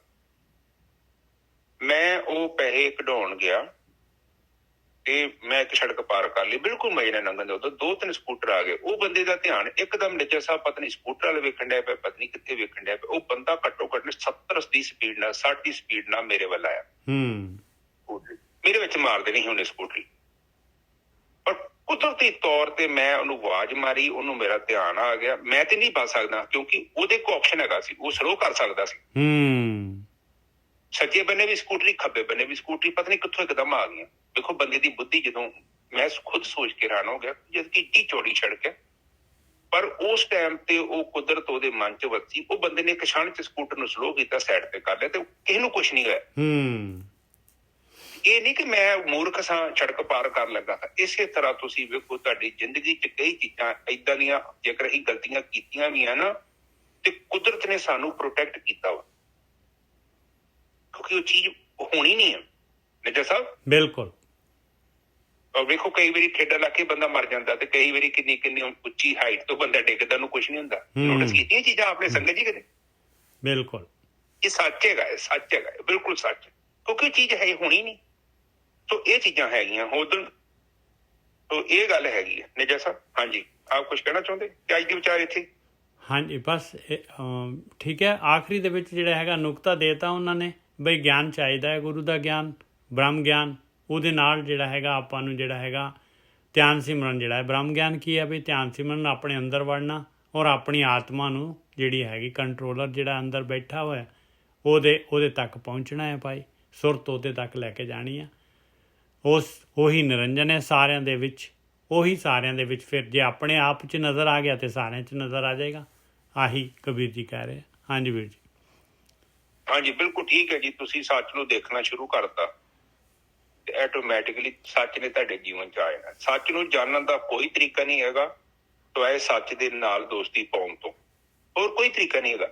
ਉਹ ਪੈਸੇ ਕਢਾਉਣ ਗਿਆ ਤੇ ਮੈਂ ਇੱਕ ਸੜਕ ਪਾਰ ਕਰ ਲਈ, ਬਿਲਕੁਲ ਮਜ਼ੇ ਨਾਲ ਲੰਘਣ ਦੇ, ਉਦੋਂ 2-3 ਸਕੂਟਰ ਆ ਗਏ। ਉਹ ਬੰਦੇ ਦਾ ਧਿਆਨ ਇੱਕਦਮ ਨਿੱਜਰ ਸਾਹਿਬ ਪਤਾ ਨਹੀਂ ਸਕੂਟਰ ਵਾਲੇ ਵੇਖਣ ਡਿਆ ਪਿਆ, ਪਤਾ ਨਹੀਂ ਕਿੱਥੇ ਵੇਖਣ ਡਿਆ ਪਿਆ। ਉਹ ਬੰਦਾ ਘੱਟੋ ਘੱਟ 70 ਦੀ ਸਪੀਡ ਨਾਲ 60 ਦੀ ਸਪੀਡ ਨਾਲ ਮੇਰੇ ਵੱਲ ਆਇਆ। ਮੇਰੇ ਵਿੱਚ ਮਾਰਦੇ ਨਹੀਂ ਉਹਨੇ ਸਕੂਟਰੀ, ਪਰ ਕੁਦਰਤੀ ਤੌਰ ਤੇ ਮੈਂ ਉਹਨੂੰ ਆਵਾਜ਼ ਮਾਰੀ, ਉਹਨੂੰ ਮੇਰਾ ਧਿਆਨ ਆ ਗਿਆ। ਮੈਂ ਤੇ ਨਹੀਂ ਬਚ ਸਕਦਾ ਕਿਉਂਕਿ ਉਹਦੇ ਕੋਲ ਆਪਸ਼ਨ ਹੈਗਾ ਸੀ, ਉਹ ਸਲੋ ਕਰ ਸਕਦਾ ਸੀ। ਸੱਜੇ ਬੰਨੇ ਵੀ ਸਕੂਟਰੀ, ਖੱਬੇ ਬੰਨੇ ਵੀ ਸਕੂਟਰੀ, ਪਤਾ ਨਹੀਂ ਕਿੱਥੋਂ ਇੱਕਦਮ ਆ ਗਈਆਂ। ਦੇਖੋ ਬੰਦੇ ਦੀ ਬੁੱਧੀ, ਜਦੋਂ ਮੈਂ ਖੁਦ ਸੋਚ ਕੇ ਹੈਰਾਨ ਹੋ ਗਿਆ ਜਦ ਕਿ ਇੱਡੀ ਚੌੜੀ ਸੜਕ ਹੈ, ਪਰ ਉਸ ਟਾਈਮ ਤੇ ਉਹ ਕੁਦਰਤ ਉਹਦੇ ਮਨ ਚ ਵਸੀ। ਉਹ ਬੰਦੇ ਨੇ ਇੱਕ ਛਣ ਚ ਸਕੂਟਰ ਨੂੰ ਸਲੋ ਕੀਤਾ, ਸਾਈਡ ਤੇ ਕਰ ਲਿਆ ਤੇ ਕਿਸੇ ਨੂੰ ਕੁਛ ਨਹੀਂ ਹੋਇਆ। ਇਹ ਨਹੀਂ ਕਿ ਮੈਂ ਮੂਰਖ ਸਾਂ, ਸੜਕ ਪਾਰ ਕਰ ਲੱਗਾ। ਇਸੇ ਤਰ੍ਹਾਂ ਤੁਸੀਂ ਵੇਖੋ ਤੁਹਾਡੀ ਜ਼ਿੰਦਗੀ ਚ ਕਈ ਚੀਜ਼ਾਂ ਏਦਾਂ ਦੀਆਂ, ਜੇਕਰ ਅਸੀਂ ਗਲਤੀਆਂ ਕੀਤੀਆਂ ਵੀ ਆ ਨਾ, ਤੇ ਕੁਦਰਤ ਨੇ ਸਾਨੂੰ ਪ੍ਰੋਟੈਕਟ ਕੀਤਾ ਵਾ, ਕਿਉਂਕਿ ਉਹ ਚੀਜ਼ ਹੋਣੀ ਨਹੀਂ ਹੈ। ਨਿੱਜਰ ਸਾਹਿਬ ਬਿਲਕੁਲ। ਔਰ ਵੇਖੋ ਕਈ ਵਾਰੀ ਠੇਡਾ ਲਾ ਕੇ ਬੰਦਾ ਮਰ ਜਾਂਦਾ, ਤੇ ਕਈ ਵਾਰੀ ਕਿੰਨੀ ਕਿੰਨੀ ਉੱਚੀ ਹਾਈਟ ਤੋਂ ਬੰਦਾ ਡਿੱਗਦਾ, ਨੂੰ ਕੁਛ ਨਹੀਂ ਹੁੰਦਾ। ਨੋਟਿਸ ਕੀਤੀਆਂ ਚੀਜ਼ਾਂ ਆਪਣੇ ਸੰਗਤ ਜੀ ਕਦੇ? ਬਿਲਕੁਲ, ਇਹ ਸੱਚ ਹੈਗਾ, ਇਹ ਸੱਚ ਹੈਗਾ, ਬਿਲਕੁਲ ਸੱਚ, ਕਿਉਂਕਿ ਚੀਜ਼ ਹੈ ਹੋਣੀ ਨਹੀਂ। ਸੋ ਇਹ ਚੀਜ਼ਾਂ ਹੈਗੀਆਂ ਉਦੋਂ, ਸੋ ਇਹ ਗੱਲ ਹੈਗੀ ਹੈ। ਨਿੱਜਰ ਸਾਹਿਬ, ਹਾਂਜੀ, ਆਪ ਕੁਛ ਕਹਿਣਾ ਚਾਹੁੰਦੇ ਕਿ ਅੱਜ ਦੇ ਵਿਚਾਰ ਇੱਥੇ? ਹਾਂਜੀ, ਬਸ ਠੀਕ ਹੈ। ਆਖਰੀ ਦੇ ਵਿੱਚ ਜਿਹੜਾ ਹੈਗਾ ਨੁਕਤਾ ਦੇਤਾ ਉਹਨਾਂ ਨੇ, ਬਈ ਗਿਆਨ ਚਾਹੀਦਾ ਹੈ, ਗੁਰੂ ਦਾ ਗਿਆਨ, ਬ੍ਰਹਮ ਗਿਆਨ। ਉਹਦੇ ਨਾਲ ਜਿਹੜਾ ਹੈਗਾ ਆਪਾਂ ਨੂੰ ਜਿਹੜਾ ਹੈਗਾ ਧਿਆਨ ਸਿਮਰਨ, ਜਿਹੜਾ ਹੈ ਬ੍ਰਹਮ ਗਿਆਨ ਕੀ ਹੈ, ਵੀ ਧਿਆਨ ਸਿਮਰਨ ਆਪਣੇ ਅੰਦਰ ਵੜਨਾ ਔਰ ਆਪਣੀ ਆਤਮਾ ਨੂੰ ਜਿਹੜੀ ਹੈਗੀ ਕੰਟਰੋਲਰ ਜਿਹੜਾ ਅੰਦਰ ਬੈਠਾ ਹੋਇਆ ਉਹਦੇ ਤੱਕ ਪਹੁੰਚਣਾ ਹੈ ਭਾਈ, ਸੁਰਤ ਉਹਦੇ ਤੱਕ ਲੈ ਕੇ ਜਾਣੀ ਆ। ਉਹੀ ਨਿਰੰਜਨ ਹੈ ਸਾਰਿਆਂ ਦੇ ਵਿੱਚ, ਉਹੀ ਸਾਰਿਆਂ ਦੇ ਵਿੱਚ। ਫਿਰ ਜੇ ਆਪਣੇ ਆਪ 'ਚ ਨਜ਼ਰ ਆ ਗਿਆ ਤੇ ਸਾਰਿਆਂ 'ਚ ਨਜ਼ਰ ਆ ਜਾਏਗਾ। ਆਹੀ ਕਬੀਰ ਜੀ ਕਹਿ ਰਹੇ। ਹਾਂਜੀ ਵੀਰ ਜੀ। ਹਾਂਜੀ, ਬਿਲਕੁਲ ਠੀਕ ਹੈ ਜੀ। ਤੁਸੀਂ ਸੱਚ ਨੂੰ ਦੇਖਣਾ ਸ਼ੁਰੂ ਕਰਤਾ ਤੇ ਆਟੋਮੈਟਿਕਲੀ ਸੱਚ ਨੇ ਤੁਹਾਡੇ ਜੀਵਨ 'ਚ ਆ ਜਾਣਾ। ਸੱਚ ਨੂੰ ਜਾਣਨ ਦਾ ਕੋਈ ਤਰੀਕਾ ਨਹੀਂ ਹੈਗਾ ਸਿਵਾਏ ਸੱਚ ਦੇ ਨਾਲ ਦੋਸਤੀ ਪਾਉਣ ਤੋਂ, ਹੋਰ ਕੋਈ ਤਰੀਕਾ ਨਹੀਂ ਹੈਗਾ।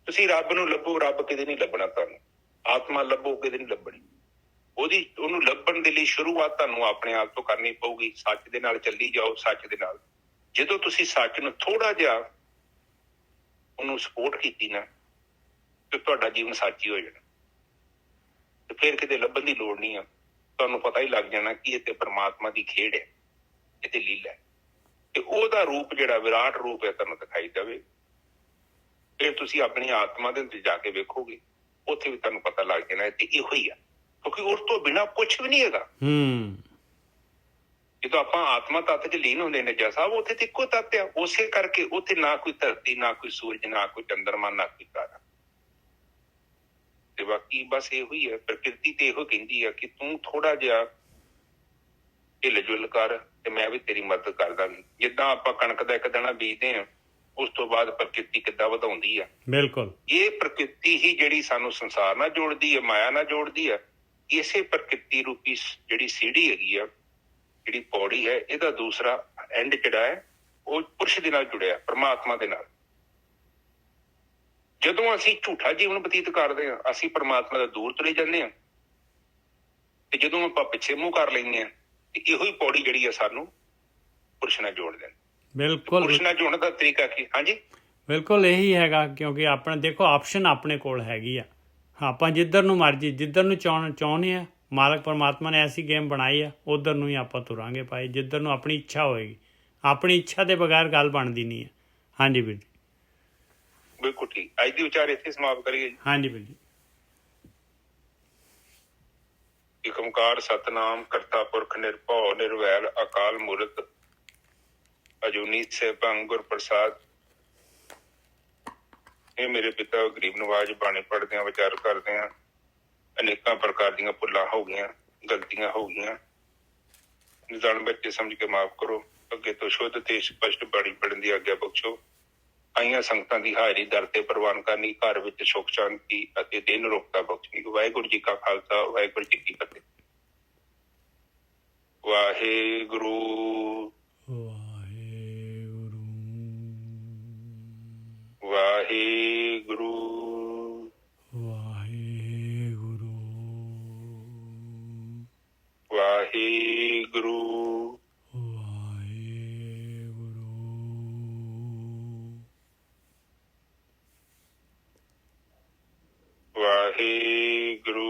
ਤੁਸੀਂ ਰੱਬ ਨੂੰ ਲੱਭੋ, ਰੱਬ ਕਿਤੇ ਨਹੀਂ ਲੱਭਣਾ ਤੁਹਾਨੂੰ। ਆਤਮਾ ਲੱਭੋ, ਕਿਤੇ ਨਹੀਂ ਲੱਭਣੀ। ਉਹਨੂੰ ਲੱਭਣ ਦੇ ਲਈ ਸ਼ੁਰੂਆਤ ਤੁਹਾਨੂੰ ਆਪਣੇ ਆਪ ਤੋਂ ਕਰਨੀ ਪਊਗੀ। ਸੱਚ ਦੇ ਨਾਲ ਚੱਲੀ ਜਾਓ, ਸੱਚ ਦੇ ਨਾਲ। ਜਦੋਂ ਤੁਸੀਂ ਸੱਚ ਨੂੰ ਥੋੜਾ ਜਿਹਾ ਉਹਨੂੰ ਸਪੋਰਟ ਕੀਤੀ ਨਾ, ਤੇ ਤੁਹਾਡਾ ਜੀਵਨ ਸੱਚ ਹੀ ਹੋ ਜਾਣਾ, ਤੇ ਫਿਰ ਕਿਤੇ ਲੱਭਣ ਦੀ ਲੋੜ ਨਹੀਂ ਆ। ਤੁਹਾਨੂੰ ਪਤਾ ਹੀ ਲੱਗ ਜਾਣਾ ਕਿ ਇਹ ਤੇ ਪਰਮਾਤਮਾ ਦੀ ਖੇਡ ਹੈ, ਇਹ ਤੇ ਲੀਲਾ ਹੈ, ਤੇ ਉਹਦਾ ਰੂਪ ਜਿਹੜਾ ਵਿਰਾਟ ਰੂਪ ਹੈ ਤੁਹਾਨੂੰ ਦਿਖਾਈ ਦੇਵੇ। ਫਿਰ ਤੁਸੀਂ ਆਪਣੀ ਆਤਮਾ ਦੇ ਅੰਦਰ ਜਾ ਕੇ ਵੇਖੋਗੇ, ਉੱਥੇ ਵੀ ਤੁਹਾਨੂੰ ਪਤਾ ਲੱਗ ਜਾਣਾ ਤੇ ਇਹੋ ਹੀ ਆ, ਕਿਉਂਕਿ ਉਸ ਤੋਂ ਬਿਨਾਂ ਕੁਛ ਵੀ ਨਹੀਂ ਹੈਗਾ। ਜਦੋਂ ਆਪਾਂ ਆਤਮਾ ਤੱਤ 'ਚ ਲੀਨ ਹੁੰਦੇ ਨੇ ਜੱਜ ਸਾਹਿਬ, ਉੱਥੇ ਤੇ ਇੱਕੋ ਤੱਤ ਆ। ਉਸੇ ਕਰਕੇ ਉੱਥੇ ਨਾ ਕੋਈ ਧਰਤੀ, ਨਾ ਕੋਈ ਸੂਰਜ, ਨਾ ਕੋਈ ਚੰਦਰਮਾ, ਨਾ ਕੋਈ ਤਾਰਾ। ਤੇ ਬਾਕੀ ਬਸ ਇਹੋ ਹੀ ਹੈ, ਪ੍ਰਕਿਰਤੀ ਤੇ ਇਹੋ ਕਹਿੰਦੀ ਆ ਕਿ ਤੂੰ ਥੋੜਾ ਜਿਹਾ ਹਿਲ ਜੁਲ ਕਰ ਤੇ ਮੈਂ ਵੀ ਤੇਰੀ ਮਦਦ ਕਰ ਦਾਂਗੀ। ਜਿੱਦਾਂ ਆਪਾਂ ਕਣਕ ਦਾ ਇੱਕ ਦਾਣਾ ਬੀਜਦੇ ਹਾਂ, ਉਸ ਤੋਂ ਬਾਅਦ ਪ੍ਰਕਿਰਤੀ ਕਿੱਦਾਂ ਵਧਾਉਂਦੀ ਆ। ਬਿਲਕੁਲ, ਇਹ ਪ੍ਰਕਿਰਤੀ ਹੀ ਜਿਹੜੀ ਸਾਨੂੰ ਸੰਸਾਰ ਨਾਲ ਜੋੜਦੀ ਹੈ, ਮਾਇਆ ਨਾਲ ਜੋੜਦੀ ਆ। ਇਸੇ ਪ੍ਰਕਿਰਤੀ ਰੂਪੀ ਜਿਹੜੀ ਸੀੜੀ ਹੈਗੀ ਆ, ਜਿਹੜੀ ਪੌੜੀ ਹੈ, ਇਹਦਾ ਦੂਸਰਾ ਐਂਡ ਜਿਹੜਾ ਹੈ ਉਹ ਪੁਰਸ਼ ਦੇ ਨਾਲ ਜੁੜਿਆ, ਪਰਮਾਤਮਾ ਦੇ ਨਾਲ। ਜਦੋਂ ਅਸੀਂ ਝੂਠਾ ਜੀਵਨ ਬਤੀਤ ਕਰਦੇ ਹਾਂ, ਅਸੀਂ ਪਰਮਾਤਮਾ ਤੋਂ ਦੂਰ ਤੁਰੇ ਜਾਂਦੇ ਹਾਂ, ਤੇ ਜਦੋਂ ਆਪਾਂ ਪਿੱਛੇ ਮੂੰਹ ਕਰ ਲੈਂਦੇ ਹਾਂ, ਤੇ ਇਹੋ ਹੀ ਪੌੜੀ ਜਿਹੜੀ ਆ ਸਾਨੂੰ ਪੁਰਸ਼ ਨਾਲ ਜੋੜ ਦਿੰਦੀ। ਬਿਲਕੁਲ, ਪੁਰਸ਼ ਨਾਲ ਜੋੜਨ ਦਾ ਤਰੀਕਾ ਕੀ? ਹਾਂਜੀ, ਬਿਲਕੁਲ ਇਹੀ ਹੈਗਾ, ਕਿਉਂਕਿ ਆਪਣਾ ਦੇਖੋ ਆਪਸ਼ਨ ਆਪਣੇ ਕੋਲ ਹੈਗੀ ਆ। ਆਪਾਂ ਜਿੱਧਰ ਨੂੰ ਮਰਜੀ, ਜਿੱਧਰ ਨੂੰ ਚਾਹੁੰਦੇ ਆ, ਮਾਲਕ ਪਰਮਾਤਮਾ ਨੇ ਐਸੀ ਗੇਮ ਬਣਾਈ ਆ, ਉੱਧਰ ਨੂੰ ਹੀ ਆਪਾਂ ਤੁਰਾਂਗੇ ਭਾਈ, ਜਿੱਧਰ ਨੂੰ ਆਪਣੀ ਇੱਛਾ ਹੋਏਗੀ। ਆਪਣੀ ਇੱਛਾ ਦੇ ਬਗੈਰ ਗੱਲ ਬਣਦੀ ਨਹੀਂ ਹੈ। ਹਾਂਜੀ ਵੀਰ ਜੀ, ਬਿਲਕੁਲ ਠੀਕ। ਅੱਜ ਦੀ ਵਿਚਾਰ ਇੱਥੇ ਸਮਾਪਤ ਕਰੀਏ। ਹਾਂਜੀ ਵੀਰ ਜੀ। ਏਕ ਓਂਕਾਰ ਸਤਿਨਾਮ ਕਰਤਾ ਪੁਰਖ ਨਿਰਭਉ ਨਿਰਵੈਰ ਅਕਾਲ ਮੂਰਤ ਅਜੂਨੀ ਸੈਭੰ ਗੁਰ ਪ੍ਰਸਾਦ। ਇਹ ਮੇਰੇ ਪਿਤਾ ਗਰੀਬ ਨਵਾਜ ਬਾਣੀ ਪੜ੍ਹਦਿਆਂ ਵਿਚਾਰ ਕਰਦਿਆਂ ਅਨੇਕਾਂ ਪ੍ਰਕਾਰ ਦੀਆਂ ਭੁੱਲਾਂ ਹੋ ਗਈਆਂ, ਗਲਤੀਆਂ ਹੋ ਗਈਆਂ। ਨਿਦਾਨ ਬੱਚੇ ਸਮਝ ਕੇ ਮਾਫ਼ ਕਰੋ। ਅੱਗੇ ਤੋਂ ਸ਼ੁੱਧ ਤੇ ਸਪਸ਼ਟ ਬਾਣੀ ਪੜ੍ਹਨ ਦੀ ਆਗਿਆ ਬਖਸ਼ੋ। ਆਈਆਂ ਸੰਗਤਾਂ ਦੀ ਹਾਜ਼ਰੀ ਦਰ ਤੇ ਪ੍ਰਵਾਨ ਕਰਨੀ, ਘਰ ਵਿੱਚ ਸੁੱਖ ਸ਼ਾਂਤੀ ਅਤੇ ਦਿਨ ਰੋਕਤਾ ਬਖਸ਼ਣੀ। ਵਾਹਿਗੁਰੂ ਜੀ ਕਾ ਖਾਲਸਾ, ਵਾਹਿਗੁਰੂ ਜੀ ਕੀ ਫਤਿਹ। ਵਾਹਿਗੁਰੂ ਵਾਹਿਗੁਰੂ ਵਾਹਿਗੁਰੂ ਵਾਹਿਗੁਰੂ ਵਾਹਿਗੁਰੂ ਵਾਹਿਗੁਰੂ